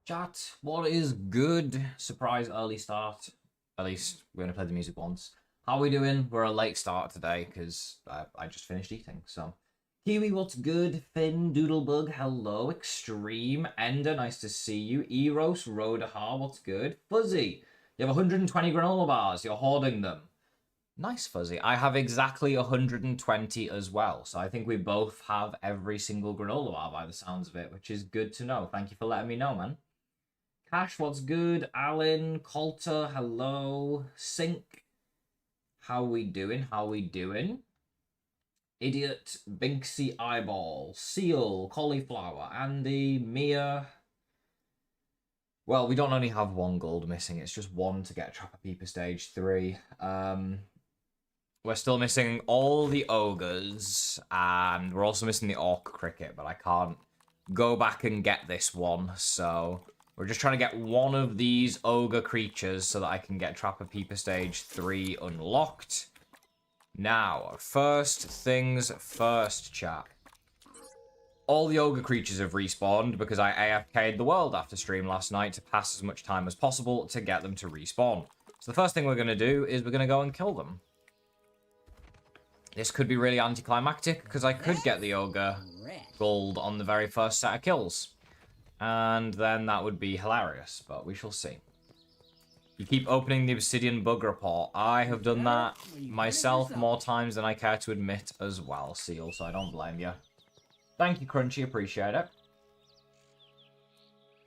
Chat, what is good? Surprise early start. At least we're going to play the music once. How are we doing? We're a late start today because I just finished eating. So, Kiwi, what's good? Finn, Doodlebug, hello. Extreme, Ender, nice to see you. Eros, Rodahar, what's good? Fuzzy, you have 120 granola bars. You're hoarding them. Nice, Fuzzy. I have exactly 120 as well. So I think we both have every single granola bar by the sounds of it, which is good to know. Thank you for letting me know, man. Cash, what's good? Alan, Coulter, hello. Sink, how we doing? How we doing? Idiot, Binksy Eyeball, Seal, Cauliflower, Andy, Mia. Well, we don't only have one gold missing. It's just one to get Trapper Peeper Stage 3. We're still missing all the ogres, and we're also missing the orc cricket, but I can't go back and get this one, so we're just trying to get one of these ogre creatures so that I can get Trapper Peeper Stage 3 unlocked. Now, first things first, chat. All the ogre creatures have respawned because I AFK'd the world after stream last night to pass as much time as possible to get them to respawn. So the first thing we're going to do is we're going to go and kill them. This could be really anticlimactic because I could get the ogre gold on the very first set of kills. And then that would be hilarious, but we shall see. You keep opening the Obsidian bug report. I have done that myself more times than I care to admit as well, Seal, so I don't blame you. Thank you, Crunchy, appreciate it.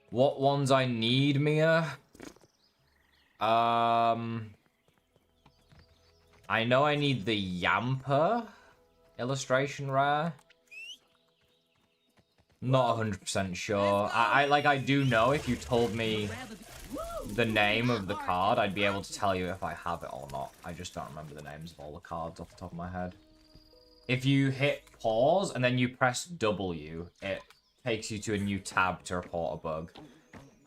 What ones I need, Mia? I know I need the Yamper illustration rare. Not 100% sure. I do know if you told me the name of the card, I'd be able to tell you if I have it or not. I just don't remember the names of all the cards off the top of my head. If you hit pause and then you press W, it takes you to a new tab to report a bug.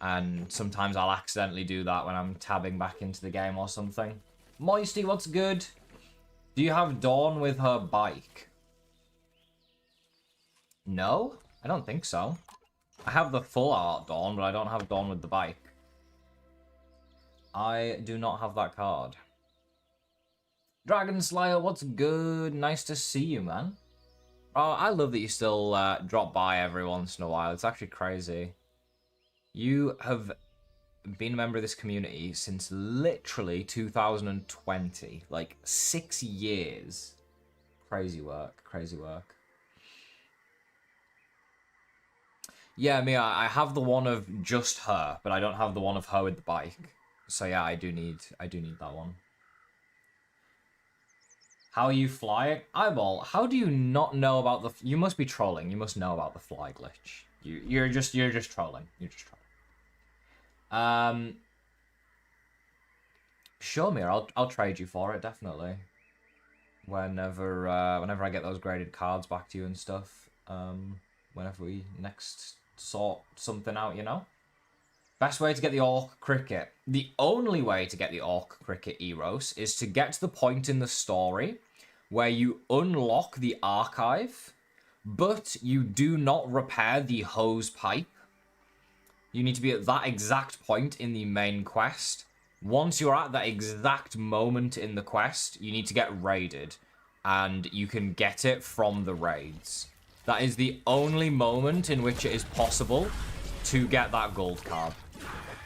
And sometimes I'll accidentally do that when I'm tabbing back into the game or something. Moisty, what's good? Do you have Dawn with her bike? No? I don't think so. I have the full art Dawn, but I don't have Dawn with the bike. I do not have that card. Dragon Slayer, what's good? Nice to see you, man. Oh, I love that you still drop by every once in a while. It's actually crazy. You have been a member of this community since literally 2020. Like, 6 years. Crazy work, crazy work. Yeah, Mia, I have the one of just her, but I don't have the one of her with the bike. So yeah, I do need that one. How are you flying? Eyeball, how do you not know about the... You must be trolling. You must know about the fly glitch. You're just trolling. You're just trolling. Sure, Mia, I'll trade you for it, definitely. Whenever I get those graded cards back to you and stuff. Whenever we next sort something out, you know? Best way to get the Orc Cricket. The only way to get the Orc Cricket Eros is to get to the point in the story where you unlock the archive, but you do not repair the hose pipe. You need to be at that exact point in the main quest. Once you're at that exact moment in the quest, you need to get raided, and you can get it from the raids. That is the only moment in which it is possible to get that gold card.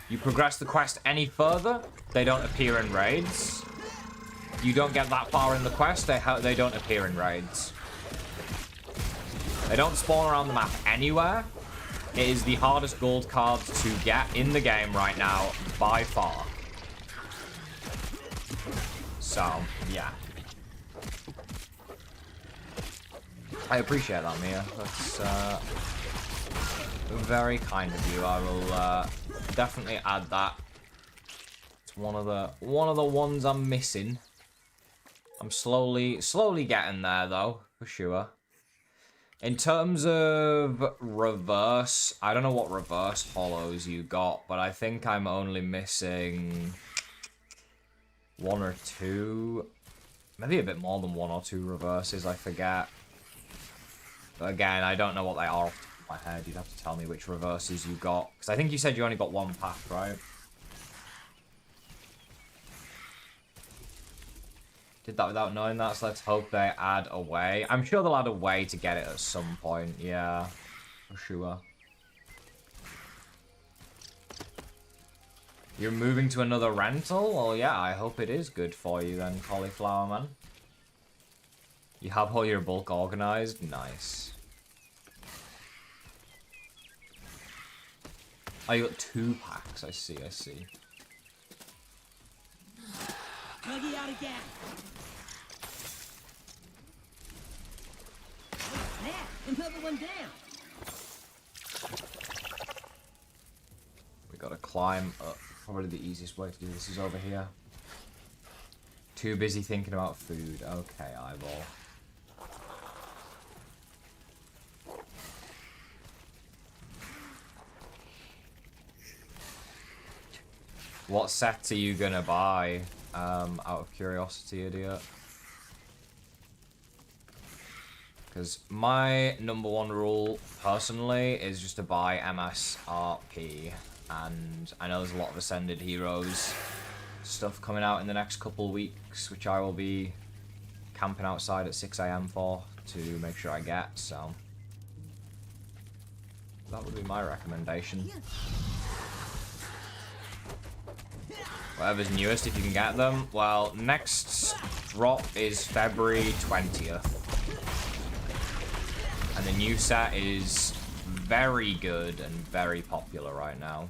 You progress the quest any further, they don't appear in raids. You don't get that far in the quest, they don't appear in raids. They don't spawn around the map anywhere. It is the hardest gold card to get in the game right now, by far. So, yeah. I appreciate that, Mia. That's very kind of you. I will definitely add that. It's one of the ones I'm missing. I'm slowly getting there though, for sure. In terms of reverse, I don't know what reverse hollows you got, but I think I'm only missing 1 or 2, maybe a bit more than 1 or 2 reverses, I forget. But again, I don't know what they are off my head. You'd have to tell me which reverses you got. Because I think you said you only got one pack, right? Did that without knowing that, so let's hope they add a way. I'm sure they'll add a way to get it at some point, yeah. For sure. You're moving to another rental? Well, yeah, I hope it is good for you then, Cauliflower Man. You have all your bulk organized? Nice. Oh, you got 2 packs. I see, I see. Buggy out again. Snap! Another one down. We gotta climb up. Probably the easiest way to do this is over here. Too busy thinking about food. Okay, eyeball. What set are you gonna buy? Out of curiosity, idiot. Because my #1 rule, personally, is just to buy MSRP. And I know there's a lot of Ascended Heroes stuff coming out in the next couple of weeks, which I will be camping outside at 6 AM for to make sure I get, so that would be my recommendation. Whatever's newest, if you can get them. Well, next drop is February 20th. And the new set is very good and very popular right now.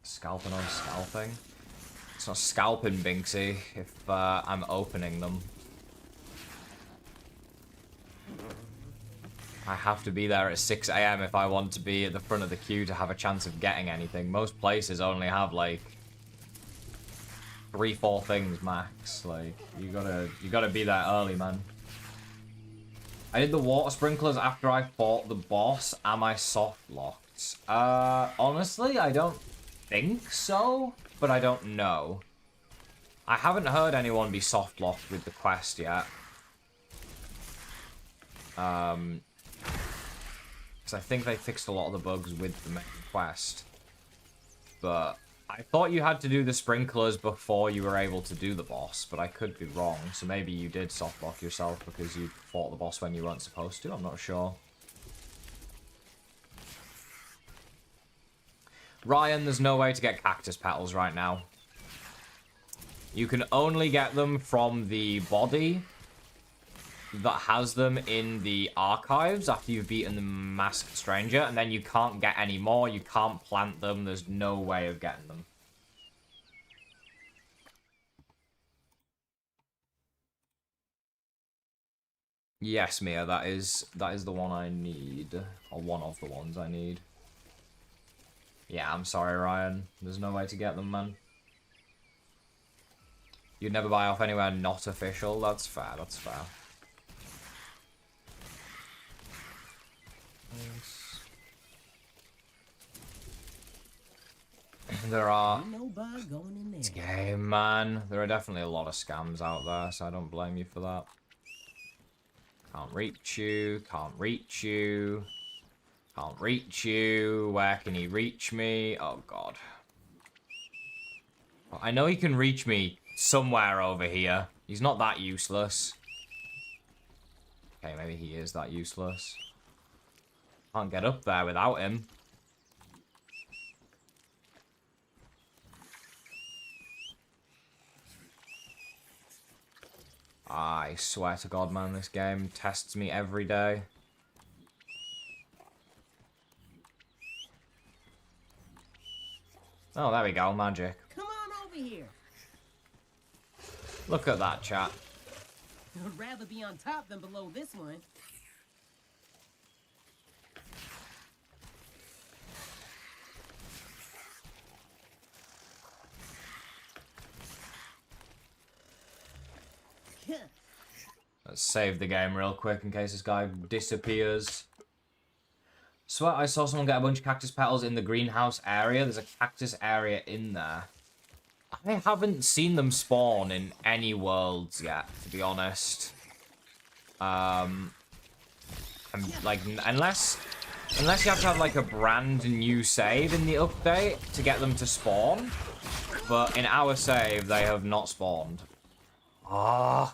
Scalping on scalping? It's not scalping, Binksy, if I'm opening them. I have to be there at 6 AM if I want to be at the front of the queue to have a chance of getting anything. Most places only have like 3-4 things max. Like, you gotta be there early, man. I did the water sprinklers after I fought the boss. Am I soft locked? Honestly, I don't think so, but I don't know. I haven't heard anyone be soft locked with the quest yet. Because I think they fixed a lot of the bugs with the main quest. But I thought you had to do the sprinklers before you were able to do the boss, but I could be wrong. So maybe you did soft lock yourself because you fought the boss when you weren't supposed to. I'm not sure. Ryan, there's no way to get cactus petals right now. You can only get them from the body that has them in the archives after you've beaten the Masked Stranger, and then you can't get any more, you can't plant them, there's no way of getting them. Yes, Mia, that is the one I need, or one of the ones I need. Yeah, I'm sorry, Ryan, there's no way to get them, man. You'd never buy off anywhere not official, that's fair, that's fair. There are... It's game, man. There are definitely a lot of scams out there, so I don't blame you for that. Can't reach you. Can't reach you. Can't reach you. Where can he reach me? Oh, God. I know he can reach me somewhere over here. He's not that useless. Okay, maybe he is that useless. Can't get up there without him. I swear to God, man, this game tests me every day. Oh, there we go, magic. Come on over here. Look at that, chat. I'd rather be on top than below this one. Let's save the game real quick in case this guy disappears. Swear I saw someone get a bunch of cactus petals in the greenhouse area. There's a cactus area in there. I haven't seen them spawn in any worlds yet, to be honest. Like, unless you have to have like a brand new save in the update to get them to spawn. But in our save, they have not spawned. Ah.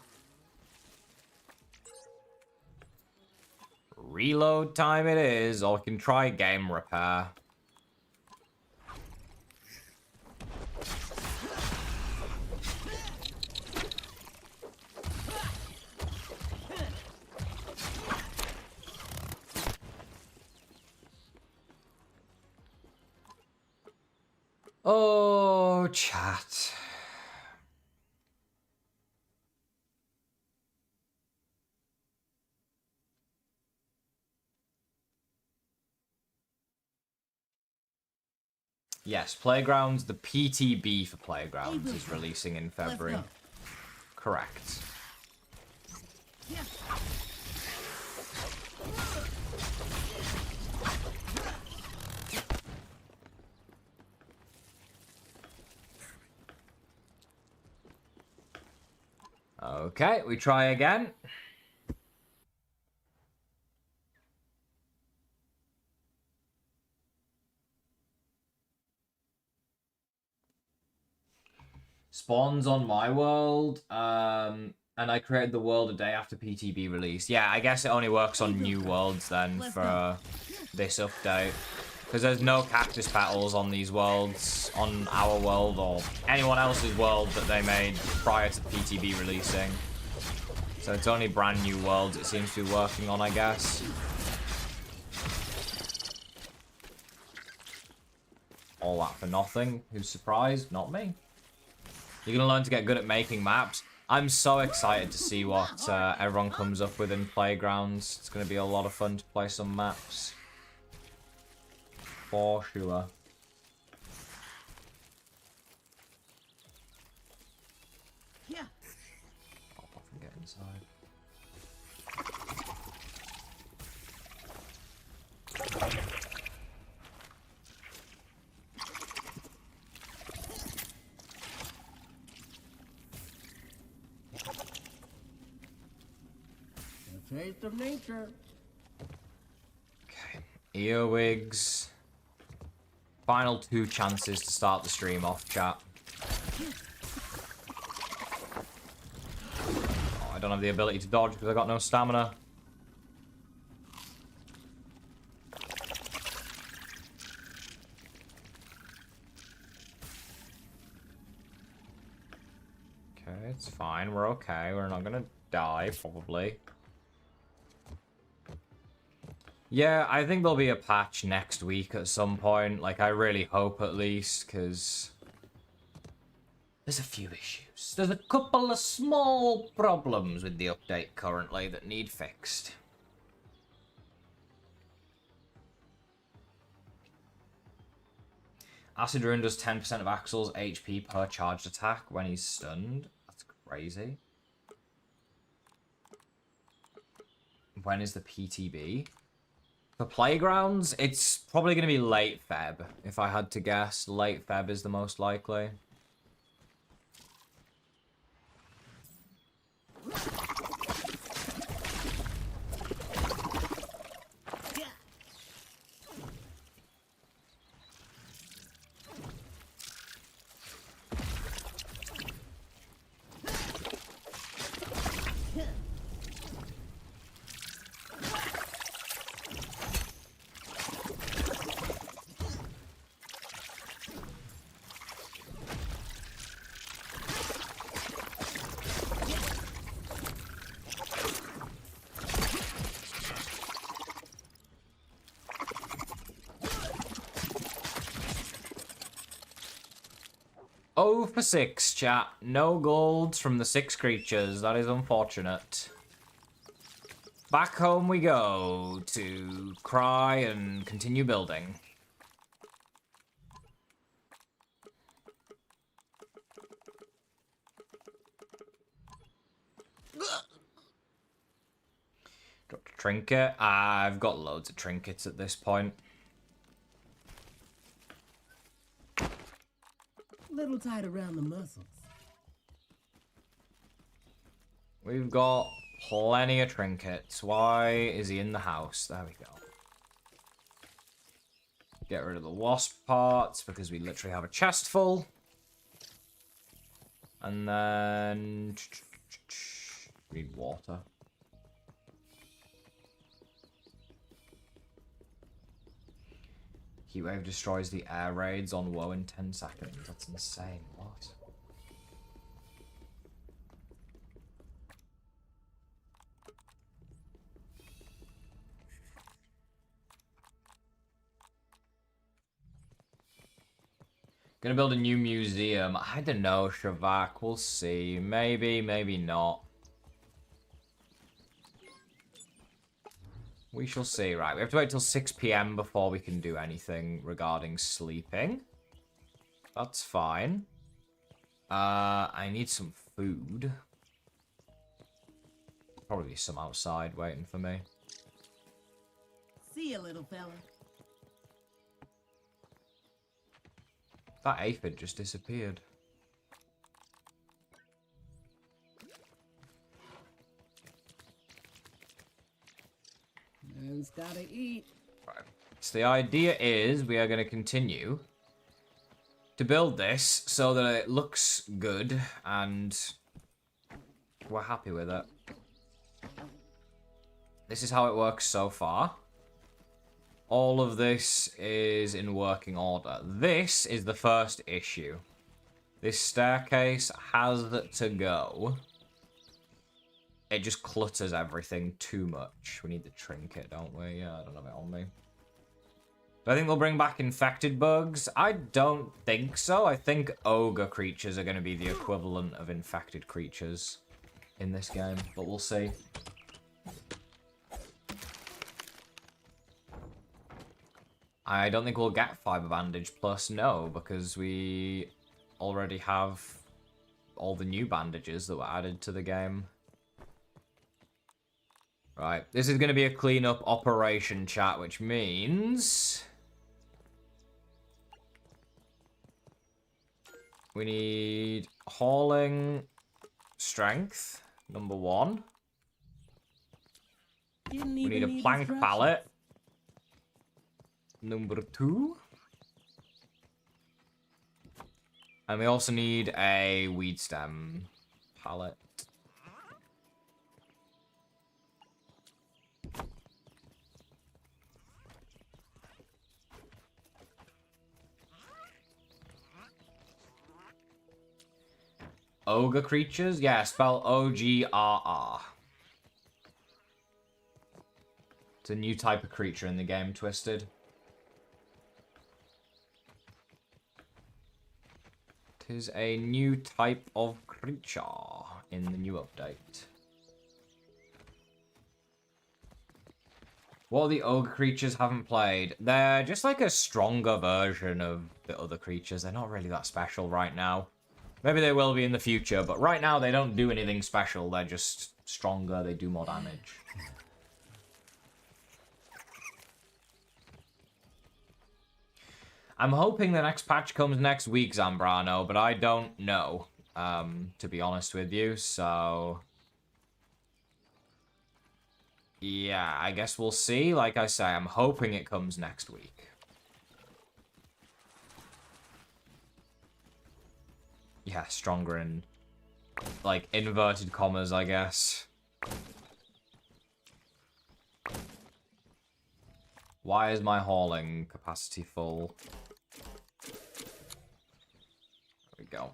Reload time it is, or we can try game repair. Oh, chat. Yes, Playgrounds, the PTB for Playgrounds is releasing in February. Correct. Okay, we try again. Spawns on my world, and I created the world a day after PTB release. Yeah, I guess it only works on new worlds then for this update. Because there's no cactus petals on these worlds, on our world or anyone else's world that they made prior to PTB releasing. So it's only brand new worlds it seems to be working on, I guess. All that for nothing. Who's surprised? Not me. You're going to learn to get good at making maps. I'm so excited to see what everyone comes up with in Playgrounds. It's going to be a lot of fun to play some maps. For sure. Yeah. Pop off and get inside. A taste of nature. Okay. Earwigs. Final 2 chances to start the stream off, chat. Oh, I don't have the ability to dodge because I got no stamina. Okay, it's fine. We're okay. We're not gonna die, probably. Yeah, I think there'll be a patch next week at some point. Like, I really hope at least, because there's a few issues. There's a couple of small problems with the update currently that need fixed. Acid Rune does 10% of Axel's HP per charged attack when he's stunned. That's crazy. When is the PTB? For Playgrounds, it's probably going to be late Feb, if I had to guess. Late Feb is the most likely. Oh for 6, chat. No golds from the 6 creatures. That is unfortunate. Back home we go to cry and continue building. Dropped a trinket. I've got loads of trinkets at this point. little tight around the muscles. We've got plenty of trinkets. Why is he in the house? There we go. Get rid of the wasp parts because we literally have a chest full. And then... need water. Heatwave destroys the air raids on WoW in 10 seconds. That's insane. What? Gonna build a new museum. I don't know, Shavak. We'll see. Maybe, maybe not. We shall see. Right, we have to wait till 6 PM before we can do anything regarding sleeping. That's fine. I need some food. Probably some outside waiting for me. See you, little fella. That aphid just disappeared. Man's gotta eat. Right. So the idea is we are going to continue to build this so that it looks good and we're happy with it. This is how it works so far. All of this is in working order. This is the first issue. This staircase has to go. It just clutters everything too much. We need the trinket, don't we? Yeah, I don't have it on me. Do I think they'll bring back infected bugs? I don't think so. I think ogre creatures are going to be the equivalent of infected creatures in this game, but we'll see. I don't think we'll get Fiber Bandage Plus, no, because we already have all the new bandages that were added to the game. Right, this is going to be a cleanup operation, chat, which means we need hauling strength, number 1. We need a plank pallet. Number 2. And we also need a weed stem pallet. Ogre creatures? Yeah, spell O-G-R-R. It's a new type of creature in the game, Twisted. It is a new type of creature in the new update. What the ogre creatures haven't played? They're just like a stronger version of the other creatures. They're not really that special right now. Maybe they will be in the future, but right now they don't do anything special. They're just stronger, they do more damage. I'm hoping the next patch comes next week, Zambrano, but I don't know, to be honest with you, so... yeah, I guess we'll see. Like I say, I'm hoping it comes next week. Yeah, stronger in, like, inverted commas, I guess. Why is my hauling capacity full? There we go.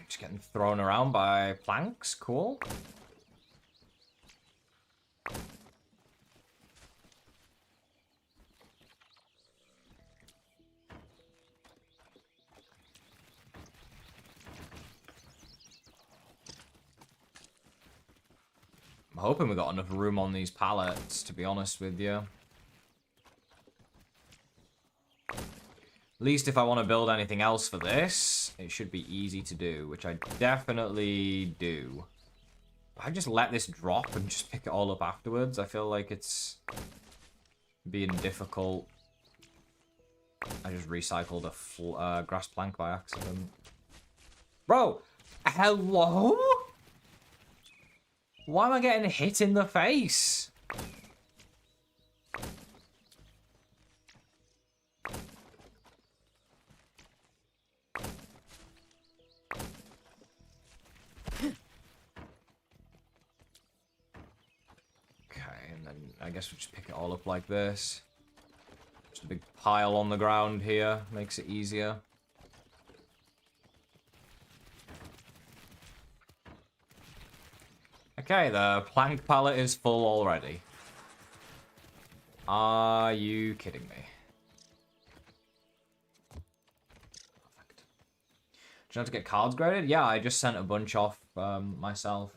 Just getting thrown around by planks. Cool. I'm hoping we got enough room on these pallets, to be honest with you. At least if I want to build anything else for this, it should be easy to do, which I definitely do. If I just let this drop and just pick it all up afterwards, I feel like it's being difficult. I just recycled a grass plank by accident. Bro! Hello? Why am I getting hit in the face? And then I guess we'll just pick it all up like this. Just a big pile on the ground here. Makes it easier. Okay, the plank pallet is full already. Are you kidding me? Perfect. Do you have to get cards graded? Yeah, I just sent a bunch off myself.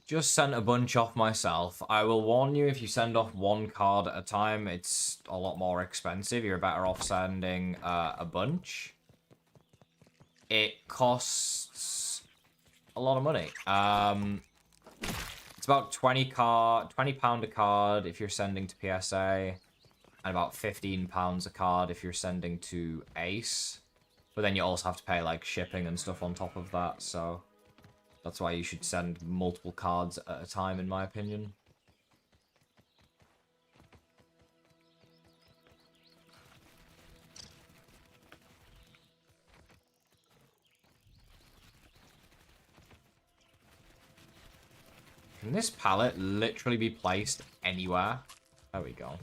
Just sent a bunch off myself. I will warn you, if you send off one card at a time, it's a lot more expensive. You're better off sending a bunch. It costs a lot of money. It's about £20 a card if you're sending to PSA, and about £15 a card if you're sending to Ace. But then you also have to pay like shipping and stuff on top of that, so that's why you should send multiple cards at a time, in my opinion. Can this pallet literally be placed anywhere? There we go.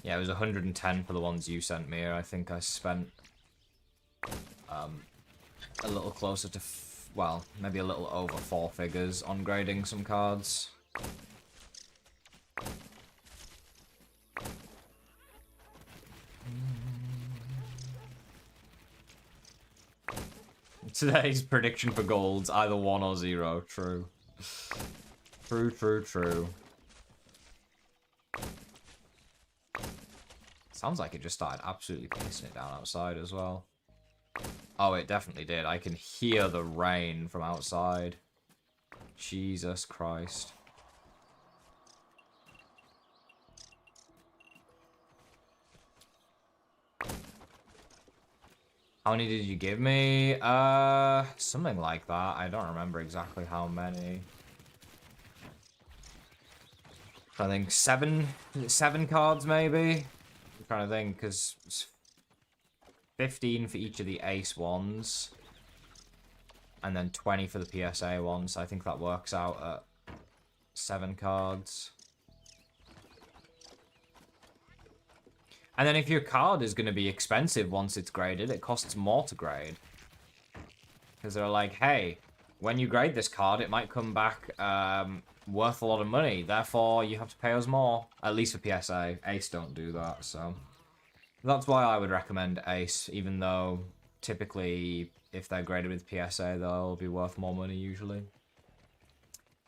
Yeah, it was 110 for the ones you sent me. I think I spent a little closer to, well, maybe a little over 4 figures on grading some cards. Today's prediction for golds, either 1 or 0. True. True, true, true. Sounds like it just started absolutely pissing it down outside as well. Oh, it definitely did. I can hear the rain from outside. Jesus Christ. How many did you give me? Something like that. I don't remember exactly how many. I think 7 cards maybe? I'm trying to think, because it's 15 for each of the Ace ones. And then 20 for the PSA ones. So I think that works out at 7 cards. And then if your card is going to be expensive once it's graded, it costs more to grade. Because they're like, hey, when you grade this card, it might come back worth a lot of money. Therefore, you have to pay us more. At least for PSA. Ace don't do that, so that's why I would recommend Ace, even though typically if they're graded with PSA, they'll be worth more money usually.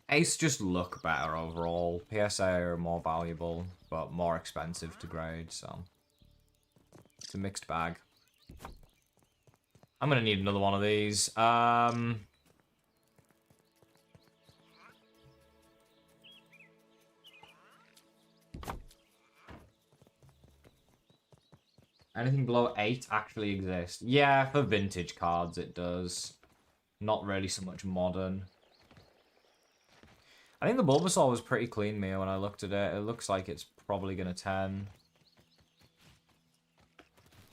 Ace just look better overall. PSA are more valuable, but more expensive to grade, so it's a mixed bag. I'm gonna need another one of these. Anything below 8 actually exists? Yeah, for vintage cards it does. Not really so much modern. I think the Bulbasaur was pretty clean, Mia, when I looked at it. It looks like it's probably gonna 10.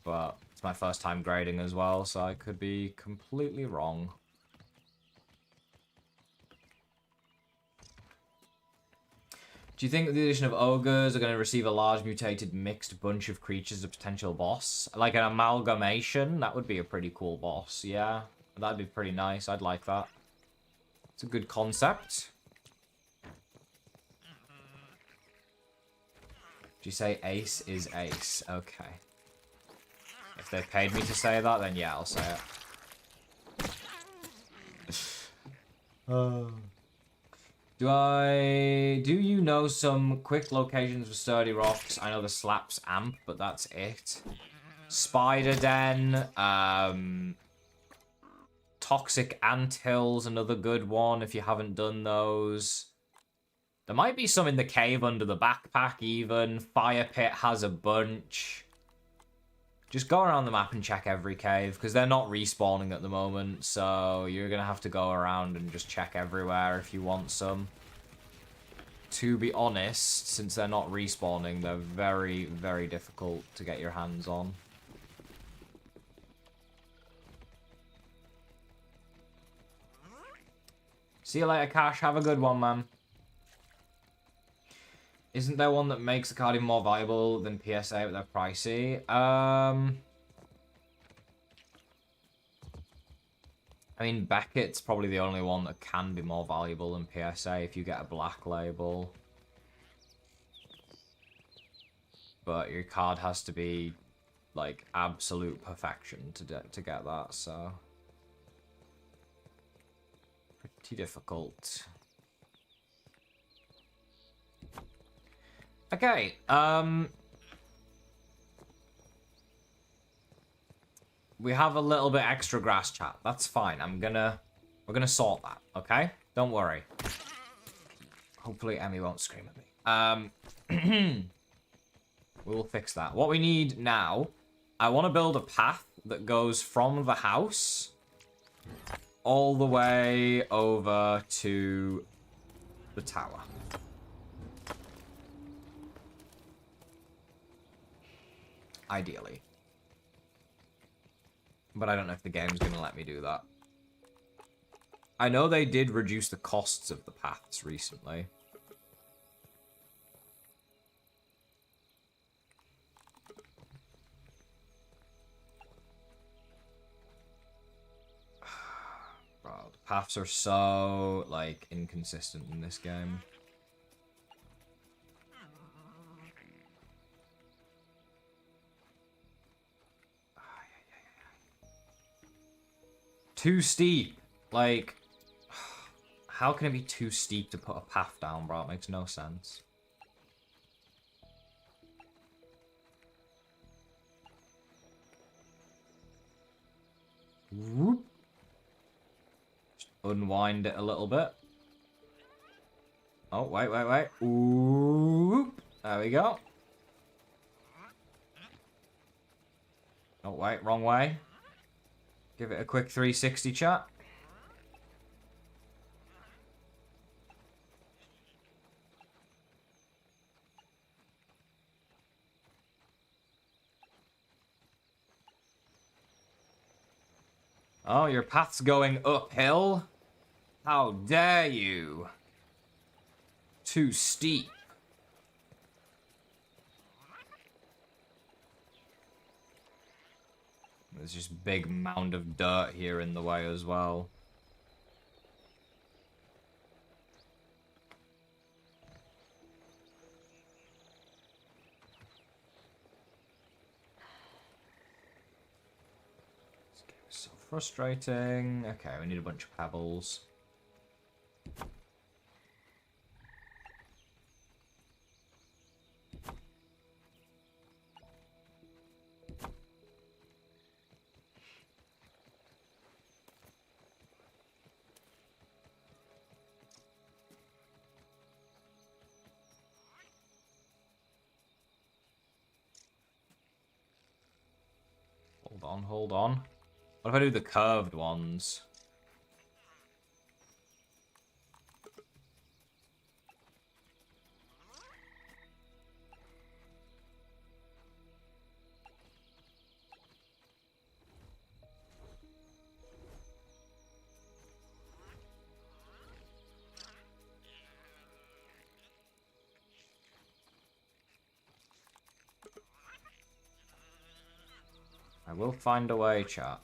But it's my first time grading as well, so I could be completely wrong. Do you think with the addition of ogres are going to receive a large mutated mixed bunch of creatures as a potential boss? Like an amalgamation? That would be a pretty cool boss, yeah. That'd be pretty nice, I'd like that. It's a good concept. Do you say Ace is Ace? Okay. If they paid me to say that, then yeah, I'll say it. Do you know some quick locations for sturdy rocks? I know the Slaps Amp, but that's it. Spider Den, Toxic Anthill's another good one if you haven't done those. There might be some in the cave under the backpack even. Fire Pit has a bunch. Just go around the map and check every cave, because they're not respawning at the moment, so you're going to have to go around and just check everywhere if you want some. To be honest, since they're not respawning, they're very, very difficult to get your hands on. See you later, Cash. Have a good one, man. Isn't there one that makes the card even more valuable than PSA, but they're pricey? I mean, Beckett's probably the only one that can be more valuable than PSA if you get a black label. But your card has to be, like, absolute perfection to get that, so... Pretty difficult. Okay, we have a little bit extra grass chat. That's fine. We're gonna sort that, okay? Don't worry. Hopefully Emmy won't scream at me. We'll fix that. What we need now, I want to build a path that goes from the house all the way over to the tower. Ideally. But I don't know if the game's going to let me do that. I know they did reduce the costs of the paths recently. Bro, the paths are so, like, inconsistent in this game. Too steep. Like, how can it be too steep to put a path down, bro? It makes no sense. Whoop. Just unwind it a little bit. Oh, wait. Ooh. There we go. Oh, wait, wrong way. Give it a quick 360, chat. Oh, your path's going uphill? How dare you? Too steep. There's just a big mound of dirt here in the way as well. This game is so frustrating. Okay, we need a bunch of pebbles. Hold on. What if I do the curved ones? I will find a way, chat.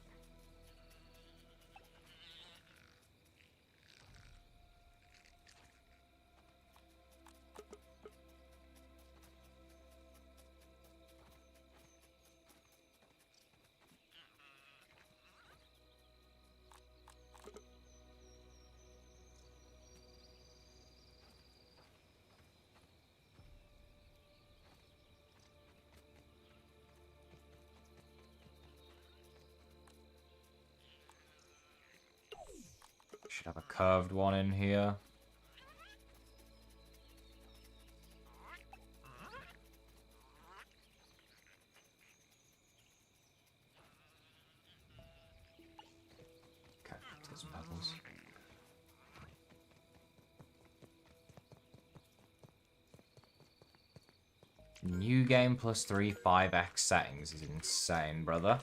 Should have a curved one in here. Okay, take some pebbles. New game plus 3 5x settings is insane, brother.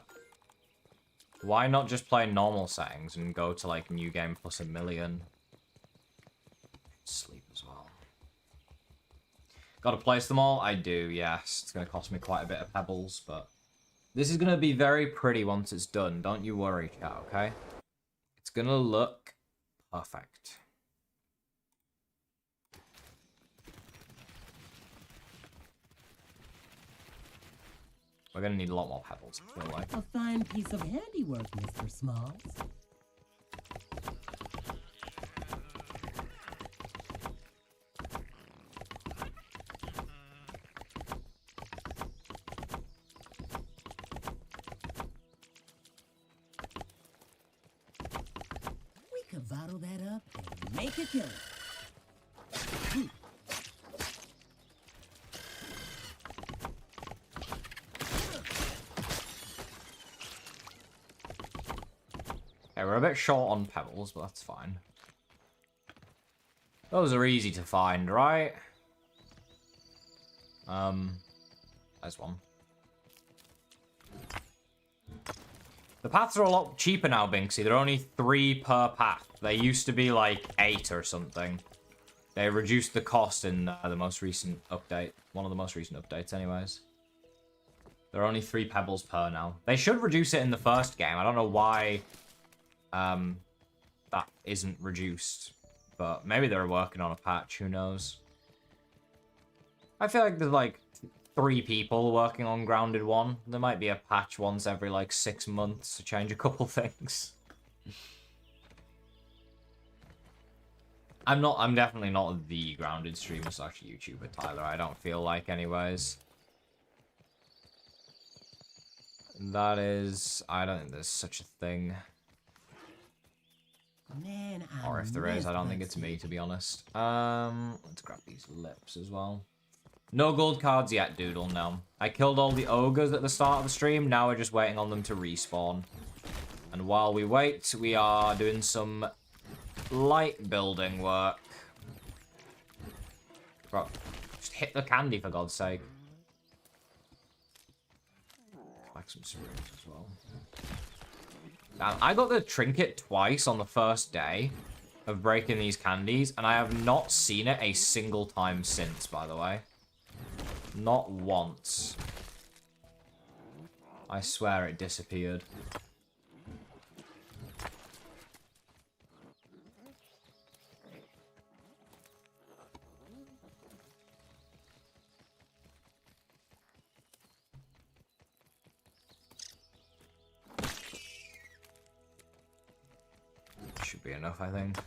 Why not just play normal settings and go to, like, new game plus 1,000,000? Sleep as well. Gotta place them all? I do, yes. It's gonna cost me quite a bit of pebbles, but... This is gonna be very pretty once it's done. Don't you worry, chat, okay? It's gonna look perfect. We're gonna need a lot more pebbles, I feel like. A fine piece of handiwork, Mr. Smalls. We could bottle that up and make a killer. Okay, we're a bit short on pebbles, but that's fine. Those are easy to find, right? There's one. The paths are a lot cheaper now, Binksy. They're only 3 per path. They used to be like 8 or something. They reduced the cost in the most recent update. One of the most recent updates, anyways. They're only 3 pebbles per now. They should reduce it in the first game. I don't know why... that isn't reduced, but maybe they're working on a patch, who knows. I feel like there's like 3 people working on Grounded 1. There might be a patch once every like 6 months to change a couple things. I'm definitely not the Grounded streamer / YouTuber, Tyler. I don't feel like, anyways. That is, I don't think there's such a thing. Man, Or if there is, I don't think it's me, to be honest. Let's grab these lips as well. No gold cards yet, Doodle, no. I killed all the ogres at the start of the stream. Now we're just waiting on them to respawn. And while we wait, we are doing some light building work. Bro, just hit the candy, for God's sake. Like some springs as well. I got the trinket twice on the first day of breaking these candies, and I have not seen it a single time since, by the way. Not once. I swear it disappeared. Should be enough, I think.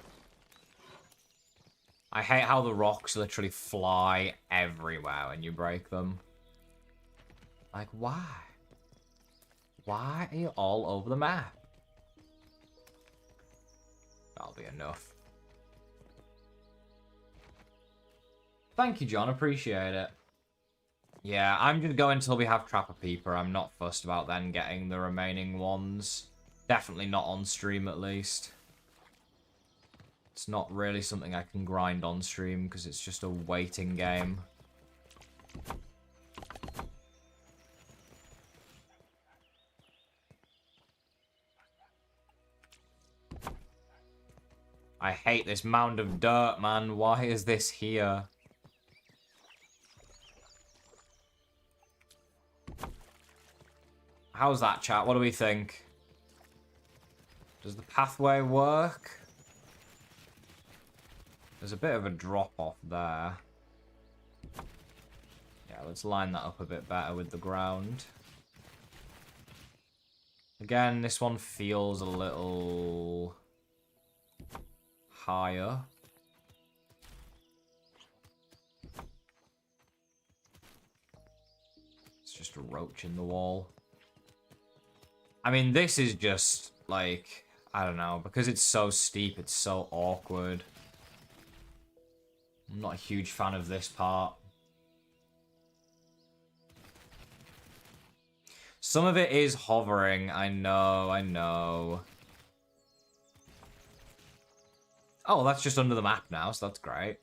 I hate how the rocks literally fly everywhere when you break them. Like, why? Why are you all over the map? That'll be enough. Thank you, John. Appreciate it. Yeah, I'm just going until we have Trapper Peeper. I'm not fussed about then getting the remaining ones. Definitely not on stream, at least. It's not really something I can grind on stream because it's just a waiting game. I hate this mound of dirt, man. Why is this here? How's that, chat? What do we think? Does the pathway work? There's a bit of a drop-off there. Yeah, let's line that up a bit better with the ground. Again, this one feels a little higher. It's just a roach in the wall. I mean, this is just, like... I don't know. Because it's so steep, it's so awkward. I'm not a huge fan of this part. Some of it is hovering. I know, I know. Oh, that's just under the map now, so that's great.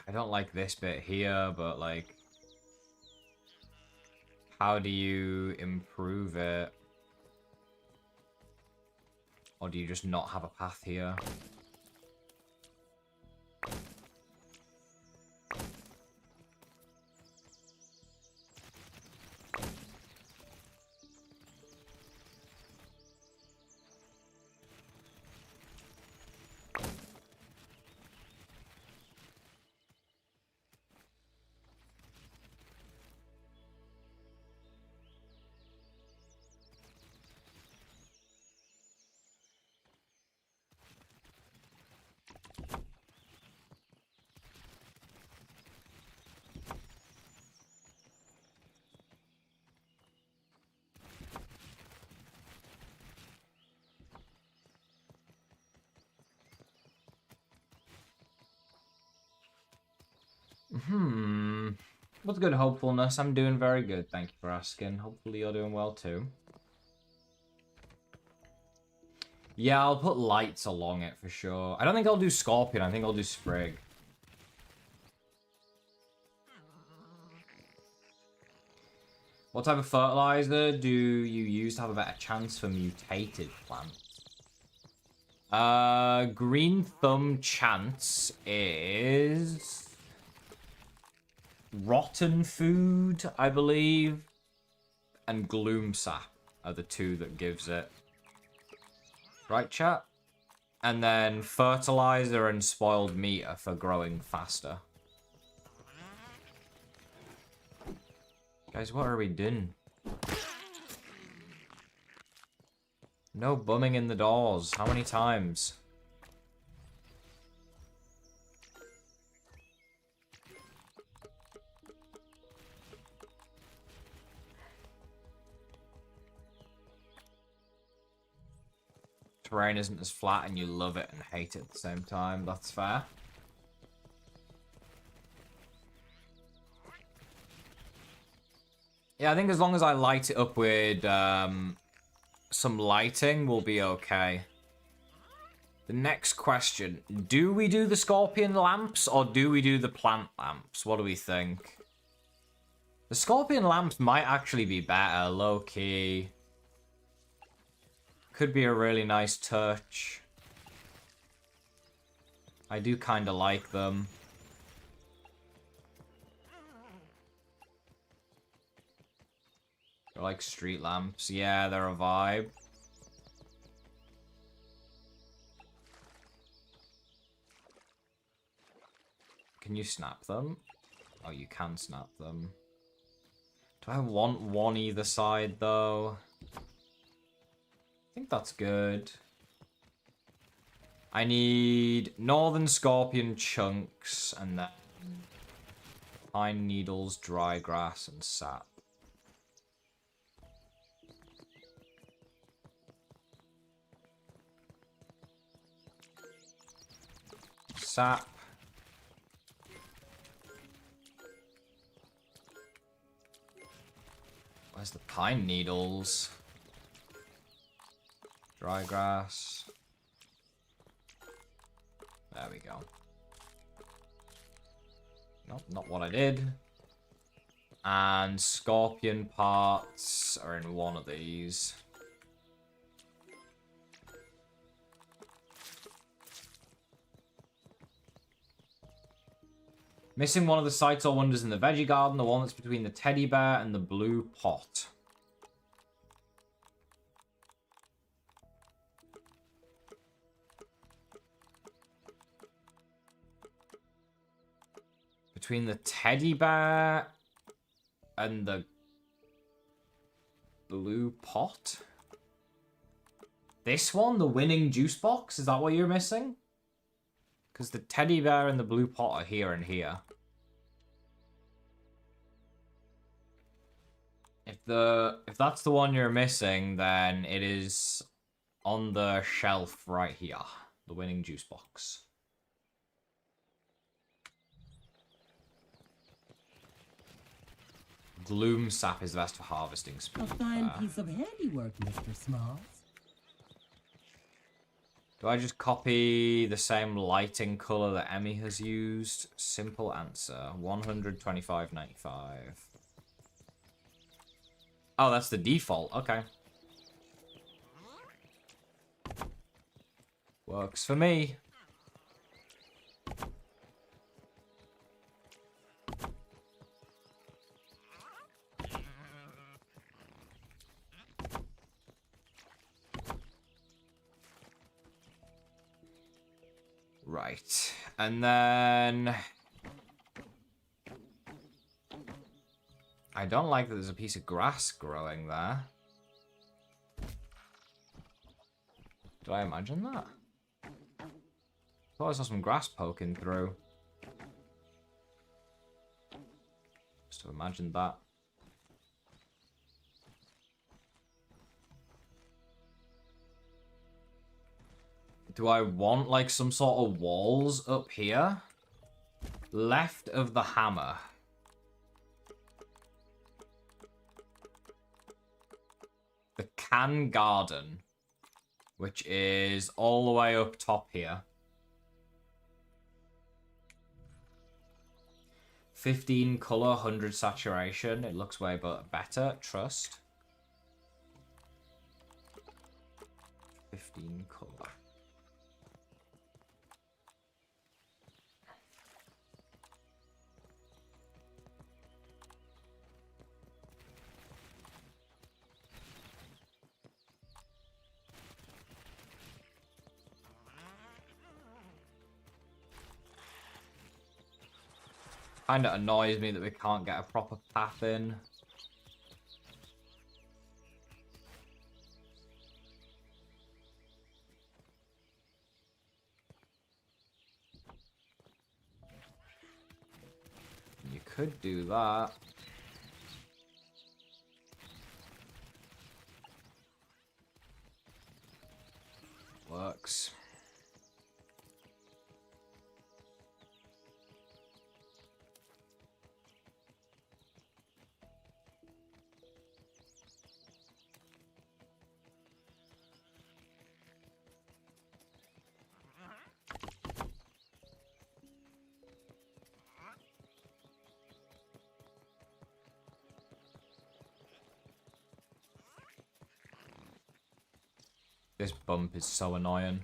I don't like this bit here, but like... How do you improve it? Or do you just not have a path here? What's good, hopefulness? I'm doing very good, thank you for asking. Hopefully you're doing well too. Yeah, I'll put lights along it for sure. I don't think I'll do Scorpion, I think I'll do Sprig. What type of fertilizer do you use to have a better chance for mutated plants? Green Thumb chance is... Rotten Food, I believe, and Gloom Sap are the two that gives it. Right, chat? And then Fertilizer and Spoiled Meat are for growing faster. Guys, what are we doing? No bumming in the doors. How many times? Terrain isn't as flat and you love it and hate it at the same time. That's fair. Yeah, I think as long as I light it up with some lighting, we'll be okay. The next question. Do we do the Scorpion lamps or do we do the plant lamps? What do we think? The Scorpion lamps might actually be better, low-key. Could be a really nice touch. I do kind of like them. They're like street lamps. Yeah, they're a vibe. Can you snap them? Oh, you can snap them. Do I want one either side, though? I think that's good. I need Northern Scorpion chunks, and then pine needles, dry grass, and sap. Sap. Where's the pine needles? Dry grass. There we go. Nope, not what I did. And scorpion parts are in one of these. Missing one of the sights or wonders in the veggie garden, the one that's between the teddy bear and the blue pot. Between the teddy bear and the blue pot. This one, the winning juice box, is that what you're missing? Because the teddy bear and the blue pot are here and here. If that's the one you're missing, then it is on the shelf right here. The winning juice box. Gloom sap is the best for harvesting speed. A fine piece of handiwork, Mr. Smalls. Do I just copy the same lighting color that Emmy has used? Simple answer. 125.95. Oh, that's the default. Okay. Works for me. Right. And then... I don't like that there's a piece of grass growing there. Did I imagine that? I thought I saw some grass poking through. Just to imagine that. Do I want, like, some sort of walls up here? Left of the hammer. The can garden. Which is all the way up top here. 15 color, 100 saturation. It looks way better. Trust. 15 color. Kinda annoys me that we can't get a proper path in. You could do that. Works. This bump is so annoying.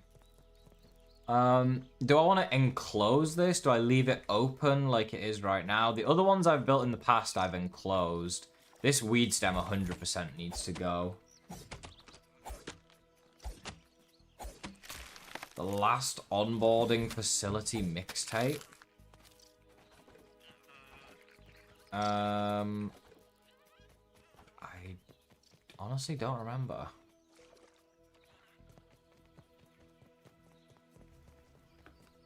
Do I want to enclose this? Do I leave it open like it is right now? The other ones I've built in the past, I've enclosed. This weed stem 100% needs to go. The last onboarding facility mixtape. I honestly don't remember.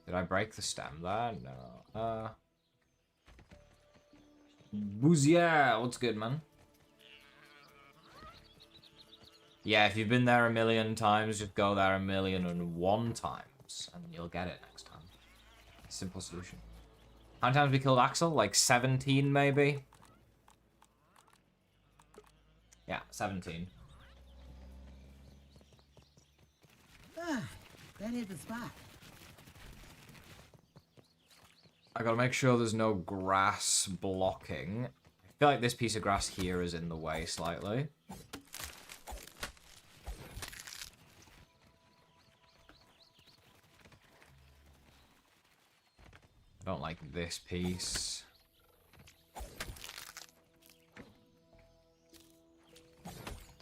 Did I break the stem there? No. Bouzier, what's good, man? Yeah, if you've been there a million times, just go there 1,000,001 times, and you'll get it next time. Simple solution. How many times we killed Axel? Like 17, maybe? Yeah, 17. Ah, that hit the spot. I gotta make sure there's no grass blocking. I feel like this piece of grass here is in the way slightly. I don't like this piece.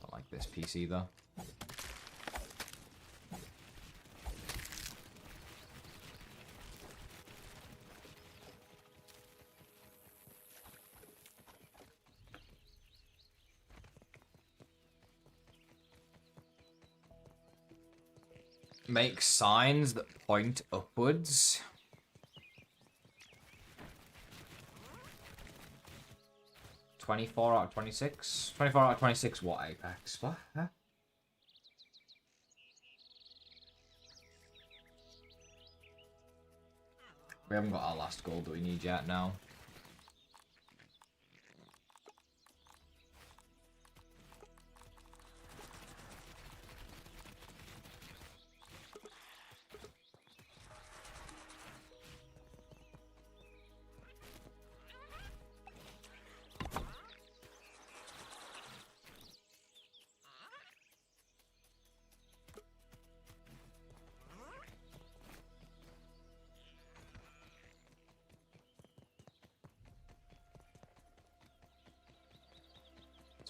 Don't like this piece either. Make signs that point upwards. (24 out of 26? 24 out of 26 what, Apex? What? Huh? We haven't got our last gold that we need yet now.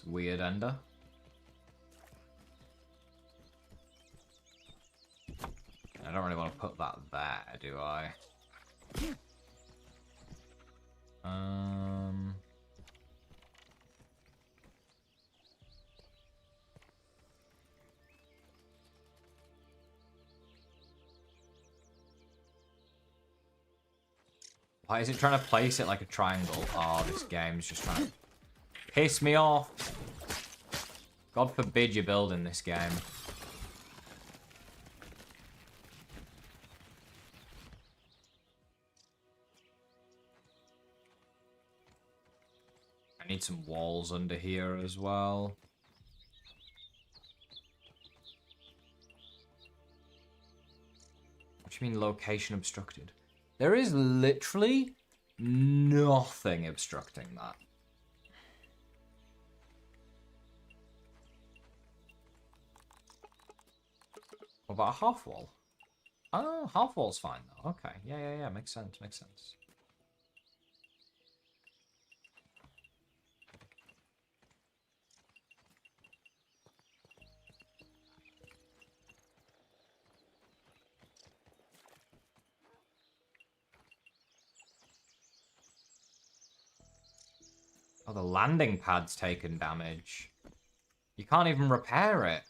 Weird ender. I don't really want to put that there, do I? Why is it trying to place it like a triangle? Oh, this game's just trying to piss me off. God forbid you're building this game. I need some walls under here as well. What do you mean location obstructed? There is literally nothing obstructing that. What about a half wall? Oh, half wall's fine though. Okay, yeah. Makes sense. Makes sense. Oh, the landing pad's taken damage. You can't even repair it.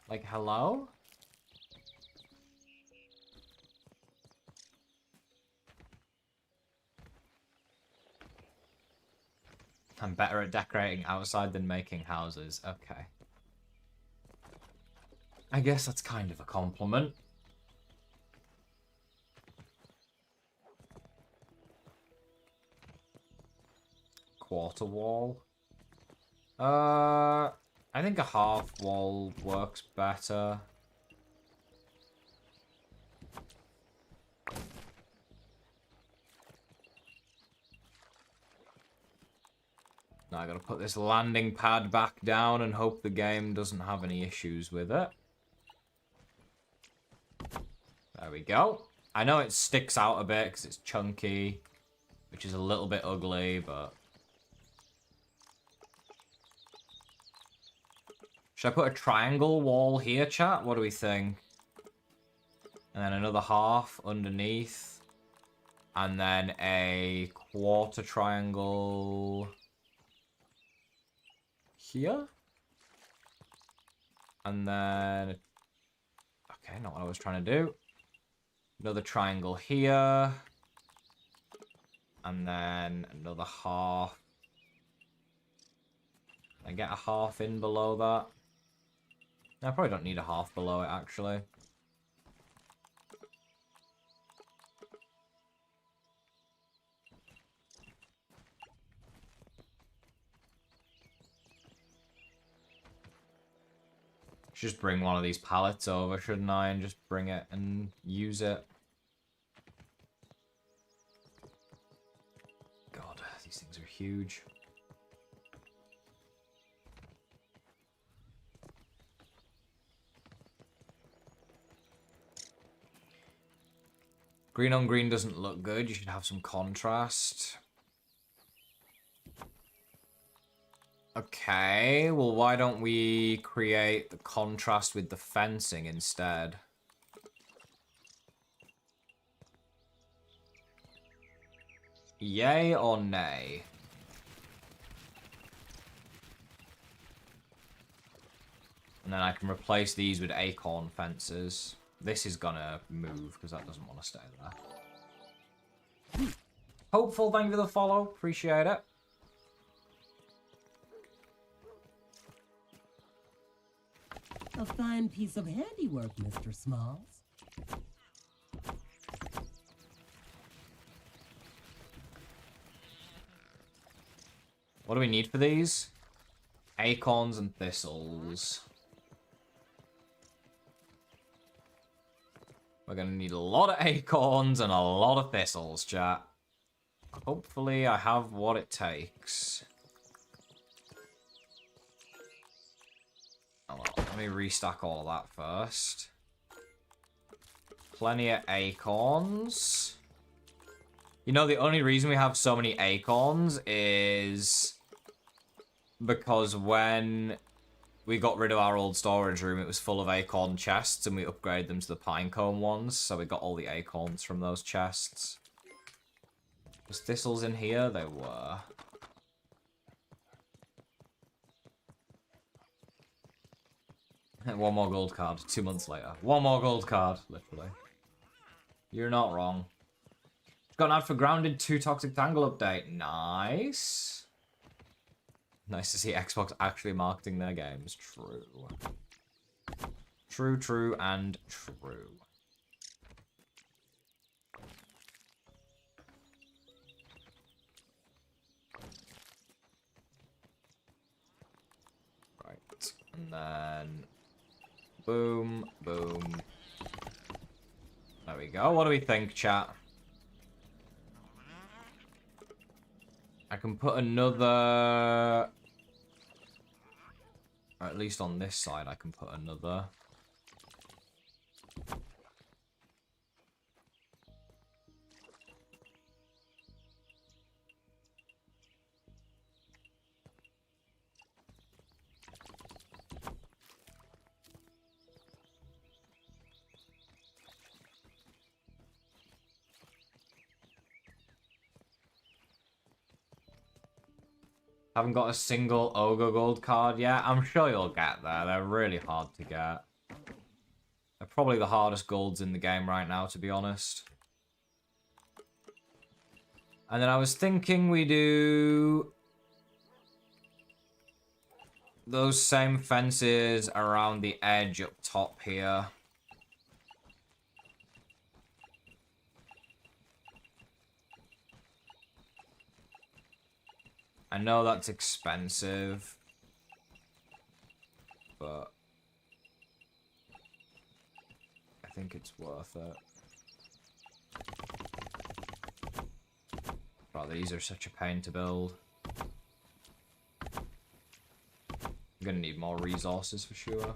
Like, hello? I'm better at decorating outside than making houses. Okay. I guess that's kind of a compliment. Quarter wall. I think a half wall works better. Now I gotta put this landing pad back down and hope the game doesn't have any issues with it. There we go. I know it sticks out a bit because it's chunky, which is a little bit ugly, but... Should I put a triangle wall here, chat? What do we think? And then another half underneath. And then a quarter triangle... here? And then... Okay, not what I was trying to do. Another triangle here. And then another half. I get a half in below that. I probably don't need a half below it, actually. Should just bring one of these pallets over, shouldn't I? And just bring it and use it. God, these things are huge. Green on green doesn't look good. You should have some contrast. Okay, well, why don't we create the contrast with the fencing instead? Yay or nay? And then I can replace these with acorn fences. This is gonna move because that doesn't want to stay there. Hopeful, thank you for the follow. Appreciate it. A fine piece of handiwork, Mr. Smalls. What do we need for these? Acorns and thistles. We're gonna need a lot of acorns and a lot of thistles, chat. Hopefully I have what it takes. Oh, well, let me restack all of that first. Plenty of acorns. You know, the only reason we have so many acorns is because when we got rid of our old storage room, it was full of acorn chests, and we upgraded them to the pinecone ones, so we got all the acorns from those chests. Was thistles in here? They were. One more gold card, 2 months later. One more gold card, literally. You're not wrong. Got an ad for Grounded 2 Toxic Tangle update. Nice. Nice to see Xbox actually marketing their games. True. True, true, and true. Right. And then... boom, boom. There we go. What do we think, chat? I can put another... or at least on this side, I can put another. Haven't got a single Ogre gold card yet. I'm sure you'll get there. They're really hard to get. They're probably the hardest golds in the game right now, to be honest. And then I was thinking we do... those same fences around the edge up top here. I know that's expensive, but I think it's worth it. Bro, these are such a pain to build. I'm gonna need more resources for sure.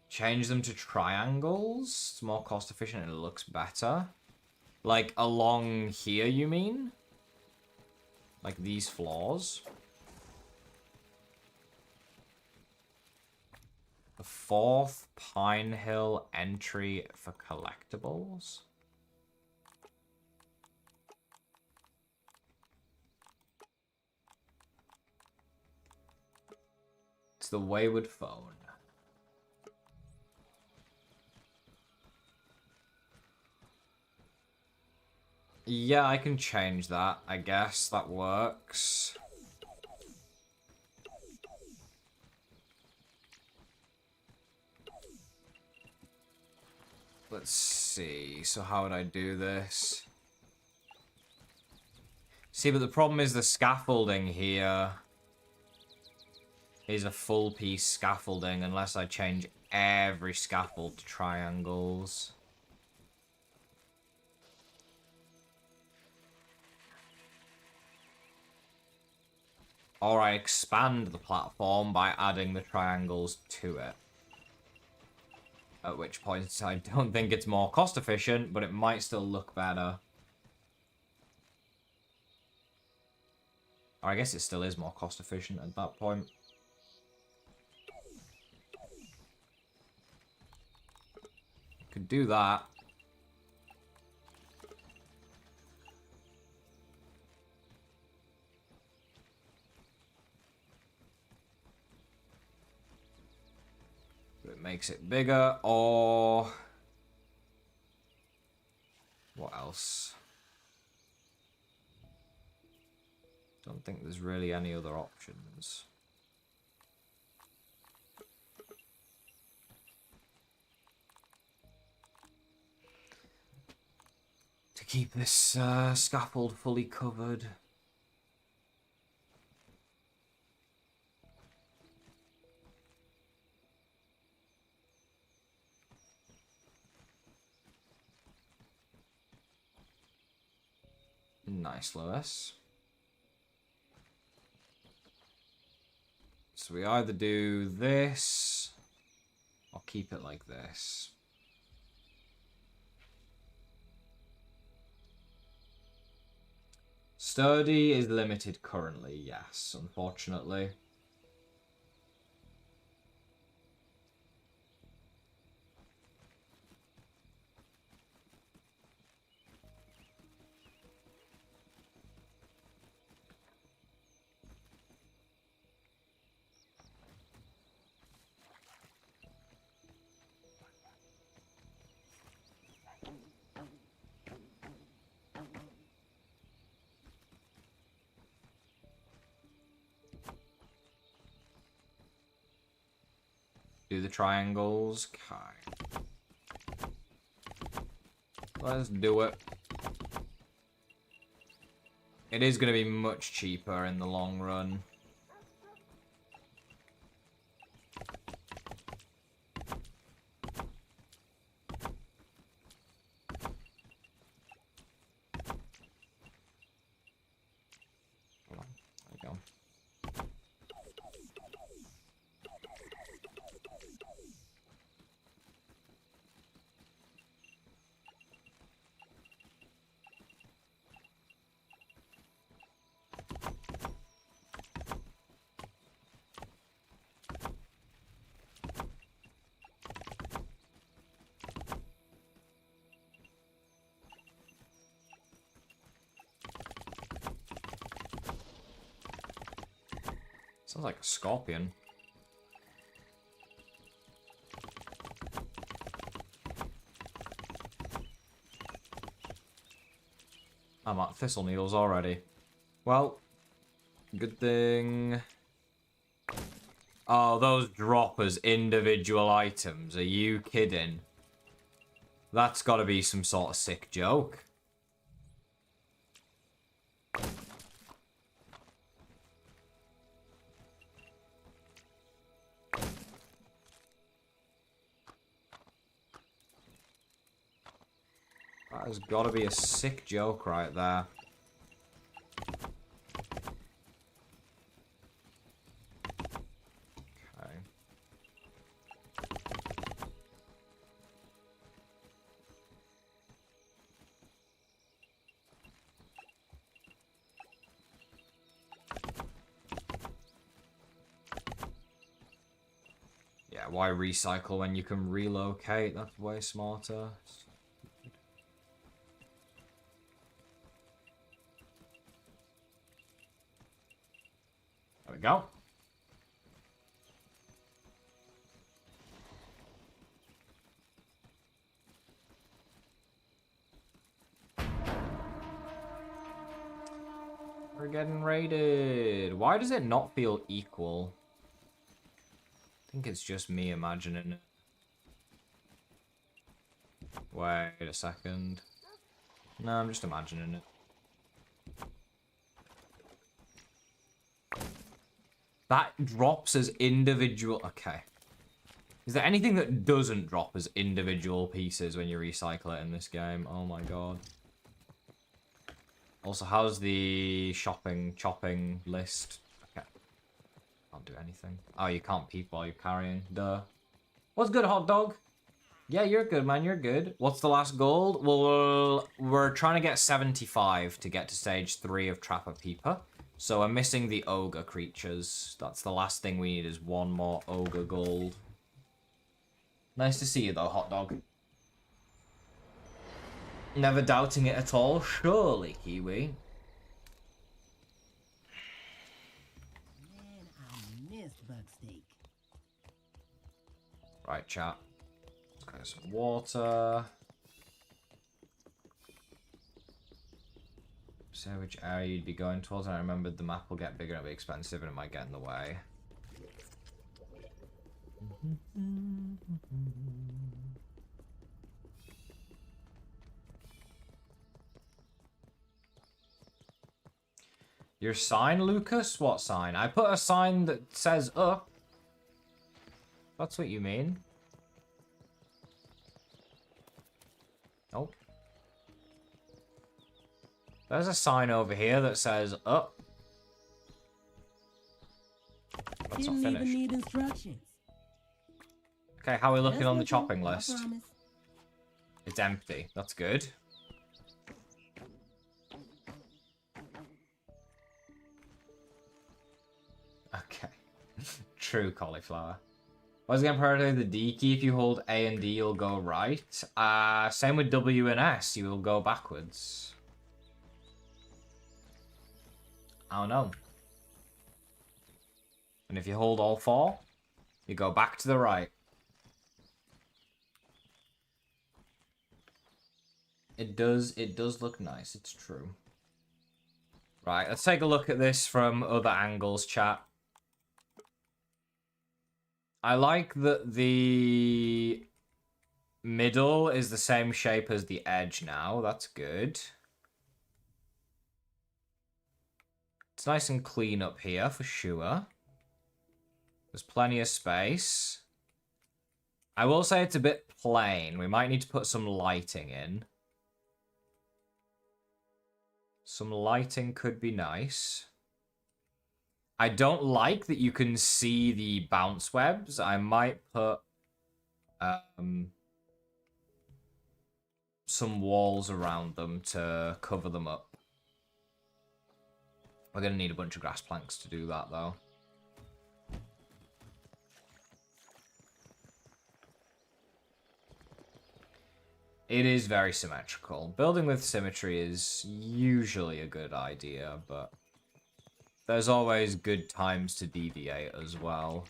Change them to triangles. It's more cost efficient and it looks better. Like, along here, you mean? Like these floors? The 4th Pine Hill entry for collectibles? It's the Wayward Phone. Yeah, I can change that, I guess. That works. Let's see. So how would I do this? See, but the problem is the scaffolding here is a full piece scaffolding unless I change every scaffold to triangles. Or I expand the platform by adding the triangles to it. At which point I don't think it's more cost efficient, but it might still look better. Or I guess it still is more cost efficient at that point. Could do that. makes it bigger, or... What else? Don't think there's really any other options. To keep this scaffold fully covered. Nice, Lewis. So we either do this or keep it like this. Sturdy is limited currently, yes, unfortunately. Do the triangles. Okay. Let's do it. It is going to be much cheaper in the long run. Hold on. There we go. Sounds like a scorpion. I'm at thistle needles already. Well, good thing. Oh, those drop as individual items. Are you kidding? That's got to be some sort of sick joke. That has got to be a sick joke right there. Okay. Yeah, why recycle when you can relocate? That's way smarter. There we go. We're getting raided. Why does it not feel equal? I think it's just me imagining it. Wait a second. No, I'm just imagining it. That drops as individual... Okay. Is there anything that doesn't drop as individual pieces when you recycle it in this game? Oh my god. Also, how's the chopping list? Okay. Can't do anything. Oh, you can't peep while you're carrying. Duh. What's good, hot dog? Yeah, you're good, man. You're good. What's the last gold? Well, we're trying to get 75 to get to stage 3 of Trapper Peeper. So we're missing the ogre creatures. That's the last thing we need is one more ogre gold. Nice to see you though, hot dog. Never doubting it at all, surely, Kiwi. Man, I missed bug steak. Right, chat. Let's get some water. So which area you'd be going towards? And I remembered the map will get bigger and it'll be expensive and it might get in the way. Your sign, Lucas? What sign? I put a sign that says up. That's what you mean. Oh. There's a sign over here that says up. That's not Didn't finished. even need instructions. Okay, how are we looking Just on the looking, chopping I list? promise. It's empty. That's good. Okay. True cauliflower. What's the priority of the D key? If you hold A and D, you'll go right. Same with W and S. You will go backwards. I don't know. And if you hold all four, you go back to the right. It does look nice. It's true. Right, let's take a look at this from other angles, chat. I like that the middle is the same shape as the edge now. That's good. It's nice and clean up here for sure. There's plenty of space. I will say it's a bit plain. We might need to put some lighting in. Some lighting could be nice. I don't like that you can see the bounce webs. I might put some walls around them to cover them up. We're going to need a bunch of grass planks to do that, though. It is very symmetrical. Building with symmetry is usually a good idea, but there's always good times to deviate as well.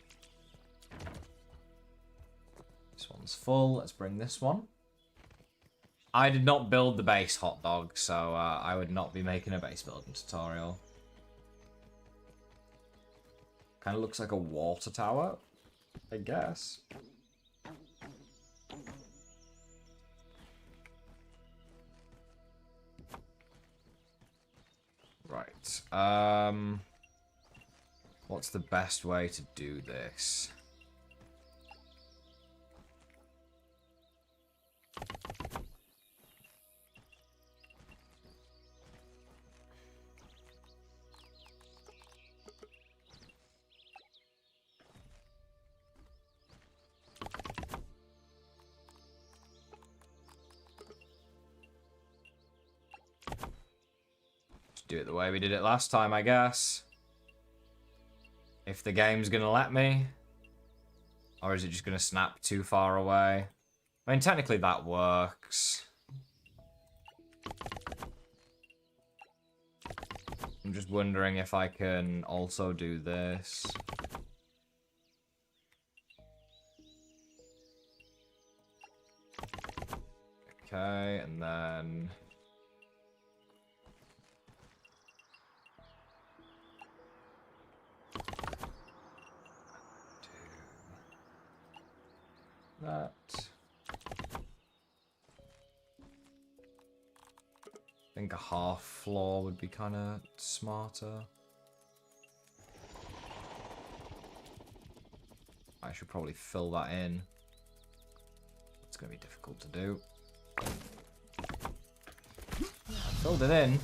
This one's full. Let's bring this one. I did not build the base, hot dog, so I would not be making a base building tutorial. Kind of looks like a water tower, I guess. Right. What's the best way to do this? Do it the way we did it last time, I guess. If the game's gonna let me. Or is it just gonna snap too far away? I mean, technically that works. I'm just wondering if I can also do this. Okay, and then... that. I think a half floor would be kind of smarter. I should probably fill that in. It's going to be difficult to do. I filled it in,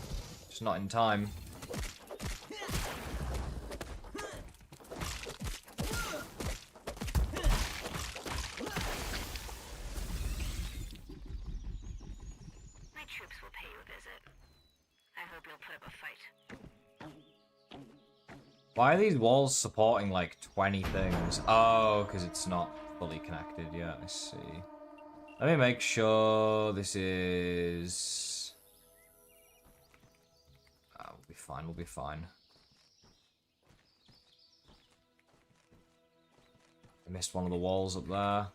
just not in time. Why are these walls supporting like 20 things? Oh, because it's not fully connected yet, I see. Let me make sure this is... we'll be fine, we'll be fine. I missed one of the walls up there.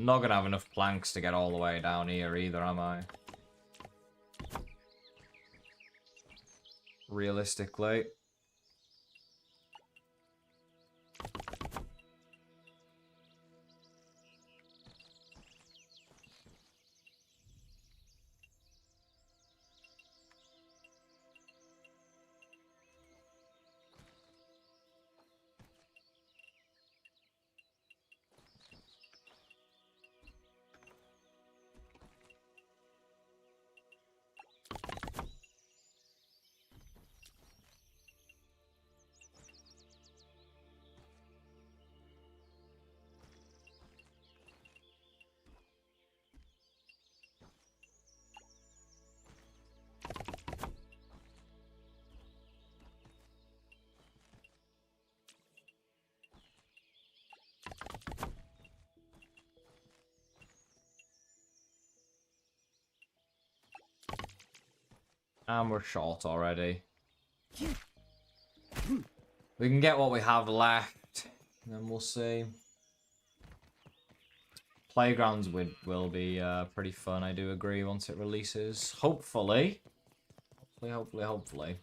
not gonna have enough planks to get all the way down here either, am I? Realistically. And we're short already. We can get what we have left, and then we'll see. Playgrounds will be pretty fun, I do agree, once it releases. Hopefully. Hopefully.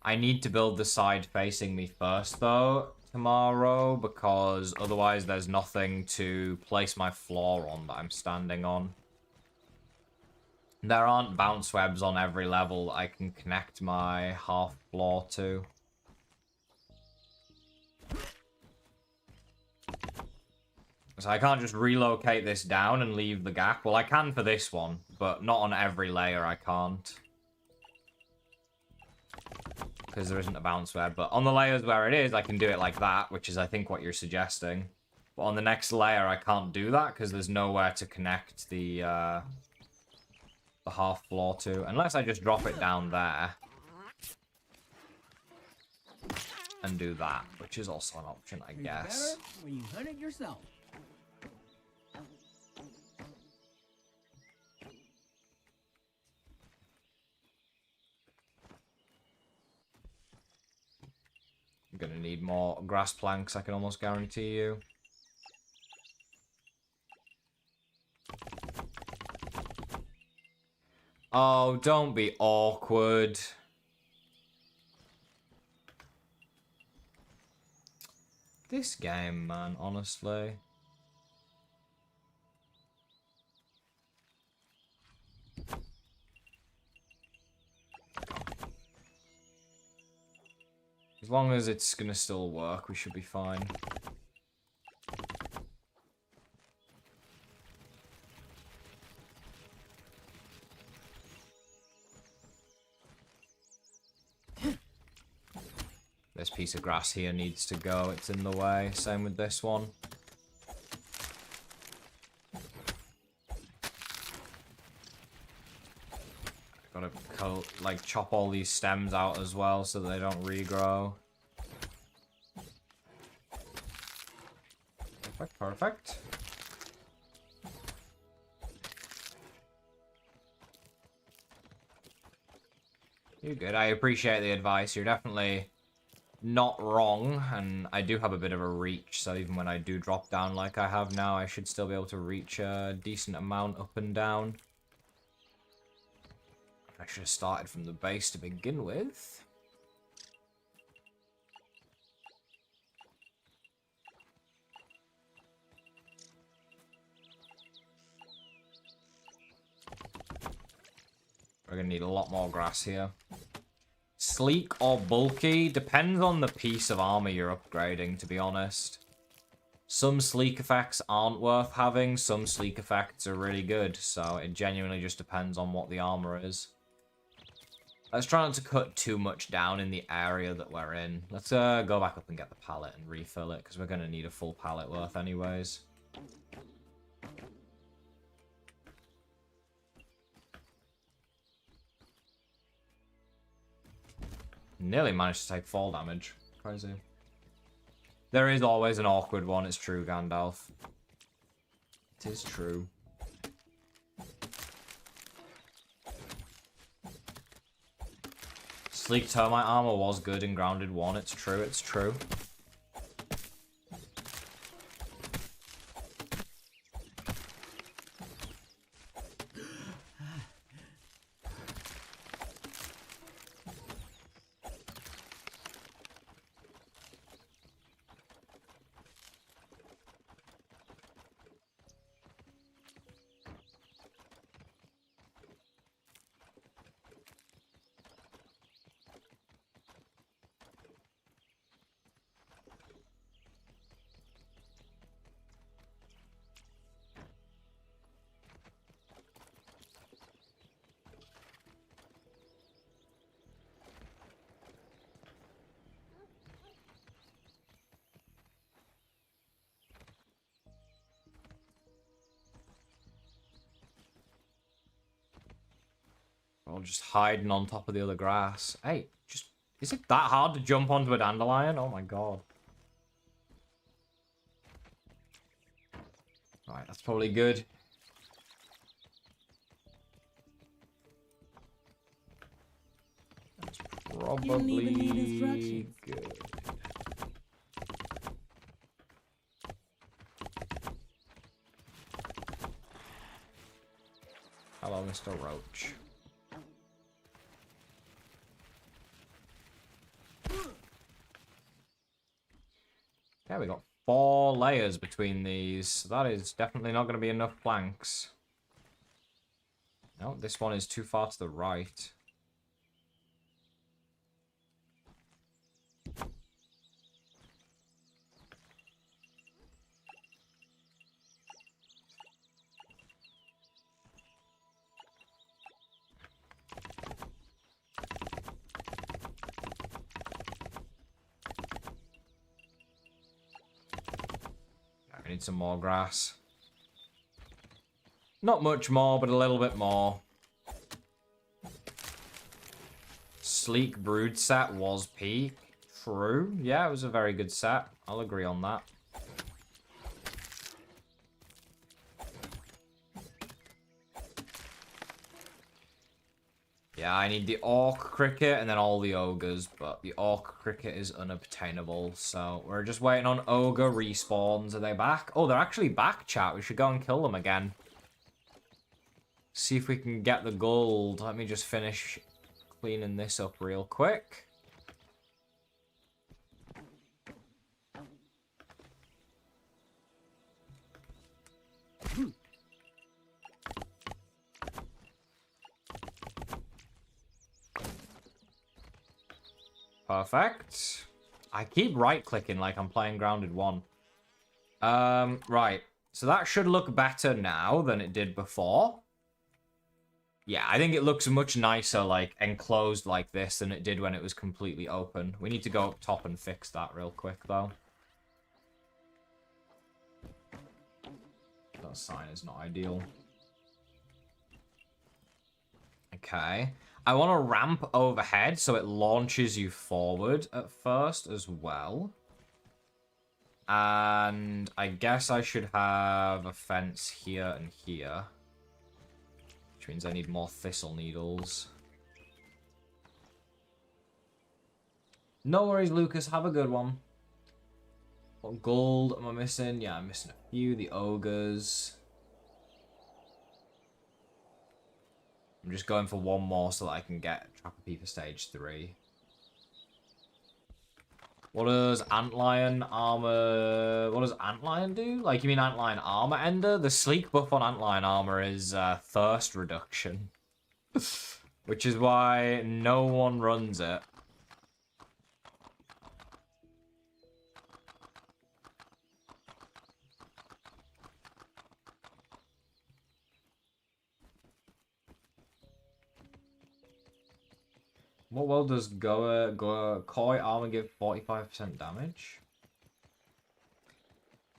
I need to build the side facing me first, though, tomorrow, because otherwise there's nothing to place my floor on that I'm standing on. There aren't bounce webs on every level I can connect my half floor to. So I can't just relocate this down and leave the gap. Well, I can for this one, but not on every layer I can't. Because there isn't a bounce web. But on the layers where it is, I can do it like that, which is, I think, what you're suggesting. But on the next layer, I can't do that because there's nowhere to connect the half floor to. Unless I just drop it down there. And do that, which is also an option, I guess. When you hunt it yourself. I'm gonna need more grass planks, I can almost guarantee you. Oh, don't be awkward. This game, man, honestly. As long as it's gonna still work, we should be fine. This piece of grass here needs to go, it's in the way. Same with this one. Gotta like chop all these stems out as well so they don't regrow. Perfect. You're good. I appreciate the advice. You're definitely not wrong, and I do have a bit of a reach, so even when I do drop down like I have now, I should still be able to reach a decent amount up and down. I should have started from the base to begin with. We're gonna need a lot more grass here. Sleek or bulky? Depends on the piece of armor you're upgrading, to be honest. Some sleek effects aren't worth having, some sleek effects are really good, so it genuinely just depends on what the armor is. Let's try not to cut too much down in the area that we're in. Let's go back up and get the pallet and refill it, because we're going to need a full pallet worth anyways. Nearly managed to take fall damage. Crazy. There is always an awkward one, it's true, Gandalf. It is true. Sleek termite armor was good in Grounded 1, it's true, it's true. Or just hiding on top of the other grass. Hey, just... Is it that hard to jump onto a dandelion? Oh my god. Right, that's probably good. That's probably good. Hello, Mr. Roach. Yeah, we got 4 layers between these. That is definitely not going to be enough planks. No, this one is too far to the right. We need some more grass. Not much more, but a little bit more. Sleek Brood set was peak. True. Yeah, it was a very good set. I'll agree on that. Yeah, I need the Orc Cricket and then all the Ogres, but the Orc Cricket is unobtainable, so we're just waiting on Ogre respawns. Are they back? Oh, they're actually back, chat. We should go and kill them again. See if we can get the gold. Let me just finish cleaning this up real quick. Perfect. I keep right-clicking like I'm playing Grounded 1. Right. So that should look better now than it did before. Yeah, I think it looks much nicer, like, enclosed like this than it did when it was completely open. We need to go up top and fix that real quick, though. That sign is not ideal. Okay. I want to ramp overhead so it launches you forward at first as well. And I guess I should have a fence here and here. Which means I need more thistle needles. No worries, Lucas. Have a good one. What gold am I missing? Yeah, I'm missing a few. The ogres. I'm just going for one more so that I can get Trapper P for stage 3. What does Antlion armor... What does Antlion do? Like, you mean Antlion armor ender? The sleek buff on Antlion armor is thirst reduction. Which is why no one runs it. What world does Koi armor give 45% damage?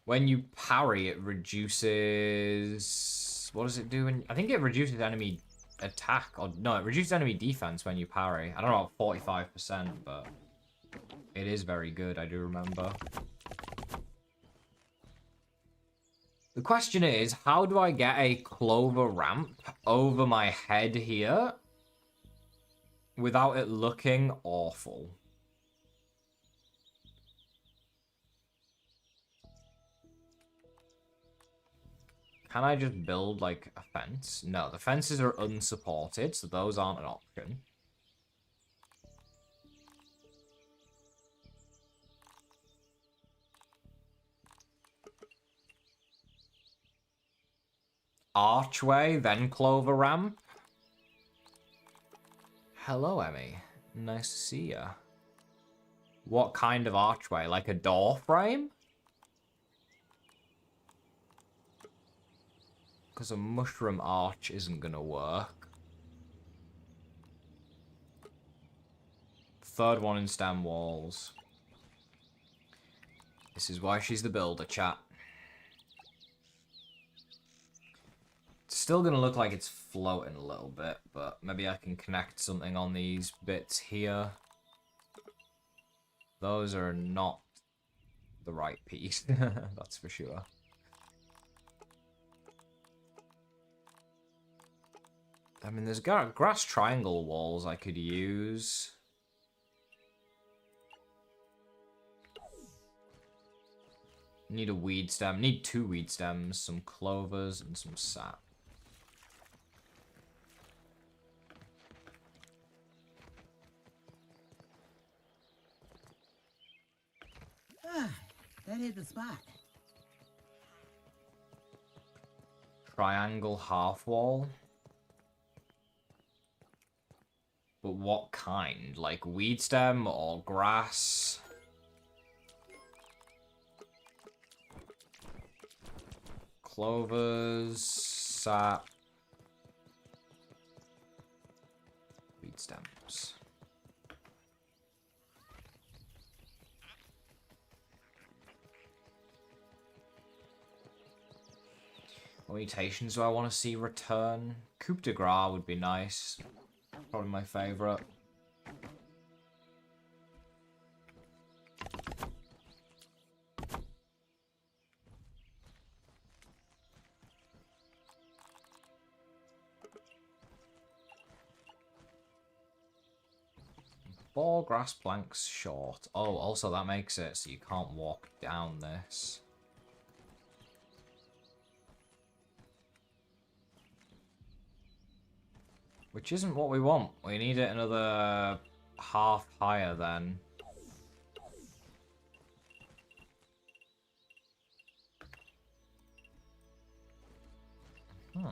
When you parry, it reduces... What does it do? I think it reduces enemy attack. Or no, it reduces enemy defense when you parry. I don't know about 45%, but it is very good, I do remember. The question is, how do I get a clover ramp over my head here without it looking awful? Can I just build, like, a fence? No, the fences are unsupported, so those aren't an option. Archway, then clover ramp. Hello, Emmy. Nice to see ya. What kind of archway? Like a door frame? Because a mushroom arch isn't gonna work. Third one in stem walls. This is why she's the builder, chat. It's still gonna look like it's floating a little bit, but maybe I can connect something on these bits here. Those are not the right piece, that's for sure. I mean, there's grass triangle walls I could use. Need a weed stem. Need 2 weed stems, some clovers, and some sap. That hit the spot. Triangle half wall. But what kind? Like weed stem or grass? Clovers, sap, weed stems. What mutations do I want to see return? Coup de Grace would be nice. Probably my favourite. Four grass planks short. Oh, also that makes it so you can't walk down this. Which isn't what we want. We need it another half higher then. Hmm.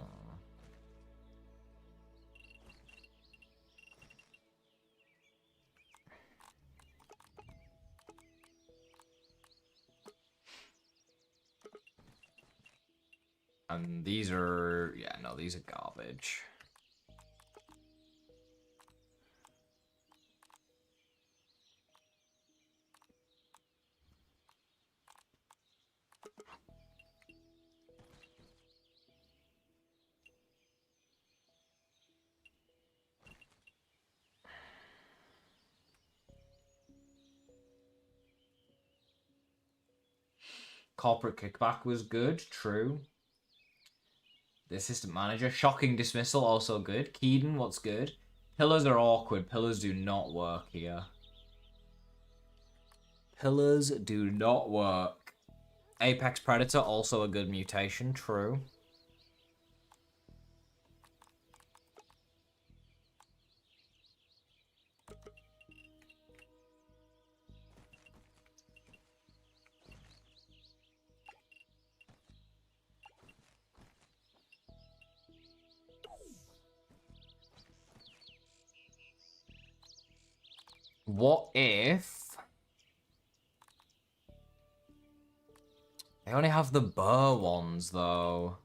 And these are... yeah, no, these are garbage. Corporate kickback was good, true. The assistant manager, shocking dismissal, also good. Keaton, what's good? Pillars are awkward. Pillars do not work here. Pillars do not work. Apex Predator, also a good mutation, true. What if... they only have the burr ones, though.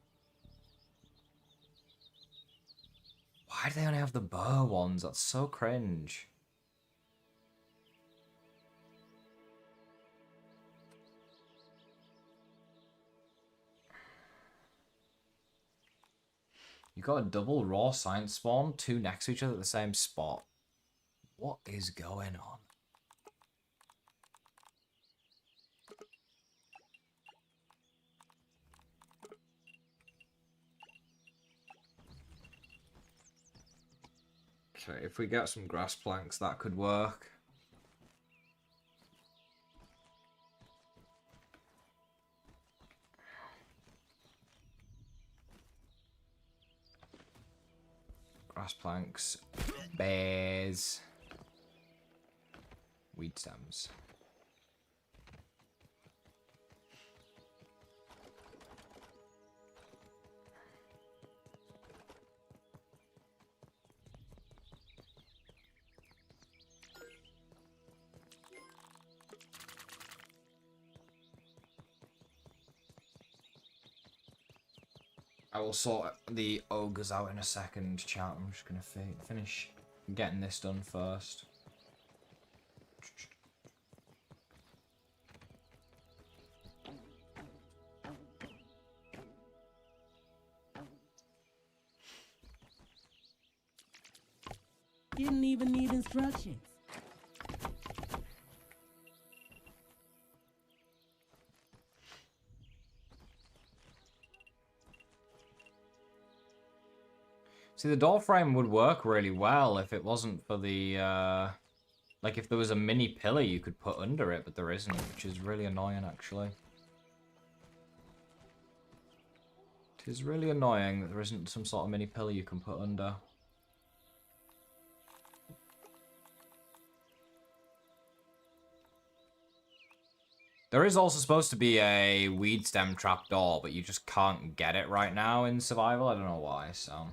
Why do they only have the burr ones? That's so cringe. You got a double raw science spawn, 2 next to each other at the same spot. What is going on? Okay, if we get some grass planks, that could work. Grass planks, bears, weed stems. I will sort the ogres out in a second, chat. I'm just going to finish getting this done first. Didn't even need instructions. See, the door frame would work really well if it wasn't for the, like if there was a mini pillar you could put under it, but there isn't, which is really annoying, actually. It is really annoying that there isn't some sort of mini pillar you can put under. There is also supposed to be a weed stem trapdoor, but you just can't get it right now in survival. I don't know why, so...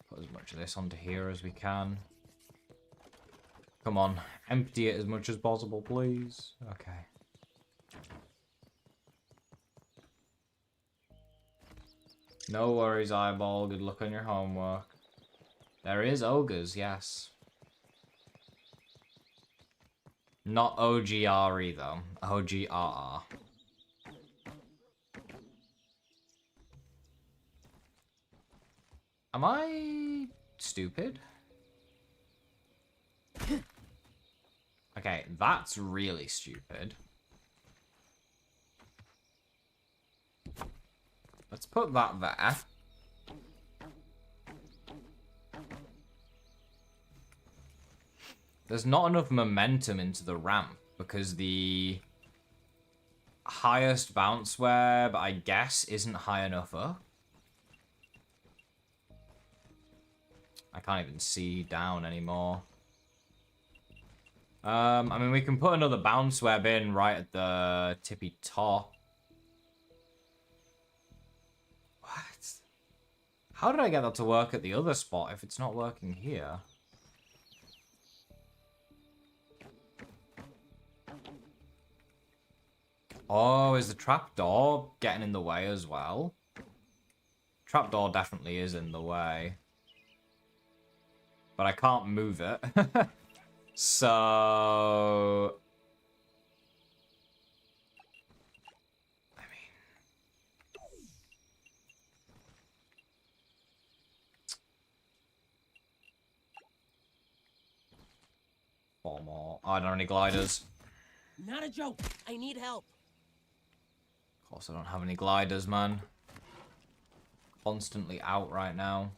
Put as much of this onto here as we can. Come on, empty it as much as possible, please. Okay. No worries, Eyeball. Good luck on your homework. There is ogres, yes. Not OGRE, though. OGRR. Am I stupid? Okay, that's really stupid. Let's put that there. There's not enough momentum into the ramp because the highest bounce web, I guess, isn't high enough up. I can't even see down anymore. I mean, we can put another bounce web in right at the tippy top. What? How did I get that to work at the other spot if it's not working here? Oh, is the trapdoor getting in the way as well? Trapdoor definitely is in the way. But I can't move it. So... I mean... 4 more. Oh, I don't have any gliders. Not a joke. I need help. Of course I don't have any gliders, man. Constantly out right now.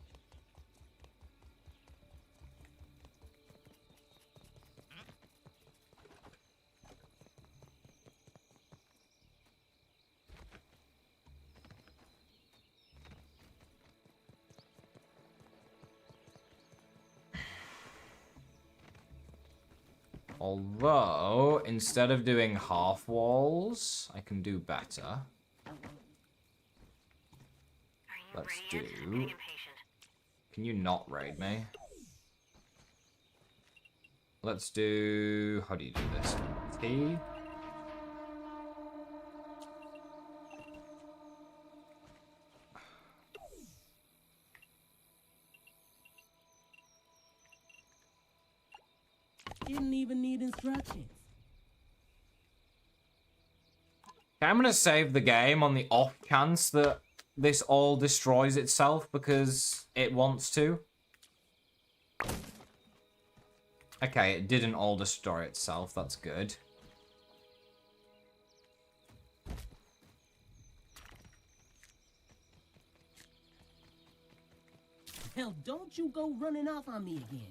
Although, instead of doing half walls, I can do better. Let's do... Can you not raid me? Let's do... How do you do this? T? Didn't even need instructions. Okay, I'm gonna save the game on the off chance that this all destroys itself because it wants to. Okay, it didn't all destroy itself. That's good. Hell, don't you go running off on me again.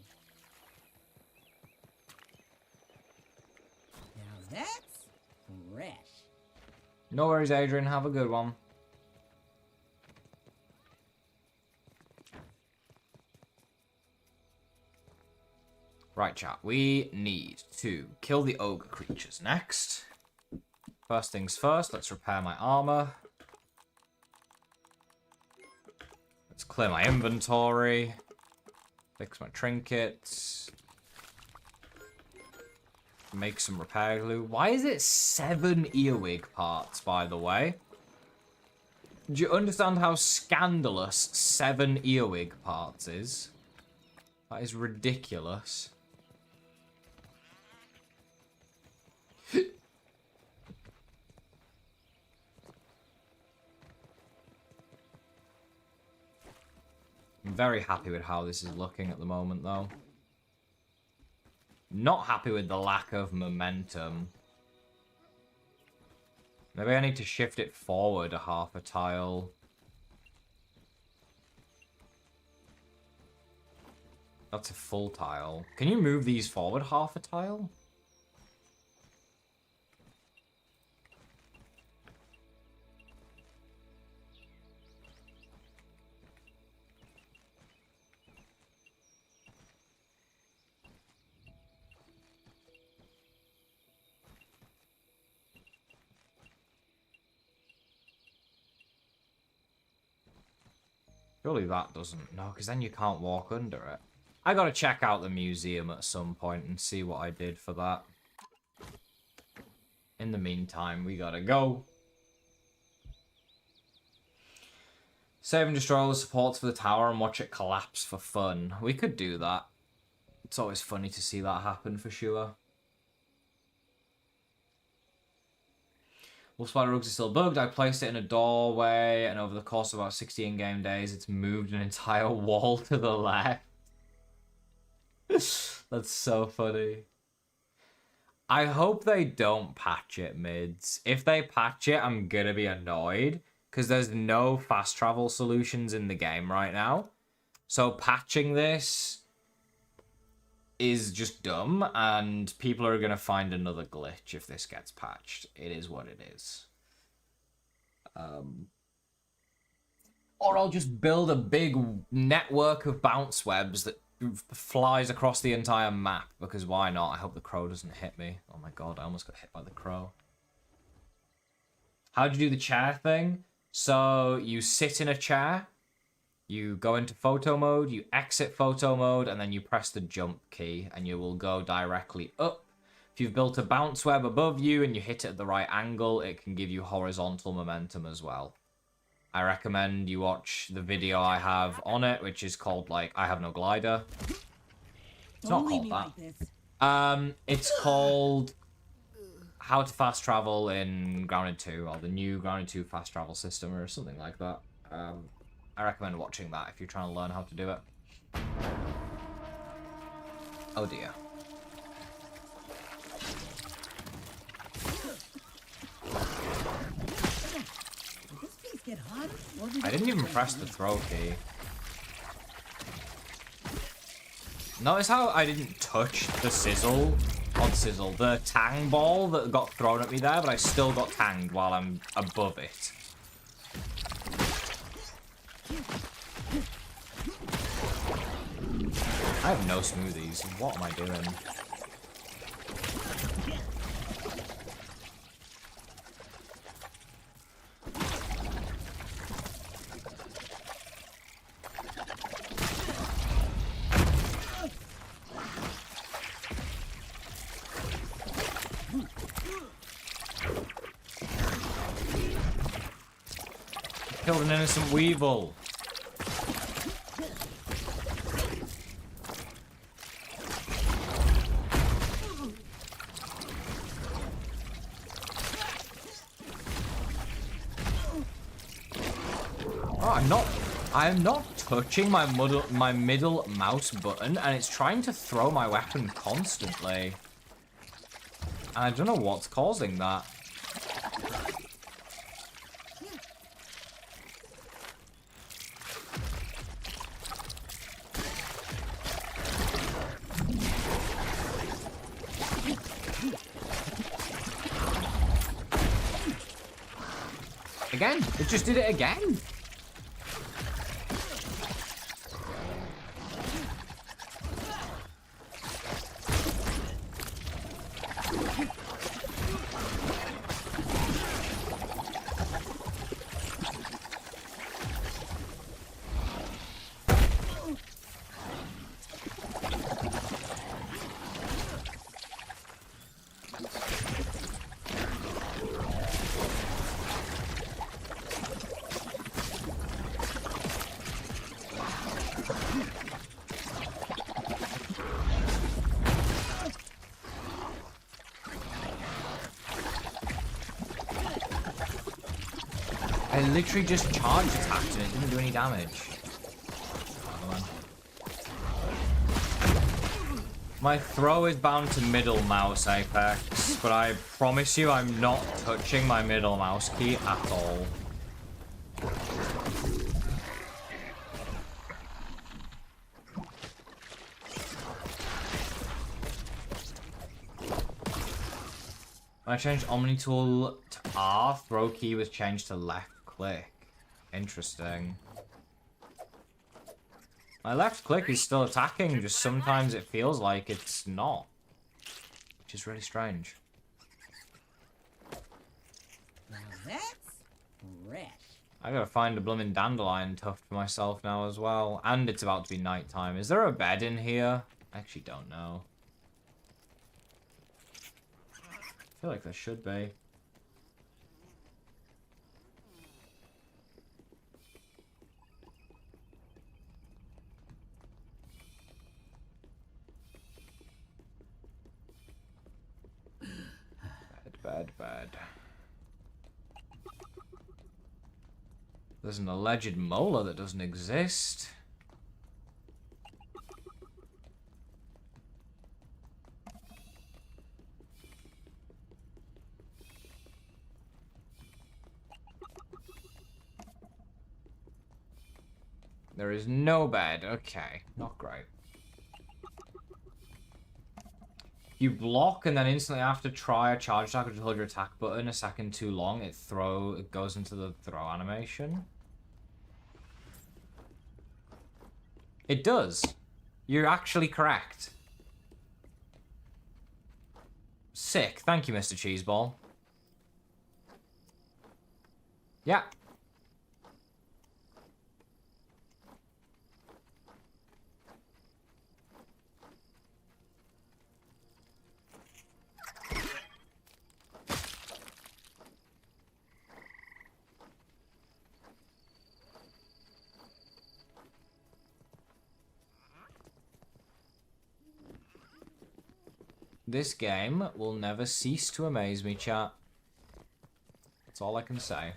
Now that's fresh. No worries, Adrian. Have a good one. Right, chat. We need to kill the ogre creatures next. First things first, let's repair my armor. Let's clear my inventory. Fix my trinkets. Make some repair glue. Why is it 7 earwig parts, by the way? Do you understand how scandalous 7 earwig parts is? That is ridiculous. I'm very happy with how this is looking at the moment, though. Not happy with the lack of momentum. Maybe I need to shift it forward a half a tile. That's a full tile. Can you move these forward half a tile? Surely that doesn't. No, because then you can't walk under it. I gotta check out the museum at some point and see what I did for that. In the meantime, we gotta go. Save and destroy all the supports for the tower and watch it collapse for fun. We could do that. It's always funny to see that happen for sure. Wolf Spider Rugs is still bugged. I placed it in a doorway, and over the course of about 60 in-game days, it's moved an entire wall to the left. That's so funny. I hope they don't patch it mids. If they patch it, I'm gonna be annoyed, because there's no fast travel solutions in the game right now. So patching this is just dumb, and people are going to find another glitch if this gets patched. It is what it is. Or I'll just build a big network of bounce webs that flies across the entire map, because why not? I hope the crow doesn't hit me. Oh my god, I almost got hit by the crow. How'd you do the chair thing? So you sit in a chair, you go into photo mode, you exit photo mode, and then you press the jump key, and you will go directly up. If you've built a bounce web above you and you hit it at the right angle, it can give you horizontal momentum as well. I recommend you watch the video I have on it, which is called, like, I Have No Glider. It's not called that. It's called How to Fast Travel in Grounded 2, or the new Grounded 2 fast travel system, or something like that. I recommend watching that if you're trying to learn how to do it. Oh dear. I didn't even press the throw key. Notice how I didn't touch the sizzle, not sizzle, the tang ball that got thrown at me there, but I still got tanged while I'm above it. I have no smoothies. What am I doing? Killed an innocent weevil. Bro, I'm not touching my middle mouse button, and it's trying to throw my weapon constantly. And I don't know what's causing that. Again, it just did it again. I literally just charge attacked and it didn't do any damage. My throw is bound to middle mouse apex, but I promise you I'm not touching my middle mouse key at all. When I changed Omni tool to R, throw key was changed to left click. Interesting. My left click is still attacking, just sometimes it feels like it's not. Which is really strange. Now that's fresh. I gotta find a blooming dandelion tuft for myself now as well. And it's about to be nighttime. Is there a bed in here? I actually don't know. I feel like there should be. Bad. There's an alleged molar that doesn't exist. There is no bed. Okay, not great. You block and then instantly after try a charge attack or just hold your attack button a second too long, it goes into the throw animation. It does. You're actually correct. Sick. Thank you, Mr. Cheeseball. Yeah. This game will never cease to amaze me, chat. That's all I can say.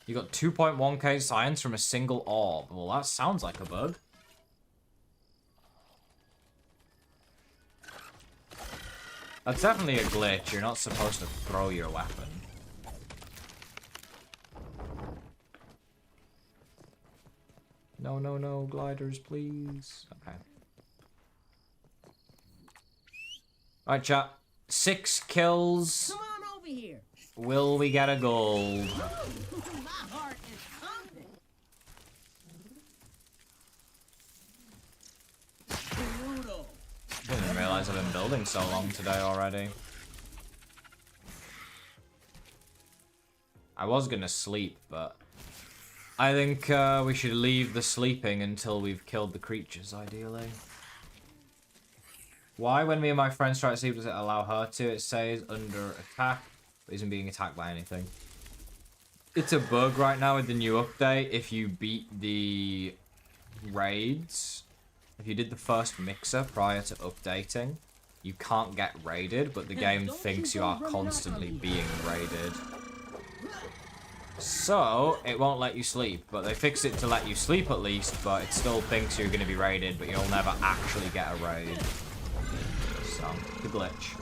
You got 2.1k science from a single orb. Well, that sounds like a bug. That's definitely a glitch. You're not supposed to throw your weapon. No, gliders, please. Okay. Alright, chat. 6 kills. Come on over here. Will we get a gold? My heart is pumping. Brutal. Didn't realize I've been building so long today already. I was gonna sleep, but I think we should leave the sleeping until we've killed the creatures, ideally. Why, when me and my friends try to sleep, does it allow her to? It says under attack, but isn't being attacked by anything. It's a bug right now with the new update. If you beat the raids, if you did the first mixer prior to updating, you can't get raided, but the game thinks you are constantly being raided. So, it won't let you sleep, but they fixed it to let you sleep at least, but it still thinks you're going to be raided, but you'll never actually get a raid. So, the glitch.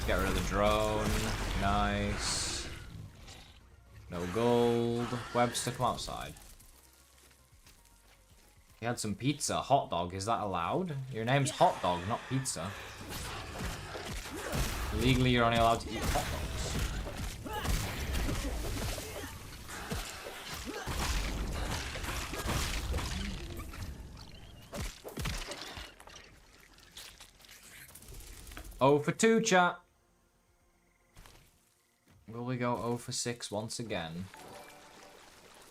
Get rid of the drone. Nice. No gold. Webster, come outside. You had some pizza. Hot dog. Is that allowed? Your name's Hot Dog, not pizza. Legally, you're only allowed to eat hot dogs. Oh for 2, chat. Will we go 0 for 6 once again?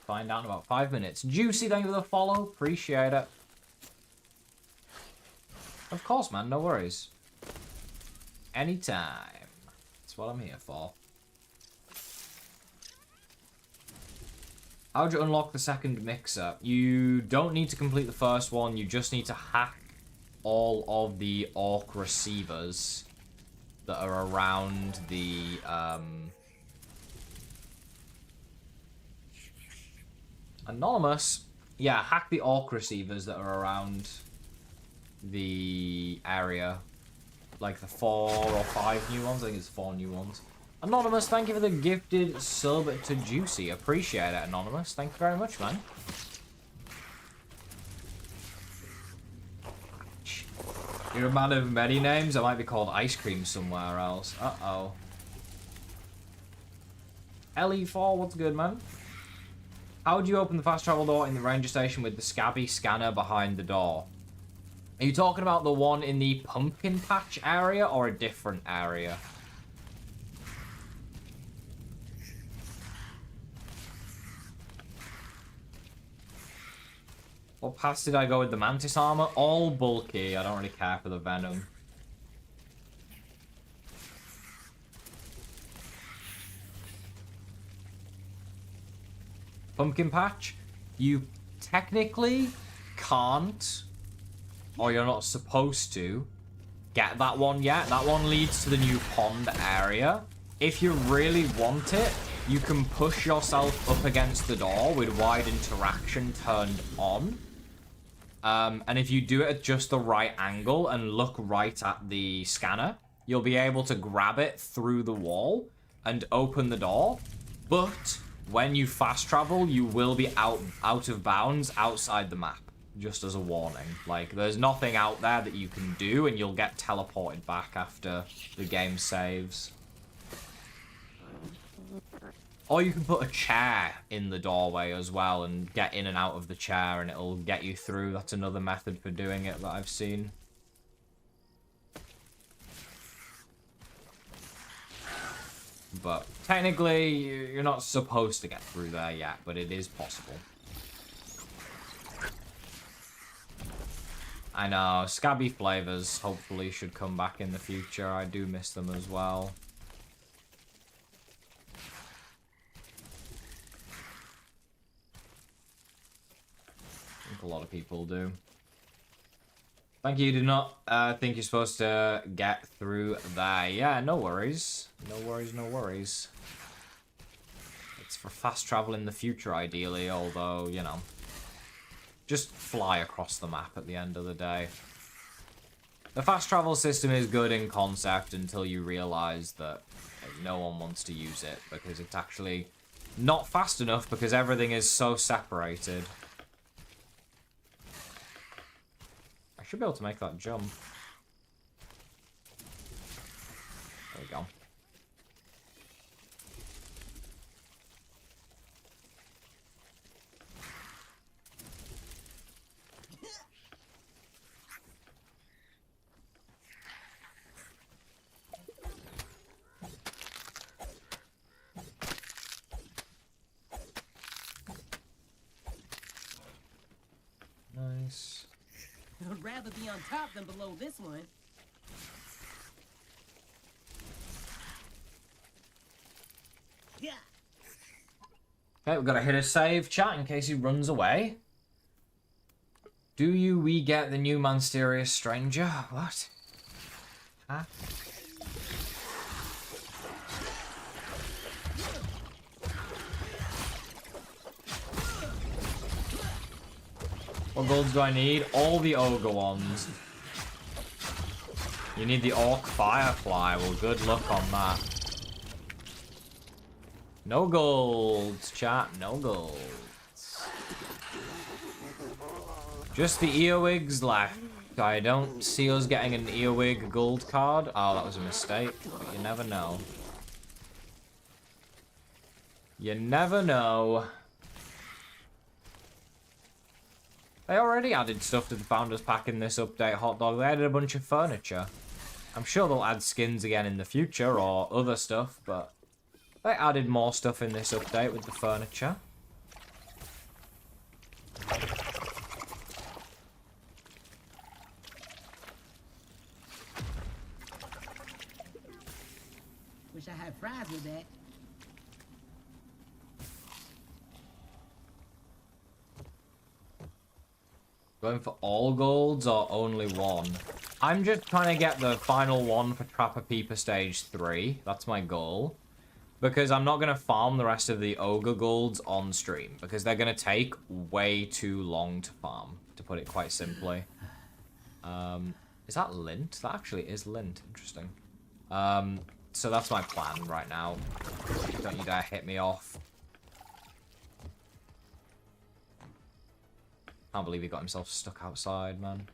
Find out in about 5 minutes. Juicy, thank you for the follow. Appreciate it. Of course, man. No worries. Anytime. That's what I'm here for. How would you unlock the second mixer? You don't need to complete the first one. You just need to hack all of the Ogre receivers that are around the... Anonymous. Yeah, hack the Ogre receivers that are around the area. Like the 4 or 5 new ones. I think it's 4 new ones. Anonymous, thank you for the gifted sub to Juicy. Appreciate it, Anonymous. Thank you very much, man. You're a man of many names. I might be called Ice Cream somewhere else. Uh-oh. LE4, what's good, man? How would you open the fast travel door in the ranger station with the scabby scanner behind the door? Are you talking about the one in the pumpkin patch area or a different area? What pass did I go with the mantis armor? All bulky. I don't really care for the venom. Pumpkin patch, you technically can't, or you're not supposed to, get that one yet. That one leads to the new pond area. If you really want it, you can push yourself up against the door with wide interaction turned on. And if you do it at just the right angle and look right at the scanner, you'll be able to grab it through the wall and open the door. But when you fast travel, you will be out of bounds outside the map, just as a warning. Like, there's nothing out there that you can do, and you'll get teleported back after the game saves. Or you can put a chair in the doorway as well and get in and out of the chair, and it'll get you through. That's another method for doing it that I've seen. But technically, you're not supposed to get through there yet, but it is possible. I know, scabby flavors hopefully should come back in the future. I do miss them as well. I think a lot of people do. Thank you, do not think you're supposed to get through there. Yeah, no worries. No worries, no worries. It's for fast travel in the future, ideally, although, you know. Just fly across the map at the end of the day. The fast travel system is good in concept until you realize that no one wants to use it, because it's actually not fast enough because everything is so separated. I should be able to make that jump. There we go. Nice. I'd rather be on top than below this one. Yeah. Okay, we've got to hit a save chat in case he runs away. Do we get the new mysterious stranger? What? Huh? What golds do I need? All the ogre ones. You need the orc firefly. Well, good luck on that. No golds, chat. No golds. Just the earwigs left. I don't see us getting an earwig gold card. Oh, that was a mistake. But you never know. You never know. They already added stuff to the Founders Pack in this update, Hot Dog. They added a bunch of furniture. I'm sure they'll add skins again in the future or other stuff, but they added more stuff in this update with the furniture. Wish I had fries with that. Going for all golds or only one? I'm just trying to get the final one for Trapper Peeper Stage 3. That's my goal. Because I'm not going to farm the rest of the Ogre golds on stream. Because they're going to take way too long to farm, to put it quite simply. Is that lint? That actually is lint. Interesting. So that's my plan right now. Don't you dare hit me off. Can't believe he got himself stuck outside, man.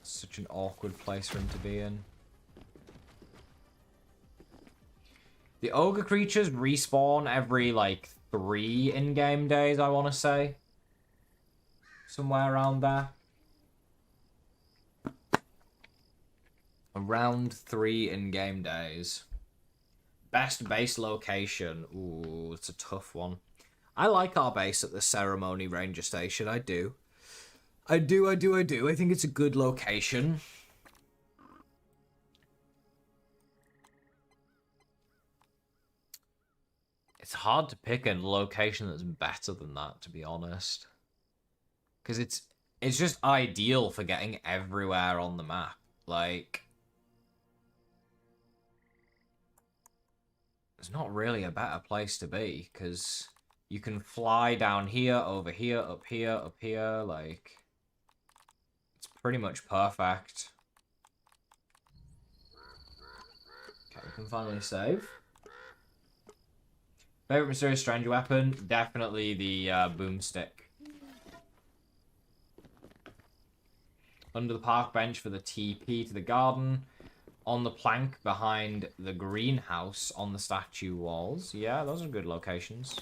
Such an awkward place for him to be in. The ogre creatures respawn every, like, 3 in-game days, I want to say. Somewhere around there. Around 3 in-game days. Best base location. Ooh, it's a tough one. I like our base at the Ceremony Ranger Station. I do. I do. I think it's a good location. It's hard to pick a location that's better than that, to be honest. Because it's just ideal for getting everywhere on the map. Like, there's not really a better place to be, because you can fly down here, over here, up here, like, it's pretty much perfect. Okay, we can finally save. Favorite mysterious stranger weapon? Definitely the boomstick. Under the park bench for the TP to the garden. On the plank behind the greenhouse on the statue walls. Yeah, those are good locations.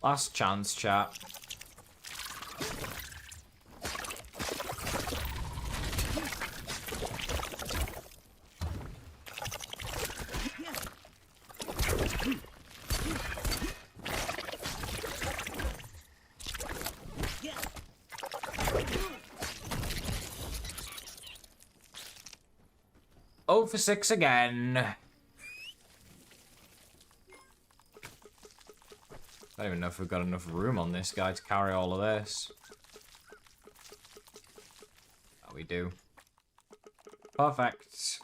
Last chance, chat. Oh for 6 again. I don't even know if we've got enough room on this guy to carry all of this. Oh, we do. Perfect.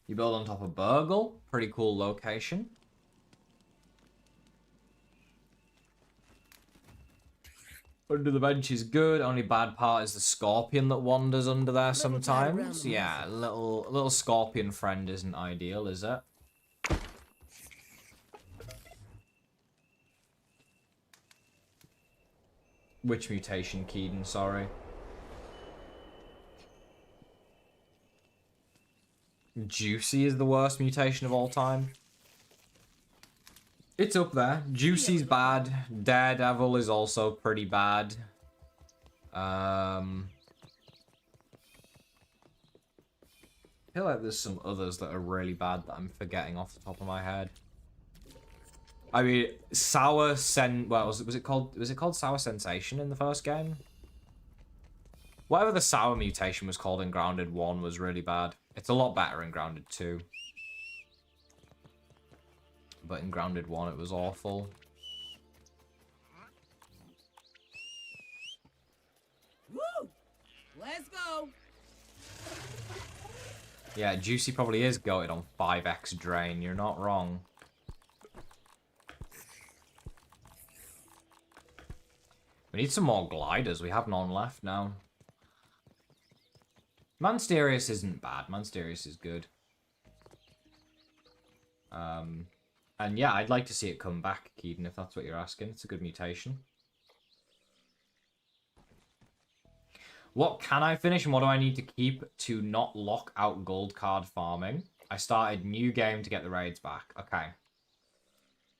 You build on top of Burgle. Pretty cool location. Under the bench is good. Only bad part is the scorpion that wanders under there sometimes. Yeah, little scorpion friend isn't ideal, is it? Which mutation, Keaton? Sorry. Juicy is the worst mutation of all time. It's up there. Juicy's bad. Daredevil is also pretty bad. I feel like there's some others that are really bad that I'm forgetting off the top of my head. I mean, was it called Sour Sensation in the first game? Whatever the sour mutation was called in Grounded 1 was really bad. It's a lot better in Grounded 2. But in Grounded 1 it was awful. Woo! Let's go. Yeah, Juicy probably is goated on 5x Drain. You're not wrong. We need some more gliders. We have none left now. Mansterius isn't bad. Mansterius is good. And yeah, I'd like to see it come back, Keaton, if that's what you're asking. It's a good mutation. What can I finish and what do I need to keep to not lock out gold card farming? I started new game to get the raids back. Okay.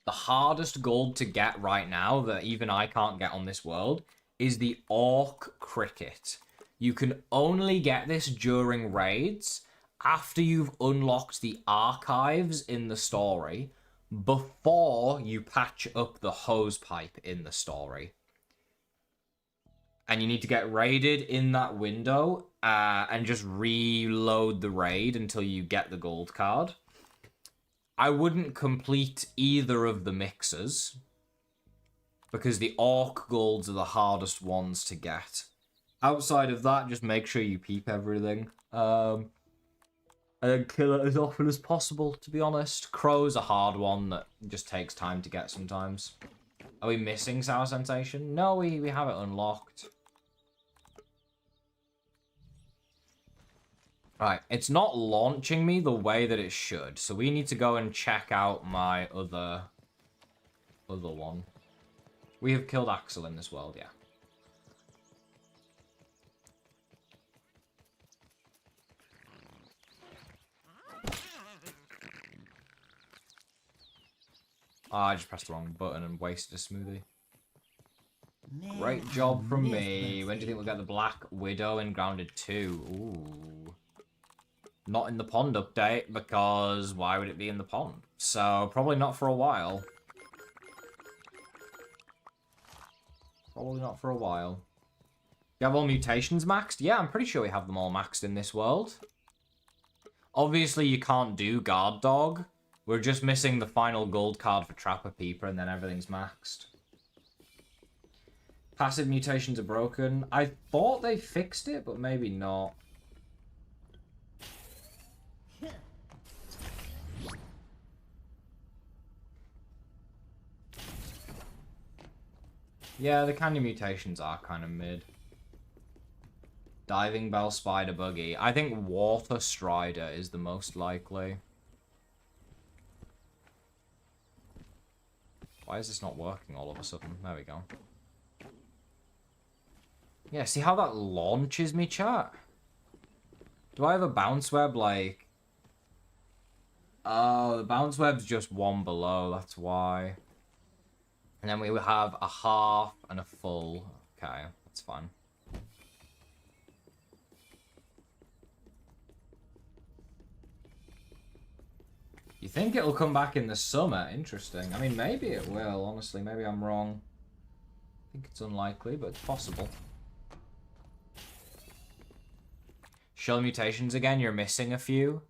The hardest gold to get right now that even I can't get on this world is the Orc Cricket. You can only get this during raids after you've unlocked the archives in the story before you patch up the hose pipe in the story. And you need to get raided in that window and just reload the raid until you get the gold card. I wouldn't complete either of the mixers because the Orc golds are the hardest ones to get. Outside of that, just make sure you peep everything. And then kill it as often as possible, to be honest. Crow's a hard one that just takes time to get sometimes. Are we missing Sour Sensation? No, we have it unlocked. Right, it's not launching me the way that it should, so we need to go and check out my other one. We have killed Axel in this world, yeah. Oh, I just pressed the wrong button and wasted a smoothie. Man, Great job from me. When do you think we'll get the Black Widow in Grounded 2? Ooh. Not in the pond update, because why would it be in the pond? So, probably not for a while. Probably not for a while. You have all mutations maxed? Yeah, I'm pretty sure we have them all maxed in this world. Obviously, you can't do Guard Dog. We're just missing the final gold card for Trapper Peeper, and then everything's maxed. Passive mutations are broken. I thought they fixed it, but maybe not. Yeah, the candy mutations are kind of mid. Diving Bell, Spider Buggy. I think Water Strider is the most likely. Why is this not working all of a sudden? There we go. Yeah, see how that launches me, chat? Do I have a bounce web, like... Oh, the bounce web's just one below, that's why. And then we will have a half and a full. Okay, that's fine. You think it'll come back in the summer? Interesting. I mean, maybe it will, honestly. Maybe I'm wrong. I think it's unlikely, but it's possible. Shell mutations again, you're missing a few.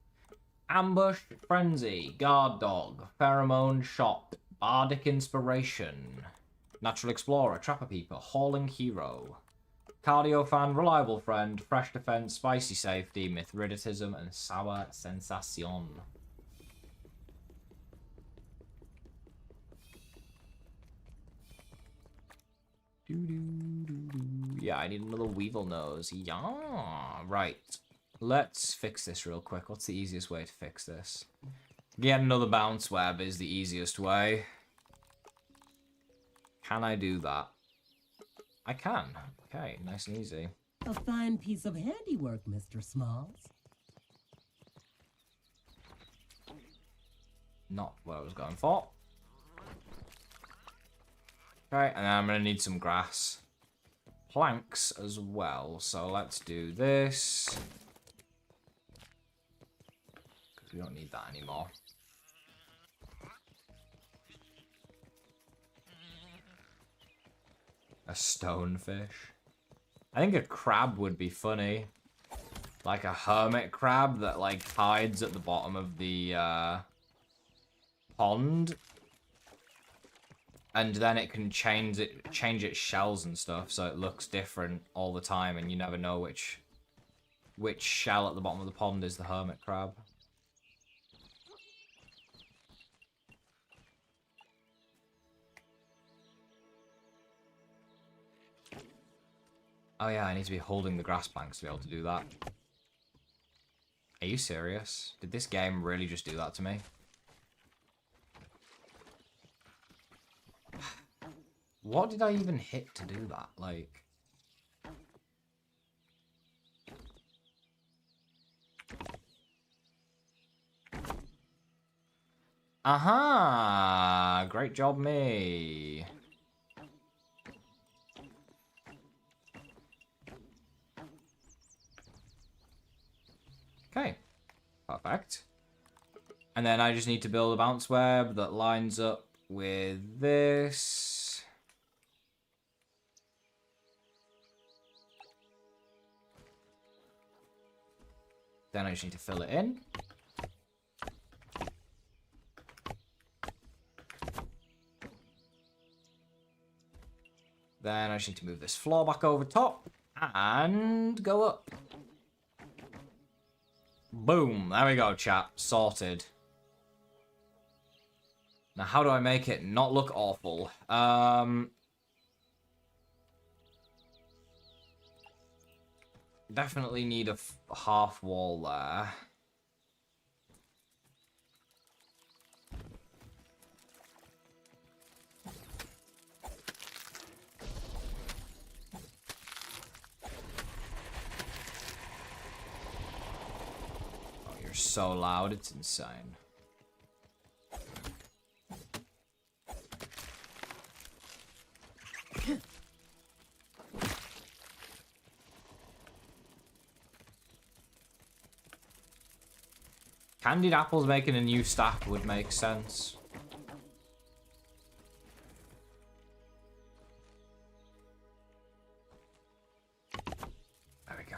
Ambush, Frenzy, Guard Dog, Pheromone Shot, Bardic Inspiration, Natural Explorer, Trapper Peeper, Hauling Hero, Cardio Fan, Reliable Friend, Fresh Defense, Spicy Safety, Mithridatism, and Sour Sensation. Yeah, I need another Weevil Nose. Yeah, right. Let's fix this real quick. What's the easiest way to fix this? Get another bounce web is the easiest way. Can I do that? I can. Okay, nice and easy. A fine piece of handiwork, Mr. Smalls. Not what I was going for. Okay, and then I'm going to need some grass. Planks as well, so let's do this. Because we don't need that anymore. A stonefish. I think a crab would be funny. Like a hermit crab that like hides at the bottom of the pond. And then it can change its shells and stuff, so it looks different all the time, and you never know which shell at the bottom of the pond is the hermit crab. Oh yeah, I need to be holding the grass banks to be able to do that. Are you serious? Did this game really just do that to me? What did I even hit to do that? Like... Aha! Great job, me. Okay. Perfect. And then I just need to build a bounce web that lines up with this. Then I just need to fill it in. Then I just need to move this floor back over top and go up. Boom. There we go, chat. Sorted. Now, how do I make it not look awful? Definitely need a half wall there. Oh, you're so loud, it's insane. Candied apples making a new stack would make sense. There we go.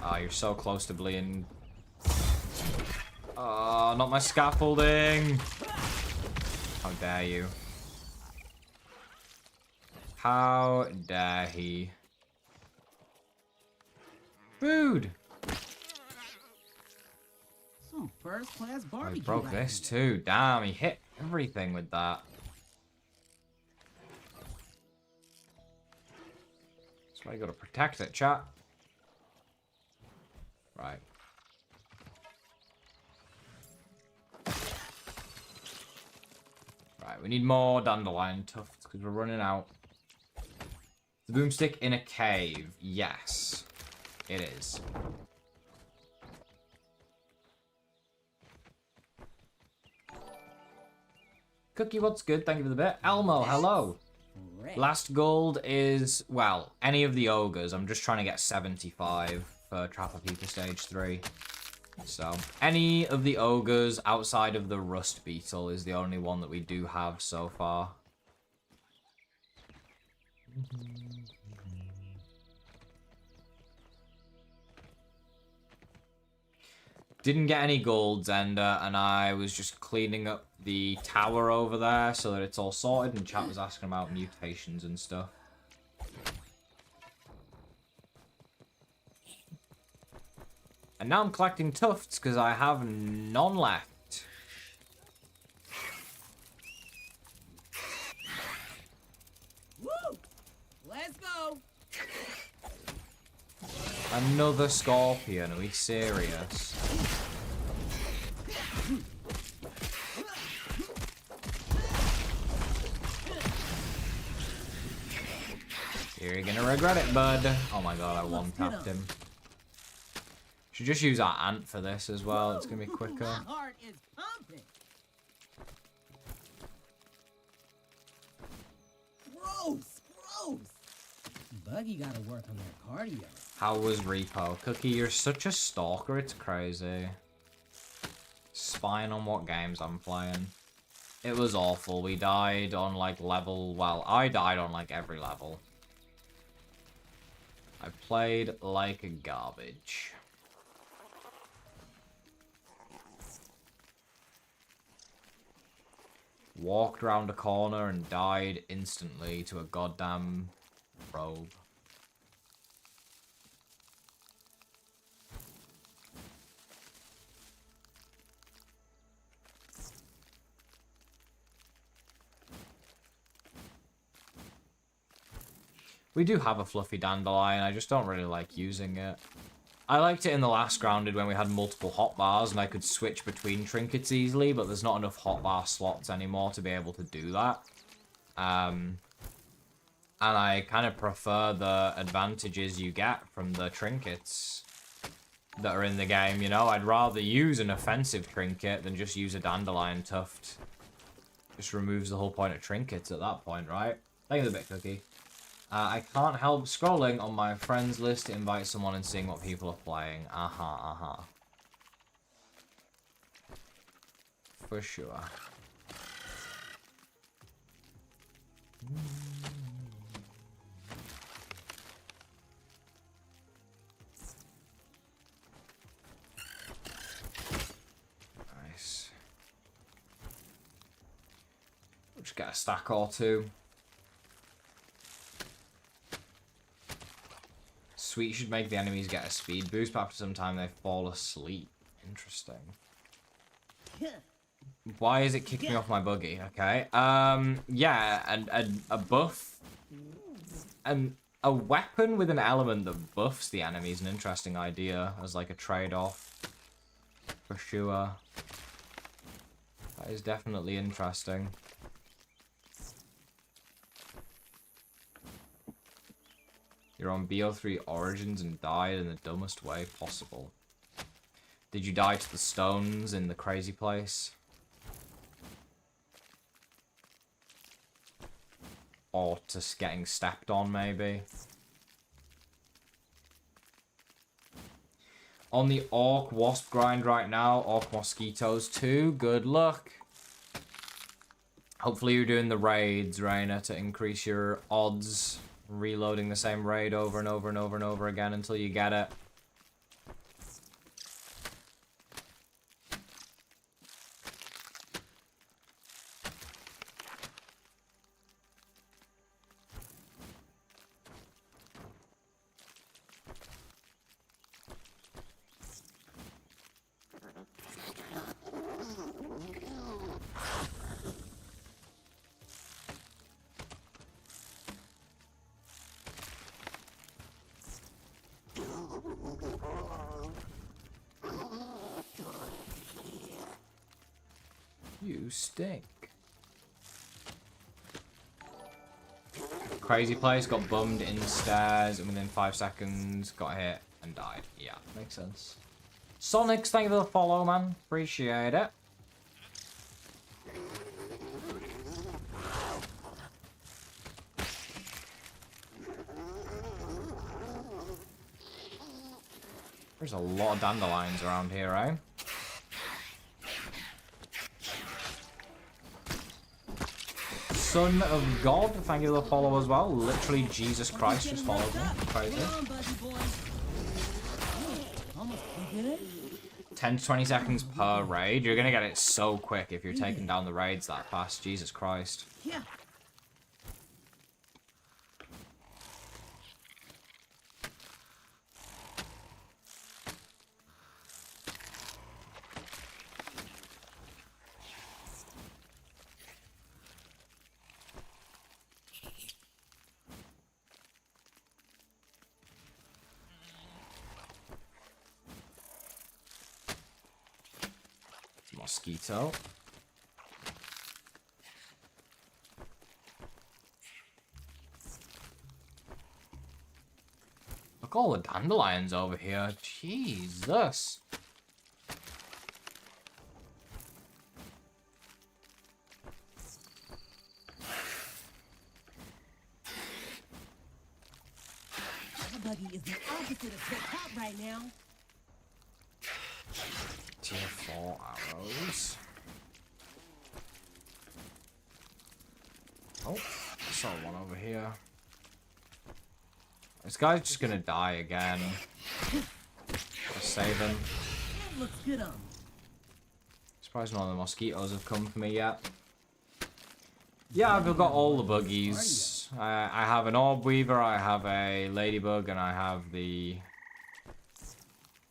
Oh, you're so close to bleeding. Oh, not my scaffolding. How dare you. How dare he. Food. Some first-class Oh, he barbecue. broke this too. Damn, he hit everything with that. That's why you gotta protect it, chat. Right. Right, we need more dandelion tufts because we're running out. The boomstick in a cave. Yes, it is. Cookie, what's good? Thank you for the bit. Elmo, hello. Last gold is, well, any of the ogres. I'm just trying to get 75 for Trapper Peeper Stage 3. So, any of the ogres outside of the Rust Beetle is the only one that we do have so far. Didn't get any golds, Ender, and I was just cleaning up the tower over there so that it's all sorted, and chat was asking about mutations and stuff. And now I'm collecting tufts because I have none left. Woo! Let's go. Another scorpion, are we serious? You're gonna regret it, bud. Oh my god, I one-tapped him. Should just use our ant for this as well. It's gonna be quicker. My heart is pumping. Gross. Buggy gotta work on that cardio. How was Repo? Cookie, you're such a stalker, it's crazy. Spying on what games I'm playing. It was awful. We died on like level, well, I died on like every level. I played like garbage. Walked around a corner and died instantly to a goddamn rogue. We do have a fluffy dandelion, I just don't really like using it. I liked it in the last grounded when we had multiple hotbars and I could switch between trinkets easily, but there's not enough hotbar slots anymore to be able to do that. And I kind of prefer the advantages you get from the trinkets that are in the game, you know? I'd rather use an offensive trinket than just use a dandelion tuft. Just removes the whole point of trinkets at that point, right? Thank you for the bit, Cookie. I can't help scrolling on my friends list to invite someone and seeing what people are playing. For sure. Nice. We'll just get a stack or two. Sweet should make the enemies get a speed boost, but after some time they fall asleep. Interesting. Why is it kicking me off my buggy? Okay. Yeah, and a buff. And a weapon with an element that buffs the enemy is an interesting idea as like a trade-off. For sure. That is definitely interesting. You're on BO3 Origins and died in the dumbest way possible. Did you die to the stones in the crazy place? Or to getting stepped on, maybe? On the Orc Wasp grind right now, Orc Mosquitoes too. Good luck. Hopefully you're doing the raids, Raina, to increase your odds. Reloading the same raid over and over and over and over again until you get it. You stink. Crazy place, got bummed in stairs, and within 5 seconds got hit and died. Yeah, makes sense. Sonics, thank you for the follow, man. Appreciate it. There's a lot of dandelions around here, eh? Son of God, thank you for the follow as well. Literally, Jesus Christ just followed me. Crazy. 10 to 20 seconds per raid. You're gonna get it so quick if you're taking down the raids that fast. Jesus Christ. Yeah. mosquito. Look all the dandelions over here. Jesus. The buggy is the opposite of tip top right now. Tier 4 arrows. Oh, I saw one over here. This guy's just gonna die again. Just save him. That looks good on. Surprised none of the mosquitoes have come for me yet. Yeah, I've got all the buggies. I have an orb weaver, I have a ladybug, and I have the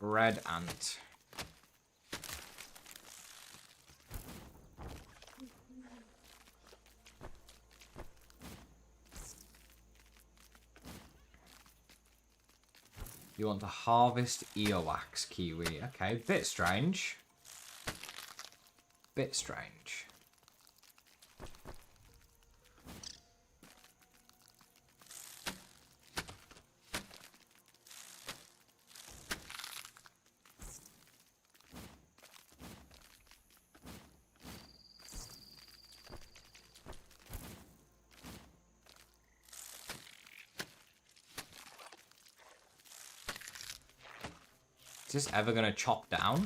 red ant. You want to harvest earwax, Kiwi. Okay, bit strange. Bit strange. Is this ever gonna chop down?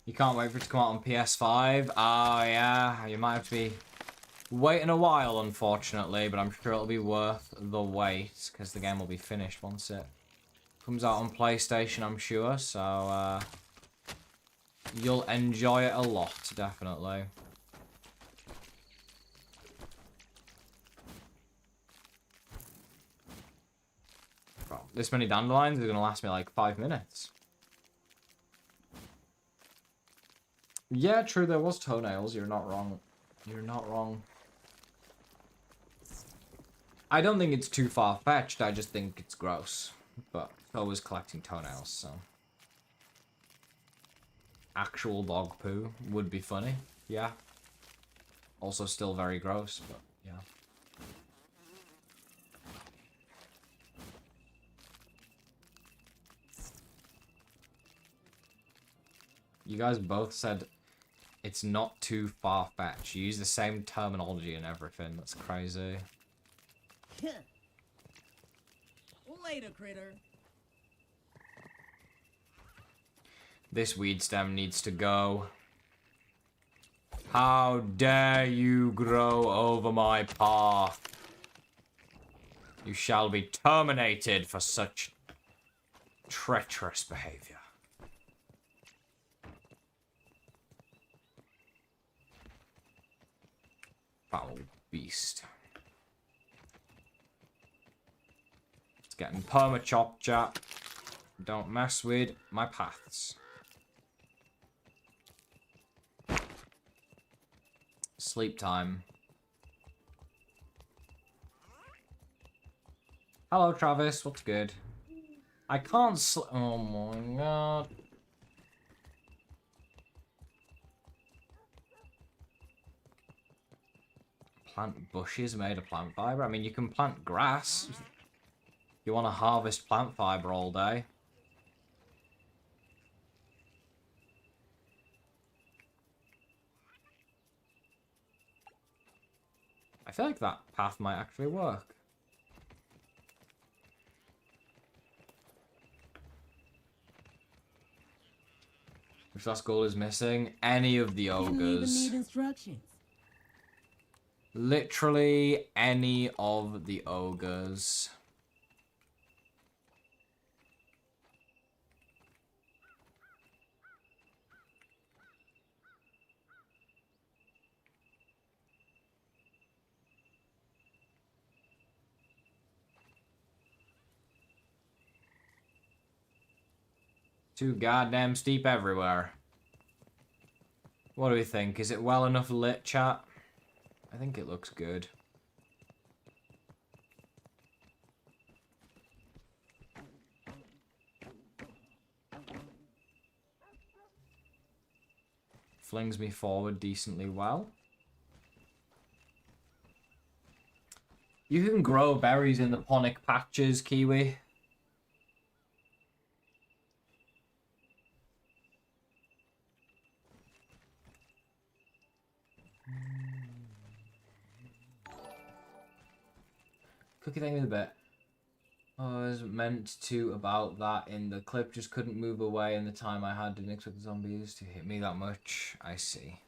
You can't wait for it to come out on PS5? Oh yeah, you might have to be waiting a while, unfortunately, but I'm sure it'll be worth the wait, because the game will be finished once it comes out on PlayStation, I'm sure, so you'll enjoy it a lot, definitely. This many dandelions is going to last me like 5 minutes. Yeah, true, there was toenails. You're not wrong. You're not wrong. I don't think it's too far-fetched. I just think it's gross. But I was collecting toenails, so... Actual dog poo would be funny. Yeah. Also still very gross, but yeah. You guys both said it's not too far-fetched. You use the same terminology and everything. That's crazy. Later, critter. This weed stem needs to go. How dare you grow over my path? You shall be terminated for such treacherous behavior. Foul beast. It's getting perma-chop, chat. Don't mess with my paths. Sleep time. Hello, Travis. What's good? I can't oh my god. Plant bushes made of plant fiber. I mean, you can plant grass. You want to harvest plant fiber all day. I feel like that path might actually work. Which last goal is missing? Any of the ogres. Didn't even need instructions. Literally any of the ogres. Too goddamn steep everywhere. What do we think? Is it well enough lit, chat? I think it looks good. Flings me forward decently well. You can grow berries in the ponic patches, Kiwi. Cookie thing with a bit. Oh, I was meant to about that in the clip, just couldn't move away in the time I had. Didn't expect the zombies to hit me that much. I see.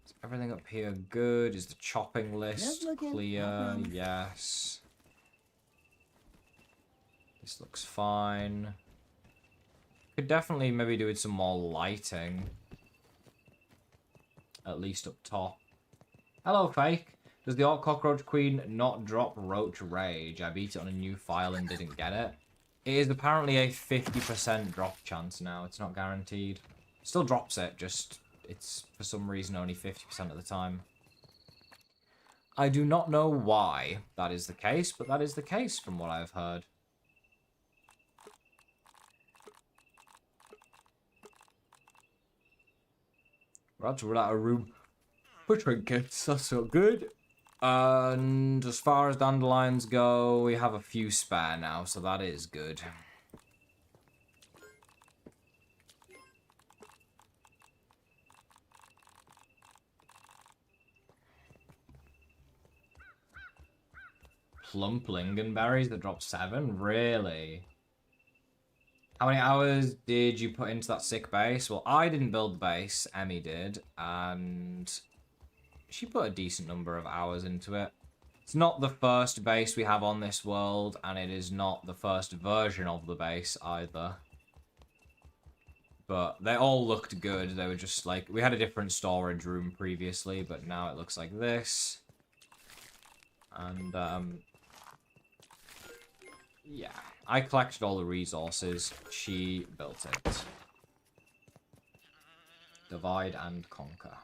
Is everything up here good? Is the chopping list clear? Yes. This looks fine. Could definitely maybe do with some more lighting. At least up top. Hello, Fake. Does the Orc Cockroach Queen not drop Roach Rage? I beat it on a new file and didn't get it. It is apparently a 50% drop chance now. It's not guaranteed. Still drops it, just it's for some reason only 50% of the time. I do not know why that is the case, but that is the case from what I've heard. We're about to run out of room for trinkets. That's not good. And as far as dandelions go, we have a few spare now, so that is good. Plump lingonberries that drop 7? Really? How many hours did you put into that sick base? Well, I didn't build the base. Emmy did. And she put a decent number of hours into it. It's not the first base we have on this world, and it is not the first version of the base either. But they all looked good. They were just like... We had a different storage room previously, but now it looks like this. And, yeah. I collected all the resources. She built it. Divide and conquer.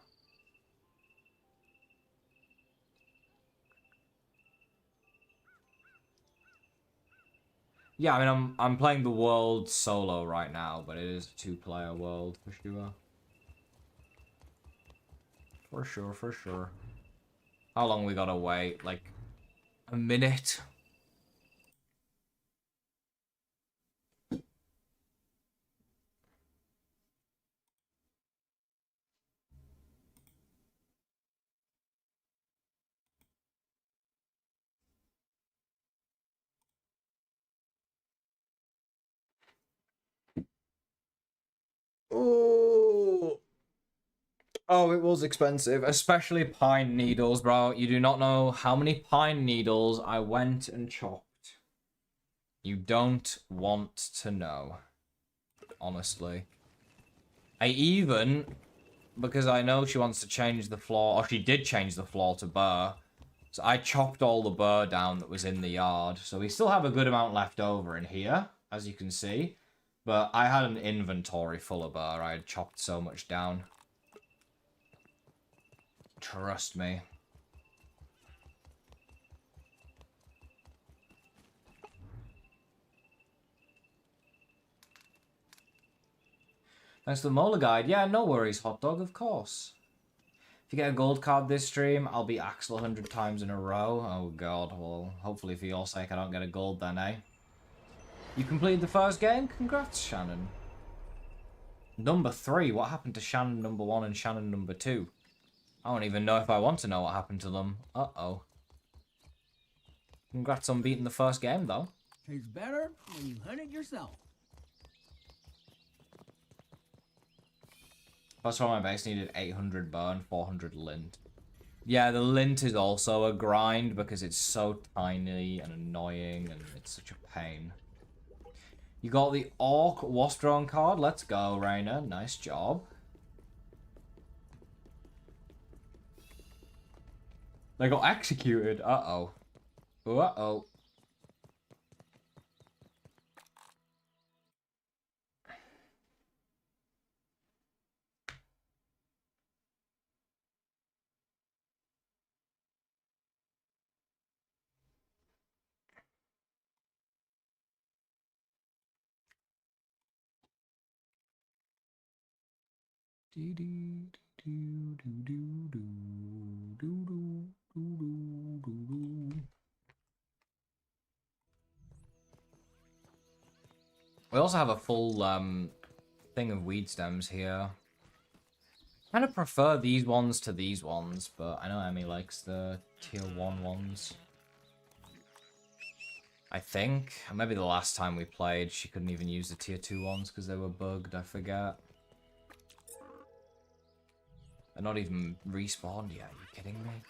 Yeah, I mean, I'm playing the world solo right now, but it is a 2-player world for sure. For sure, for sure. How long we gotta wait? Like, a minute? Oh. Oh, it was expensive, especially pine needles, bro. You do not know how many pine needles I went and chopped. You don't want to know. Honestly. I even, because I know she wants to change the floor, or she did change the floor to burr, so I chopped all the burr down that was in the yard. So we still have a good amount left over in here, as you can see. But I had an inventory full of burr. I had chopped so much down. Trust me. Thanks to the Mola Guide. Yeah, no worries, Hot Dog, of course. If you get a gold card this stream, I'll be Axel 100 times in a row. Oh god, well, hopefully for your sake I don't get a gold then, eh? You completed the first game? Congrats, Shannon. Number 3, what happened to Shannon number 1 and Shannon number 2? I don't even know if I want to know what happened to them. Uh-oh. Congrats on beating the first game, though. Tastes better when you hunt it yourself. First one on my base needed 800 burn, 400 lint. Yeah, the lint is also a grind because it's so tiny and annoying and it's such a pain. You got the Orc Wasp Drone card. Let's go, Raina. Nice job. They got executed. Uh-oh. Uh-oh. We also have a full thing of weed stems here. I kind of prefer these ones to these ones, but I know Emmy likes the tier 1 ones. I think. Maybe the last time we played, she couldn't even use the tier 2 ones because they were bugged, I forget. They're not even respawned yet, are you kidding me?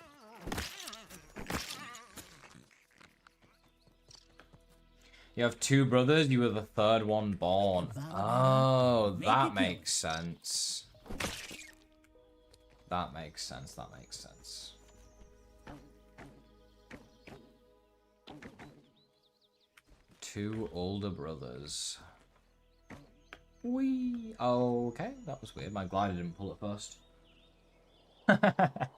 You have 2 brothers, you were the 3rd one born. Oh, that makes sense. That makes sense, that makes sense. Two older brothers. Wee. Okay, that was weird. My glider didn't pull it first. I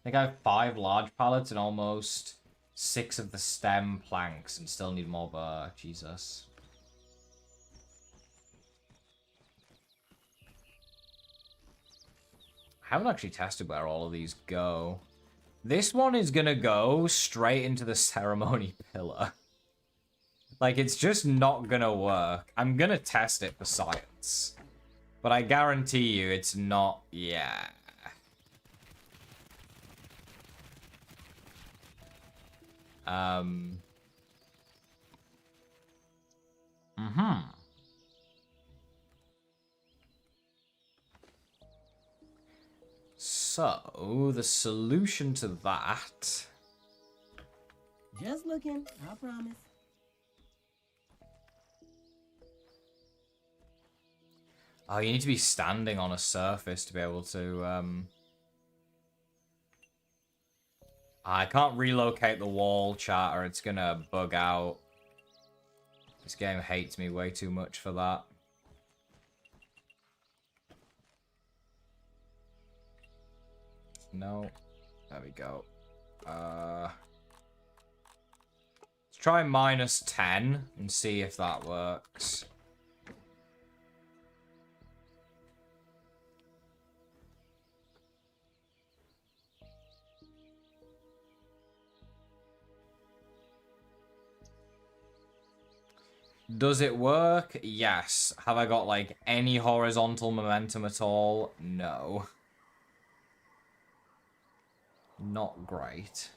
think I have 5 large pallets and almost 6 of the stem planks and still need more bar. Jesus. I haven't actually tested where all of these go. This one is gonna go straight into the ceremony pillar. Like, it's just not gonna work. I'm gonna test it for science. But I guarantee you it's not... Yeah. So, the solution to that... Just looking, I promise. Oh, you need to be standing on a surface to be able to, I can't relocate the wall, chat, or it's gonna bug out. This game hates me way too much for that. No. There we go. Let's try -10 and see if that works. Does it work? Yes. Have I got, like, any horizontal momentum at all? No. Not great.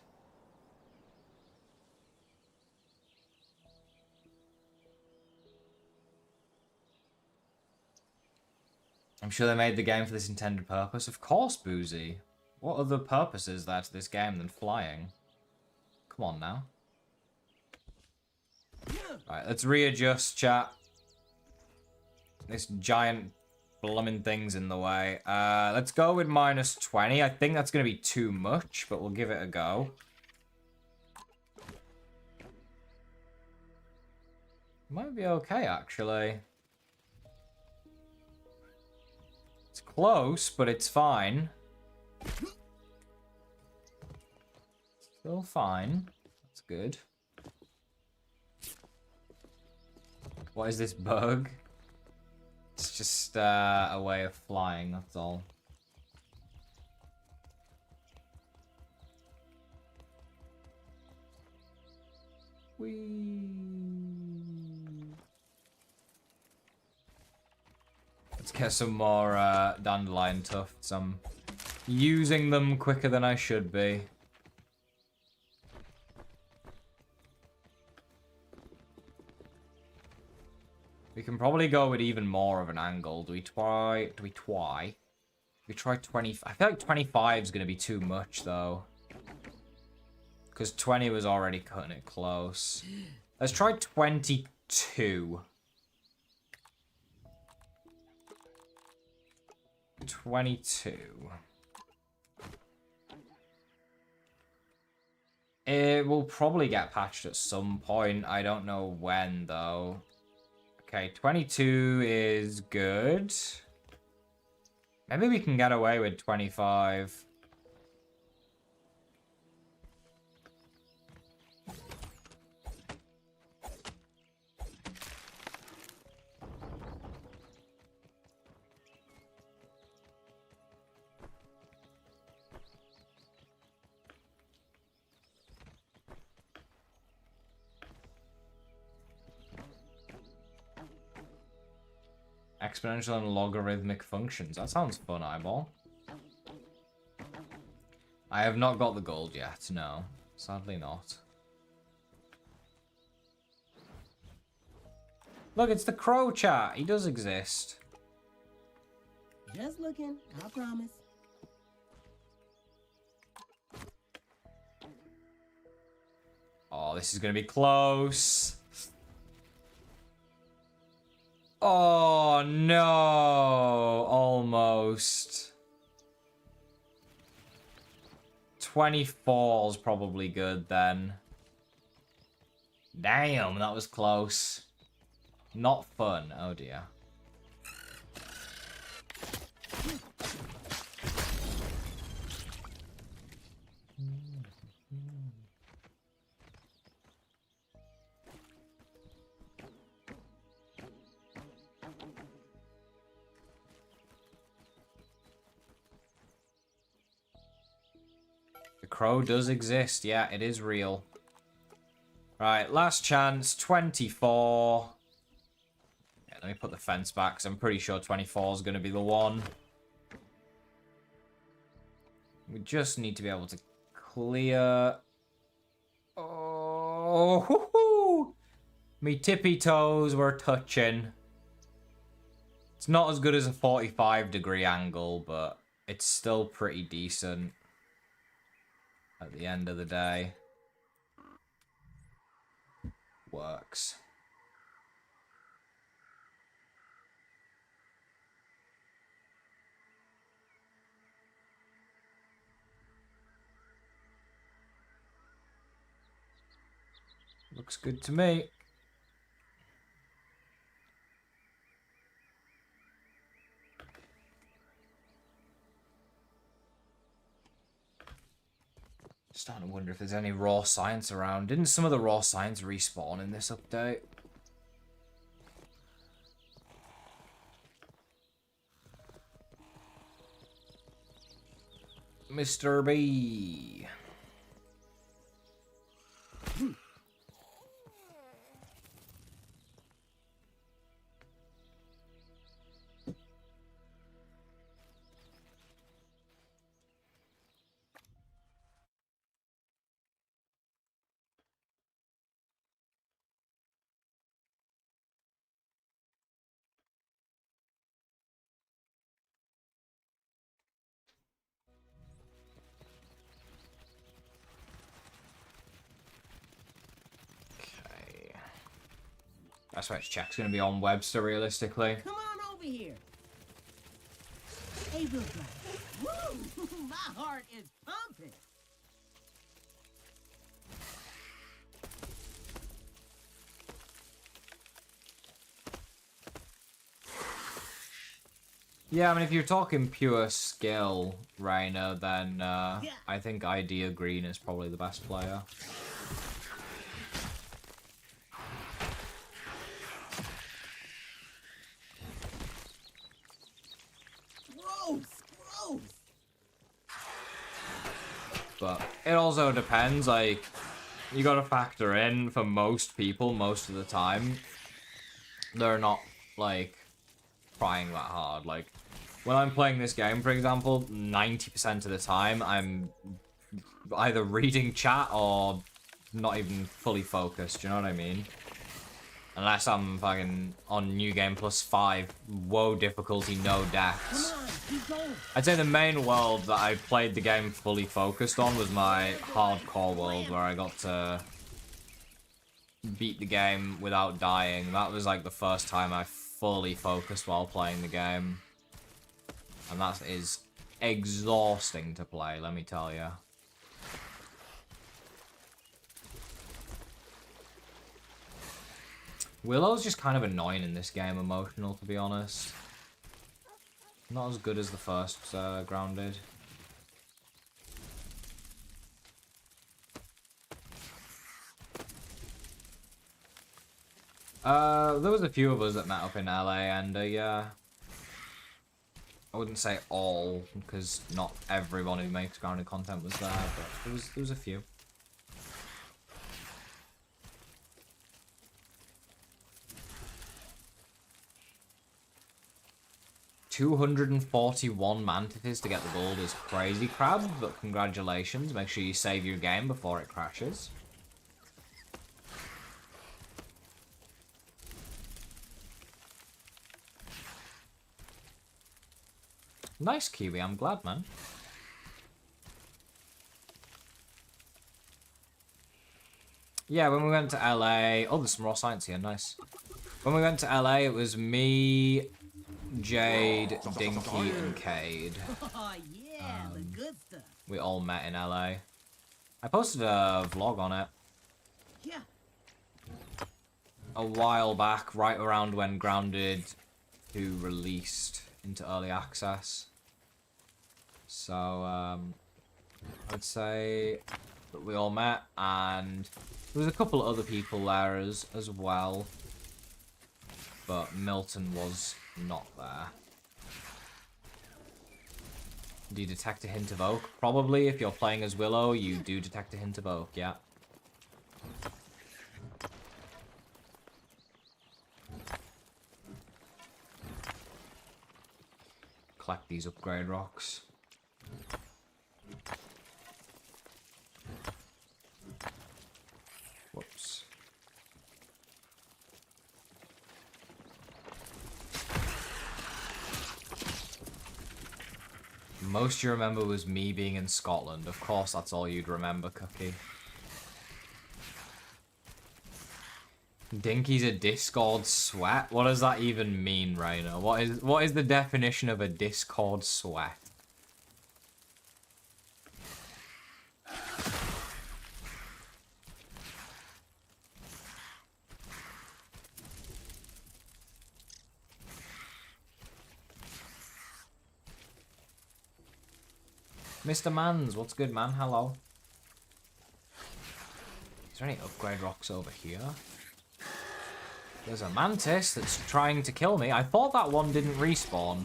I'm sure they made the game for this intended purpose. Of course, Boozy. What other purpose is there to this game than flying? Come on now. Alright, let's readjust, chat. This giant blooming thing's in the way. Let's go with -20. I think that's going to be too much, but we'll give it a go. Might be okay, actually. It's close, but it's fine. Still fine. That's good. What is this bug? It's just a way of flying, that's all. Whee! Let's get some more dandelion tufts. I'm using them quicker than I should be. We can probably go with even more of an angle. Do we try? We try 20. I feel like 25 is going to be too much, though. Because 20 was already cutting it close. Let's try 22. 22. It will probably get patched at some point. I don't know when, though. Okay, 22 is good. Maybe we can get away with 25. Exponential and logarithmic functions. That sounds fun, Eyeball. I have not got the gold yet, no. Sadly not. Look, it's the crow chat. He does exist. Just looking, I promise. Oh, this is going to be close. Oh, no. Almost. 24 is probably good then. Damn, that was close. Not fun. Oh, dear. The crow does exist. Yeah, it is real. Right, last chance. 24. Yeah, let me put the fence back, because I'm pretty sure 24 is going to be the one. We just need to be able to clear... Oh, hoo-hoo! Me tippy toes were touching. It's not as good as a 45-degree angle, but it's still pretty decent at the end of the day. Works. Looks good to me. Starting to wonder if there's any raw science around. Didn't some of the raw science respawn in this update? Mr. B. That's why its check's gonna be on Webster, realistically. Come on over here. Hey, Bill Black. Woo! My heart is pumping. Yeah, I mean, if you're talking pure skill, Rainer, then I think Idea Green is probably the best player. Gross. But it also depends, like, you gotta factor in, for most people, most of the time, they're not, like, trying that hard. Like, when I'm playing this game, for example, 90% of the time, I'm either reading chat or not even fully focused, you know what I mean? Unless I'm fucking on New Game +5, woe difficulty, no deaths. Come on, keep going. I'd say the main world that I played the game fully focused on was my hardcore world, where I got to beat the game without dying. That was like the first time I fully focused while playing the game. And that is exhausting to play, let me tell you. Willow's just kind of annoying in this game, emotional, to be honest. Not as good as the first Grounded. There was a few of us that met up in LA, and yeah, I wouldn't say all, because not everyone who makes Grounded content was there, but there was a few. 241 mantises to get the gold is crazy, Crab, but congratulations. Make sure you save your game before it crashes. Nice, Kiwi. I'm glad, man. Yeah, when we went to LA... Oh, there's some raw science here. Nice. When we went to LA, it was me, Jade, Dinky, and Cade. Oh, yeah, the good stuff. We all met in LA. I posted a vlog on it. Yeah. A while back, right around when Grounded 2 released into early access. So, I'd say that we all met, and there was a couple other people there as well. But Milton was not there. Do you detect a hint of oak? Probably, if you're playing as Willow, you do detect a hint of oak, yeah. Collect these upgrade rocks. Whoops. Most you remember was me being in Scotland. Of course, that's all you'd remember, Cookie. Dinky's a Discord sweat? What does that even mean, Rainer? What is the definition of a Discord sweat? Mr. Mans, what's good, man? Hello. Is there any upgrade rocks over here? There's a mantis that's trying to kill me. I thought that one didn't respawn.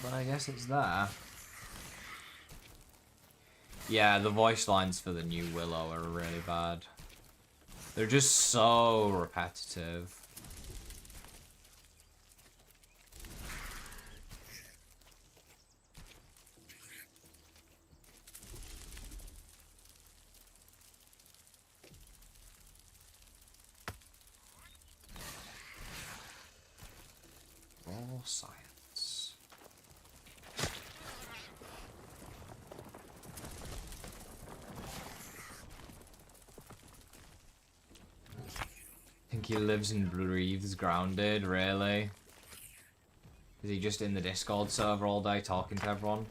But I guess it's there. Yeah, the voice lines for the new Willow are really bad. They're just so repetitive. Science. Think he lives and breathes Grounded, really? Is he just in the Discord server all day talking to everyone?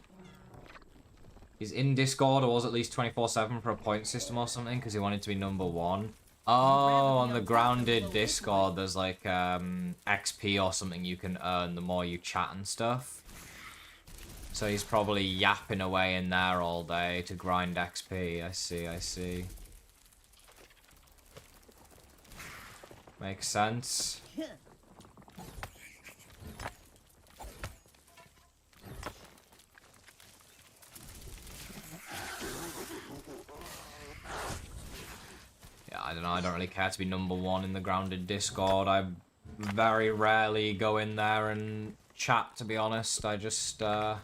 He's in Discord, or was at least 24/7 for a point system or something, because he wanted to be #1. Oh, on the Grounded Discord, there's like XP or something you can earn the more you chat and stuff. So he's probably yapping away in there all day to grind XP. I see, I see. Makes sense. I don't know, I don't really care to be #1 in the Grounded Discord. I very rarely go in there and chat, to be honest. I just, I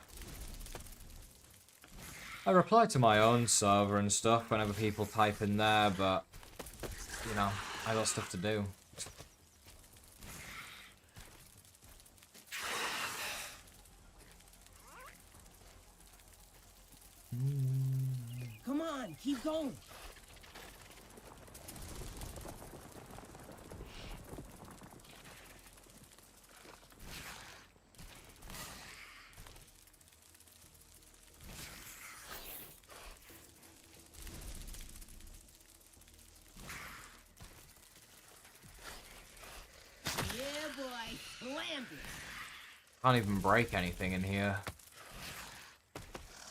reply to my own server and stuff whenever people type in there, but, you know, I got stuff to do. Come on, keep going. Can't even break anything in here.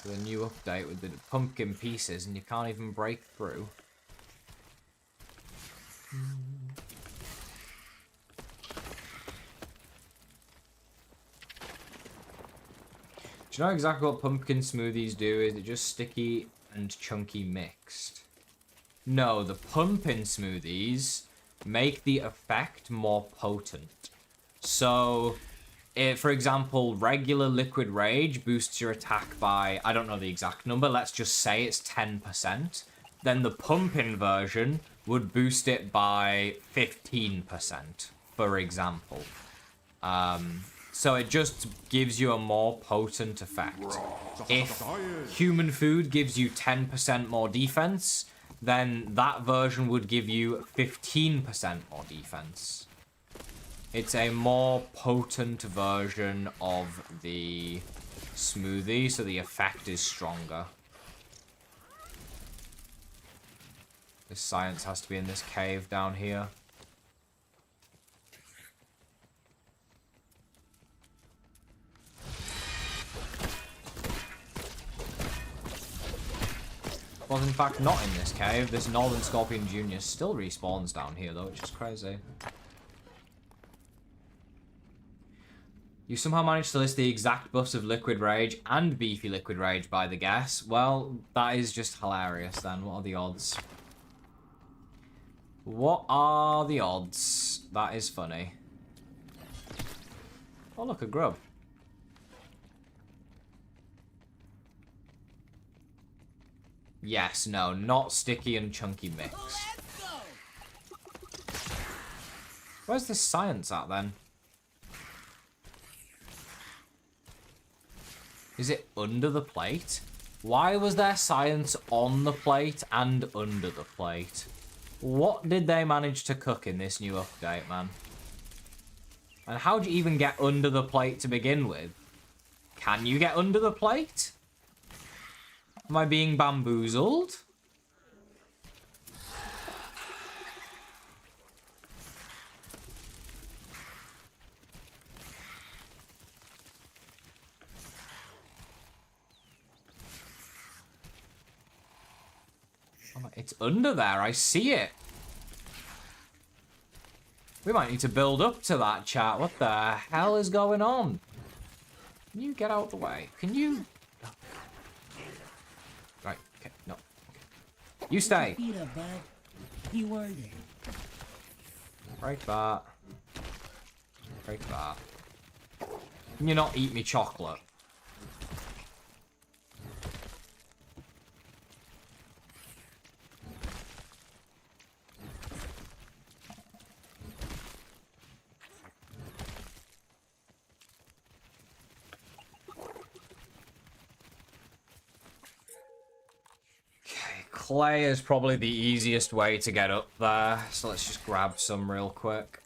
With a new update with the pumpkin pieces, and you can't even break through. Do you know exactly what pumpkin smoothies do? Is it just sticky and chunky mixed? No, the pumpkin smoothies make the effect more potent. So, for example, regular Liquid Rage boosts your attack by, I don't know the exact number, let's just say it's 10%. Then the pumping version would boost it by 15%, for example. So it just gives you a more potent effect. If human food gives you 10% more defense, then that version would give you 15% more defense. It's a more potent version of the smoothie, so the effect is stronger. This science has to be in this cave down here. Was in fact not in this cave. This Northern Scorpion Jr. still respawns down here though, which is crazy. You somehow managed to list the exact buffs of Liquid Rage and Beefy Liquid Rage by the guess. Well, that is just hilarious then. What are the odds? What are the odds? That is funny. Oh look, a grub. Yes, no, not sticky and chunky mix. Where's this science at then? Is it under the plate? Why was there science on the plate and under the plate? What did they manage to cook in this new update, man? And how do you even get under the plate to begin with? Can you get under the plate? Am I being bamboozled? It's under there, I see it. We might need to build up to that, chat. What the hell is going on? Can you get out the way? Can you... Right, okay, no. Okay. You stay. Break that. Break that. Can you not eat me chocolate? Clay is probably the easiest way to get up there, so let's just grab some real quick.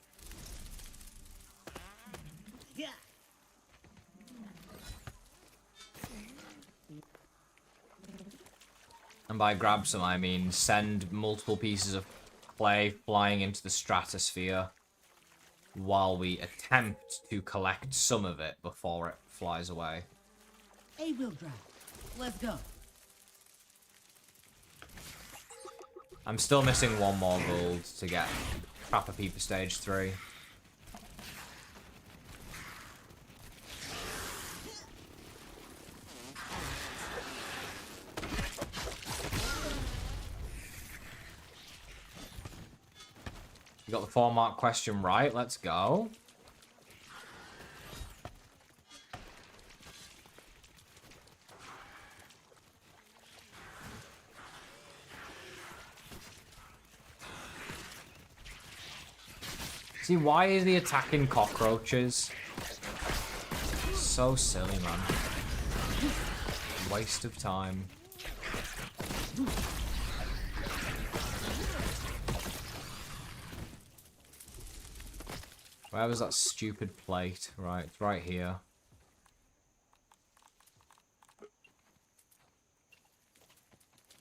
And by grab some, I mean send multiple pieces of clay flying into the stratosphere while we attempt to collect some of it before it flies away. Hey, wheel drive. Let's go. I'm still missing one more gold to get Trapper Peeper Stage 3. You got the 4-mark question right, let's go. See, why is he attacking cockroaches? So silly, man. Waste of time. Where was that stupid plate? Right, it's right here.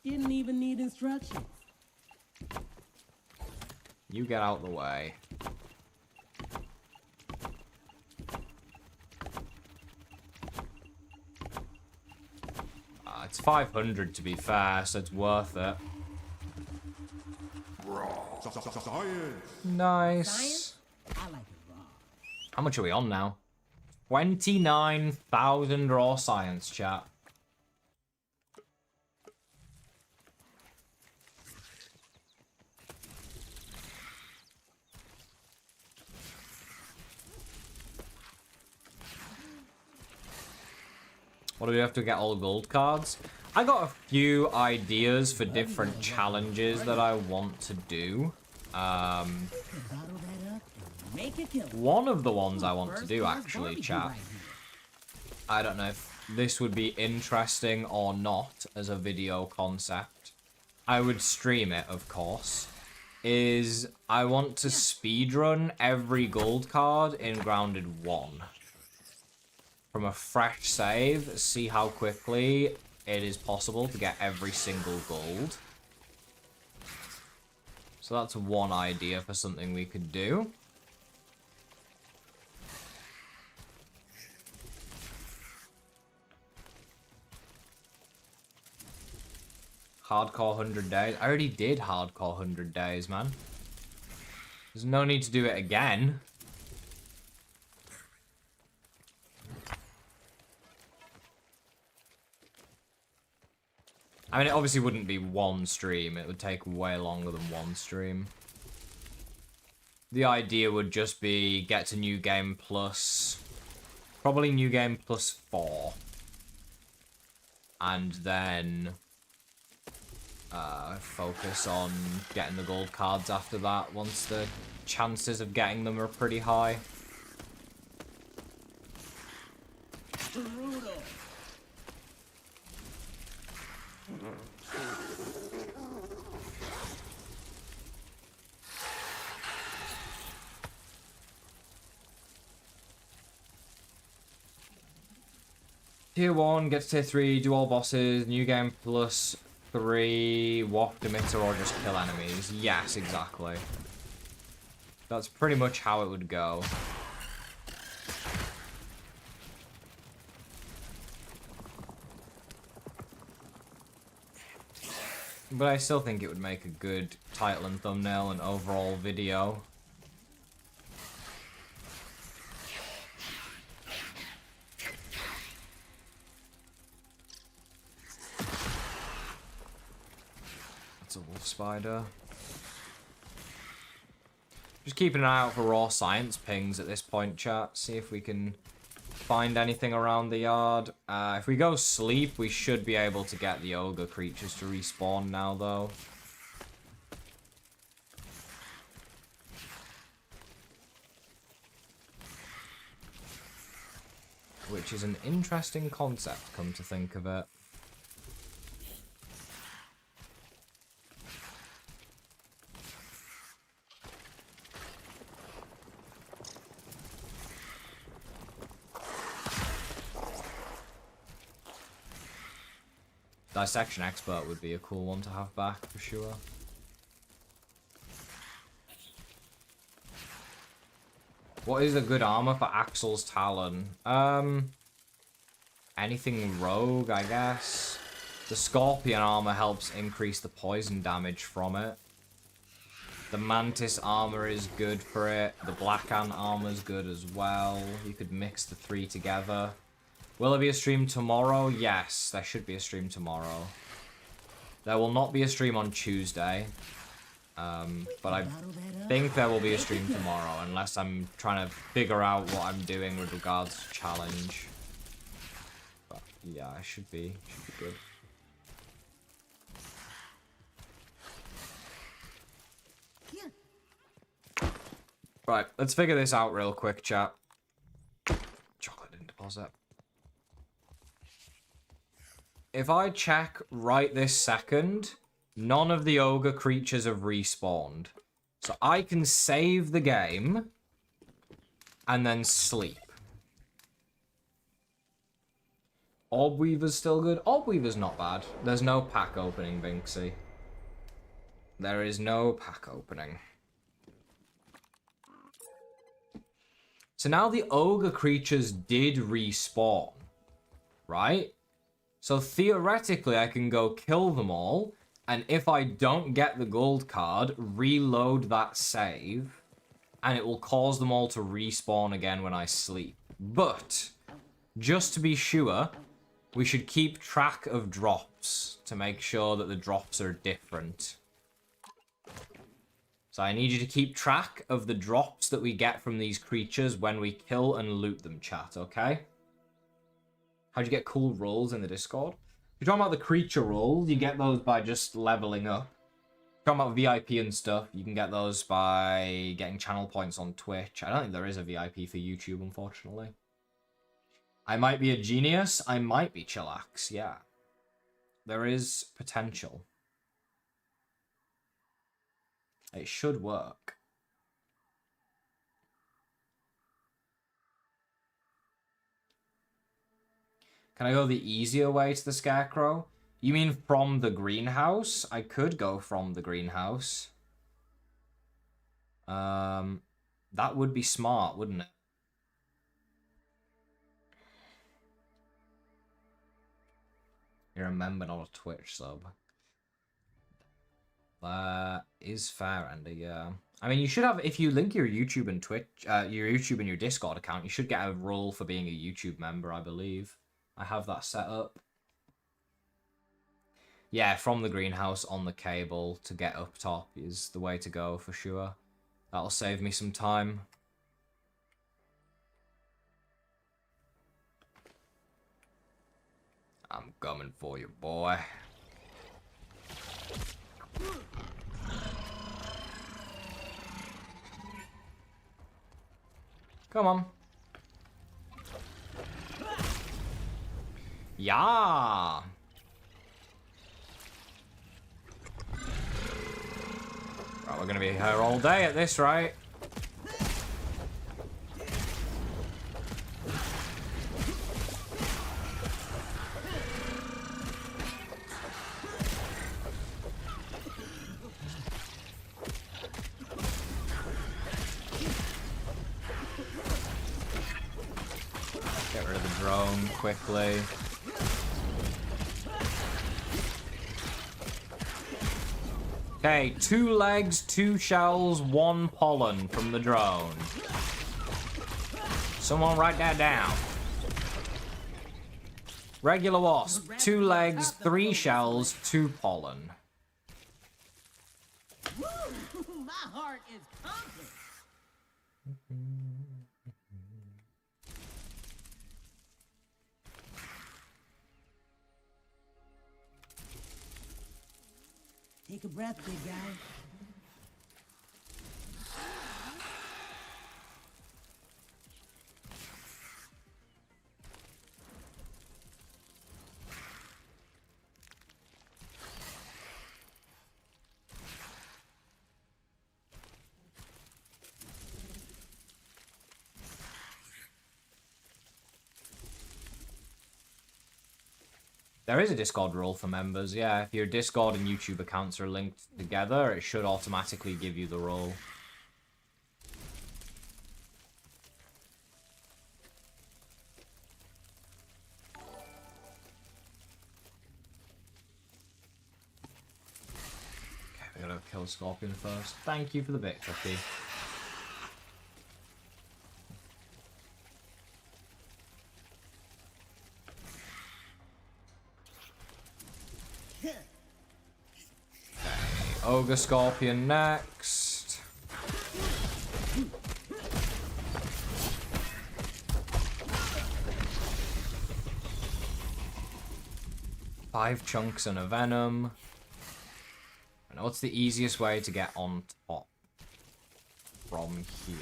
Didn't even need instructions. You get out the way. It's 500 to be fair, so it's worth it. Nice. Science? I like it raw. How much are we on now? 29,000 raw science, chat. What do we have to get all gold cards? I got a few ideas for different challenges that I want to do. One of the ones I want to do, actually, chat. I don't know if this would be interesting or not as a video concept. I would stream it, of course. Is I want to speedrun every gold card in Grounded 1. From a fresh save, see how quickly it is possible to get every single gold. So that's one idea for something we could do. Hardcore 100 days. I already did hardcore 100 days, man. There's no need to do it again. I mean, it obviously wouldn't be one stream. It would take way longer than one stream. The idea would just be get to New Game Plus. Probably New Game Plus 4. And then focus on getting the gold cards after that once the chances of getting them are pretty high. Brutal. Tier 1, get to Tier 3, do all bosses, New Game Plus 3, waft emitter, or just kill enemies. Yes, exactly. That's pretty much how it would go. But I still think it would make a good title and thumbnail and overall video. That's a wolf spider. Just keeping an eye out for raw science pings at this point, chat. See if we can find anything around the yard. If we go sleep, we should be able to get the ogre creatures to respawn now, though. Which is an interesting concept, come to think of it. Dissection Expert would be a cool one to have back, for sure. What is a good armor for Axel's Talon? Anything rogue, I guess. The Scorpion armor helps increase the poison damage from it. The Mantis armor is good for it. The Black Ant armor is good as well. You could mix the three together. Will there be a stream tomorrow? Yes, there should be a stream tomorrow. There will not be a stream on Tuesday. But I think there will be a stream tomorrow, unless I'm trying to figure out what I'm doing with regards to challenge. But yeah, it should be good. Right, let's figure this out real quick, chat. Chocolate didn't deposit. If I check right this second, none of the ogre creatures have respawned. So I can save the game and then sleep. Orbweaver's still good. Orbweaver's not bad. There's no pack opening, Binksy. There is no pack opening. So now the ogre creatures did respawn, right? So theoretically I can go kill them all, and if I don't get the gold card, reload that save, and it will cause them all to respawn again when I sleep. But, just to be sure, we should keep track of drops to make sure that the drops are different. So I need you to keep track of the drops that we get from these creatures when we kill and loot them, chat, okay? How'd you get cool rolls in the Discord? If you're talking about the creature rolls, you get those by just leveling up. If you're talking about VIP and stuff, you can get those by getting channel points on Twitch. I don't think there is a VIP for YouTube, unfortunately. I might be a genius. I might be Chillax, yeah. There is potential. It should work. Can I go the easier way to the Scarecrow? You mean from the greenhouse? I could go from the greenhouse. That would be smart, wouldn't it? You're a member, not a Twitch sub. That is fair, Andy, yeah. I mean, you should have, if you link your YouTube and Twitch, your YouTube and your Discord account, you should get a role for being a YouTube member, I believe. I have that set up. Yeah, from the greenhouse on the cable to get up top is the way to go for sure. That'll save me some time. I'm coming for you, boy. Come on. Yeah. Right, we're gonna be here all day at this, right? Get rid of the drone quickly. Okay, 2 legs, 2 shells, 1 pollen from the drone. Someone write that down. Regular wasp, 2 legs, 3 shells, 2 pollen. My heart is pumping. Take a breath, big guy. There is a Discord rule for members, yeah. If your Discord and YouTube accounts are linked together, it should automatically give you the role. Okay, we gotta kill Scorpion first. Thank you for the bit, Cookie. Ogre Scorpion next. Five chunks and a venom. And what's the easiest way to get on top from here?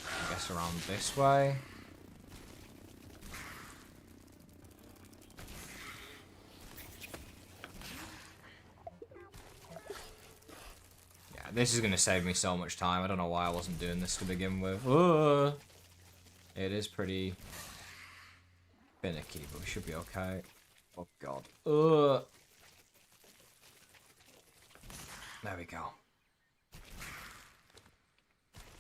I guess around this way. This is going to save me so much time. I don't know why I wasn't doing this to begin with. It is pretty finicky, but we should be okay. Oh, God. There we go.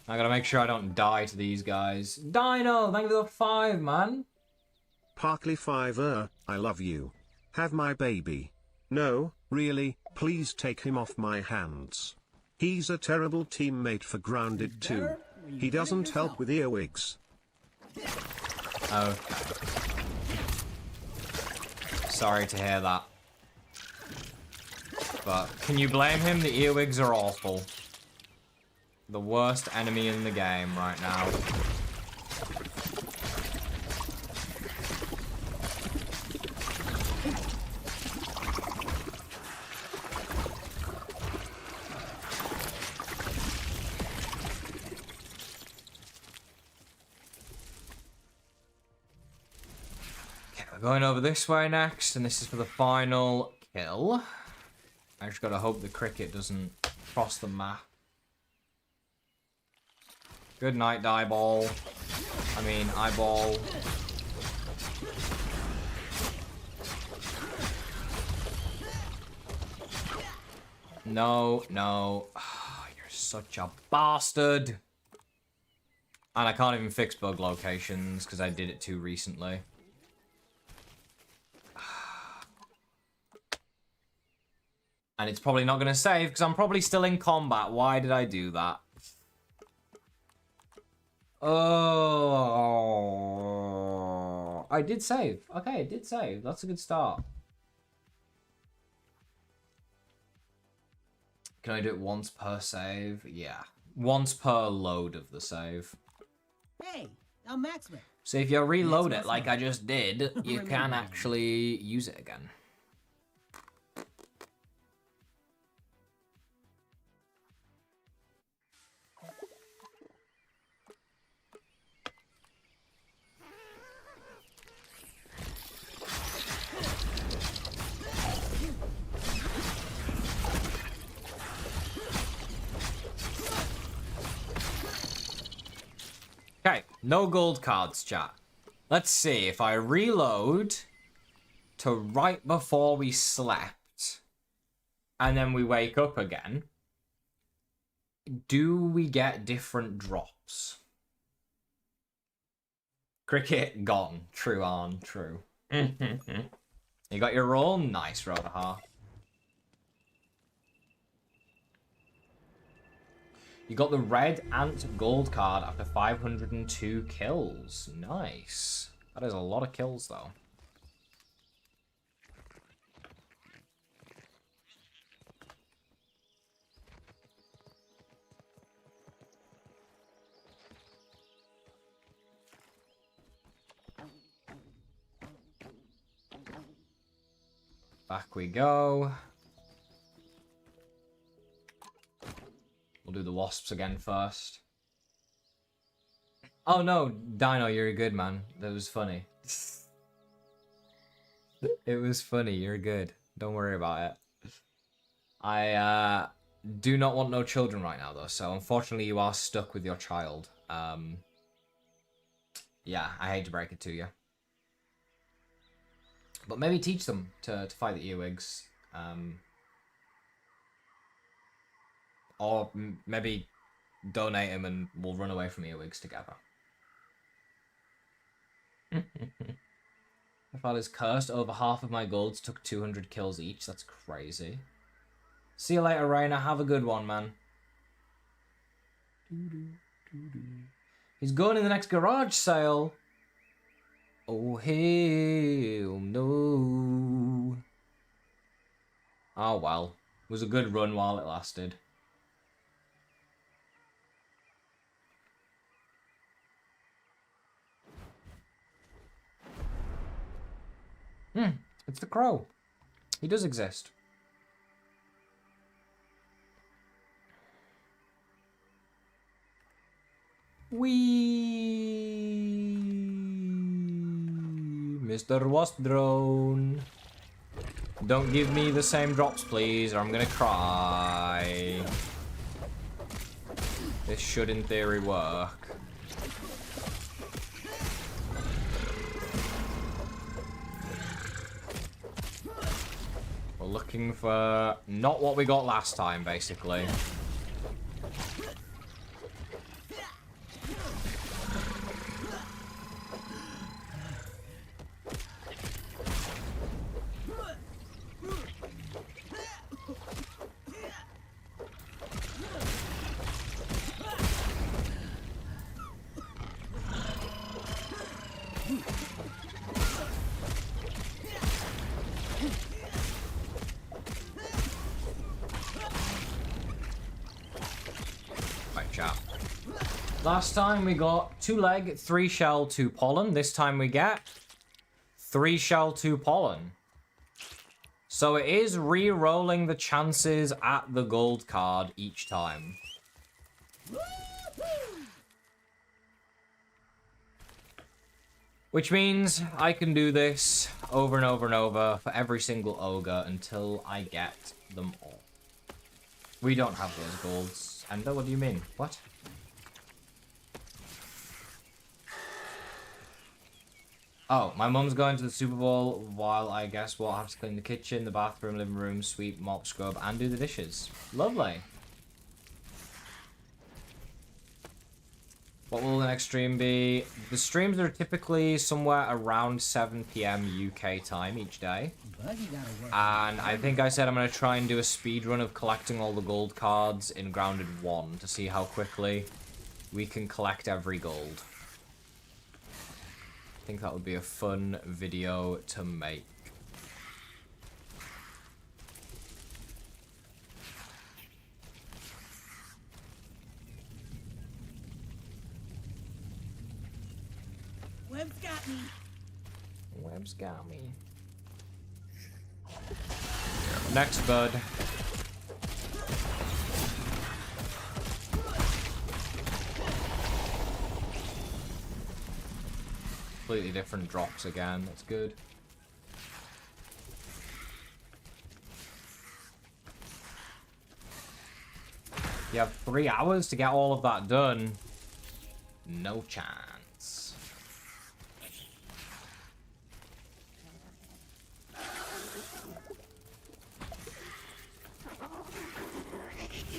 I gotta make sure I don't die to these guys. Dino, thank you for the 5, man. Parkley 5 I love you. Have my baby. No, really, please take him off my hands. He's a terrible teammate for Grounded too. He doesn't help with earwigs. Okay. Sorry to hear that. But can you blame him? The earwigs are awful. The worst enemy in the game right now. Going over this way next, and this is for the final kill. I just gotta hope the cricket doesn't cross the map. Good night, eyeball. Eyeball. No, no. Oh, you're such a bastard. And I can't even fix bug locations because I did it too recently. And it's probably not going to save because I'm probably still in combat. Why did I do that? Oh, I did save. Okay, I did save. That's a good start. Can I do it once per save? Yeah. Once per load of the save. Hey, I'm Maxwell. So if you reload it Maxwell's like fine. I just did, you can Remember. actually use it again. Okay, no gold cards, chat. Let's see, if I reload to right before we slept, and then we wake up again, do we get different drops? Cricket gone. True on, true. You got your roll? Nice, Rodaha. You got the red ant gold card after 502 kills. Nice. That is a lot of kills, though. Back we go. We'll do the wasps again first. Oh no, Dino, you're good, man. That was funny. It was funny, you're good. Don't worry about it. I do not want no children right now, though, so unfortunately you are stuck with your child. Yeah, I hate to break it to you. But maybe teach them to fight the earwigs. Or maybe donate him and we'll run away from earwigs together. My father's cursed. Over half of my golds took 200 kills each. That's crazy. See you later, Raina. Have a good one, man. He's going in the next garage sale. Oh, hell no. Oh, well. It was a good run while it lasted. It's the crow. He does exist. Wee, Mr. Wasp Drone. Don't give me the same drops, please, or I'm gonna cry. This should, in theory, work. We're looking for not what we got last time, basically. Last time we got 2 leg, 3 shell, 2 pollen. This time we get 3 shell, 2 pollen. So it is re-rolling the chances at the gold card each time. Which means I can do this over and over and over for every single ogre until I get them all. We don't have those golds. Ender, what do you mean? What? Oh, my mum's going to the Super Bowl while I guess we'll have to clean the kitchen, the bathroom, living room, sweep, mop, scrub, and do the dishes. Lovely. What will the next stream be? The streams are typically somewhere around 7 PM UK time each day. And I think I said I'm going to try and do a speed run of collecting all the gold cards in Grounded 1 to see how quickly we can collect every gold. I think that would be a fun video to make. Web's got me. Web's got me. Next, bud. Completely different drops again. That's good. You have 3 hours to get all of that done. No chance.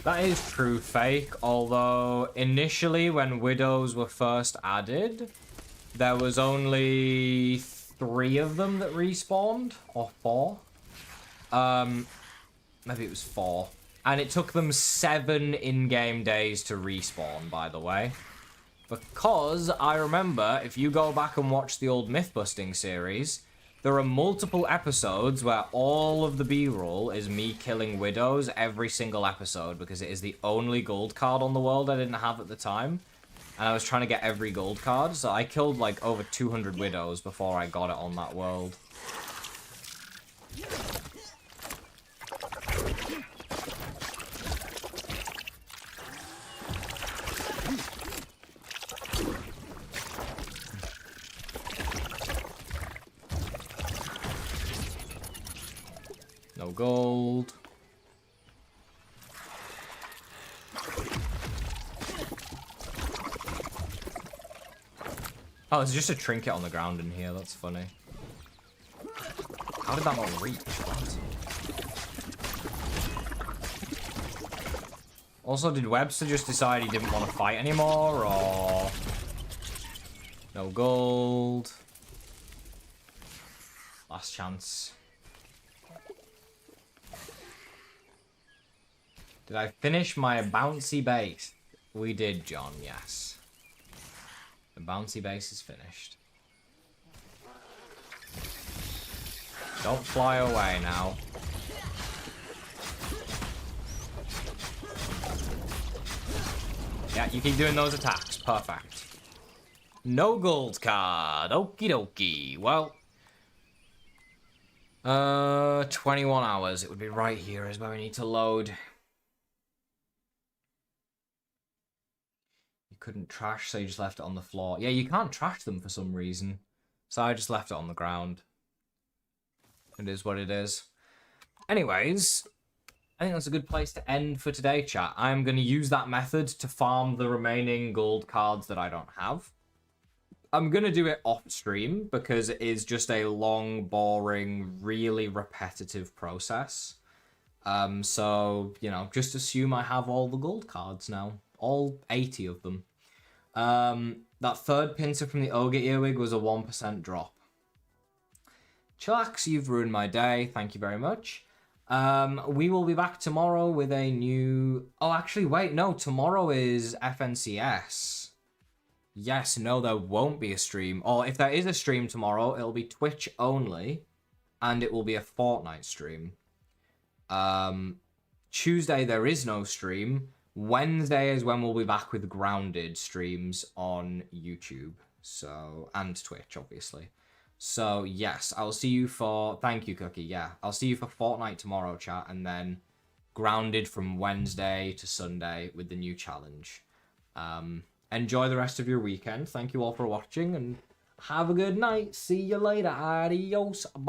That is true fake, although initially when widows were first added, there was only 3 of them that respawned, or 4. Maybe it was 4. And it took them 7 in-game days to respawn, by the way. Because I remember, if you go back and watch the old Myth-busting series, there are multiple episodes where all of the B-roll is me killing widows every single episode, because it is the only gold card on the world I didn't have at the time. And I was trying to get every gold card, so I killed like over 200 widows before I got it on that world. No gold. Oh, there's just a trinket on the ground in here. That's funny. How did that not reach? What? Also, did Webster just decide he didn't want to fight anymore, or... No gold. Last chance. Did I finish my bouncy base? We did, John, yes. The bouncy base is finished. Don't fly away now. Yeah, you keep doing those attacks. Perfect. No gold card. Okie dokie. Well, 21 hours. It would be right here is where we need to load. Couldn't trash, so you just left it on the floor. Yeah, you can't trash them for some reason. So I just left it on the ground. It is what it is. Anyways, I think that's a good place to end for today, chat. I'm going to use that method to farm the remaining gold cards that I don't have. I'm going to do it off stream because it is just a long, boring, really repetitive process. So, you know, just assume I have all the gold cards now. All 80 of them. That third pincer from the Ogre earwig was a 1% drop. Chillax, you've ruined my day. Thank you very much. We will be back tomorrow with a new... Oh, actually, wait, no. Tomorrow is FNCS. Yes, no, there won't be a stream. Or if there is a stream tomorrow, it'll be Twitch only. And it will be a Fortnite stream. Tuesday, there is no stream. Wednesday is when we'll be back with Grounded streams on YouTube. So, and Twitch, obviously. So, yes, I'll see you for... Thank you, Cookie, yeah. I'll see you for Fortnite tomorrow, chat, and then Grounded from Wednesday to Sunday with the new challenge. Enjoy the rest of your weekend. Thank you all for watching, and Have a good night. See you later. Adios.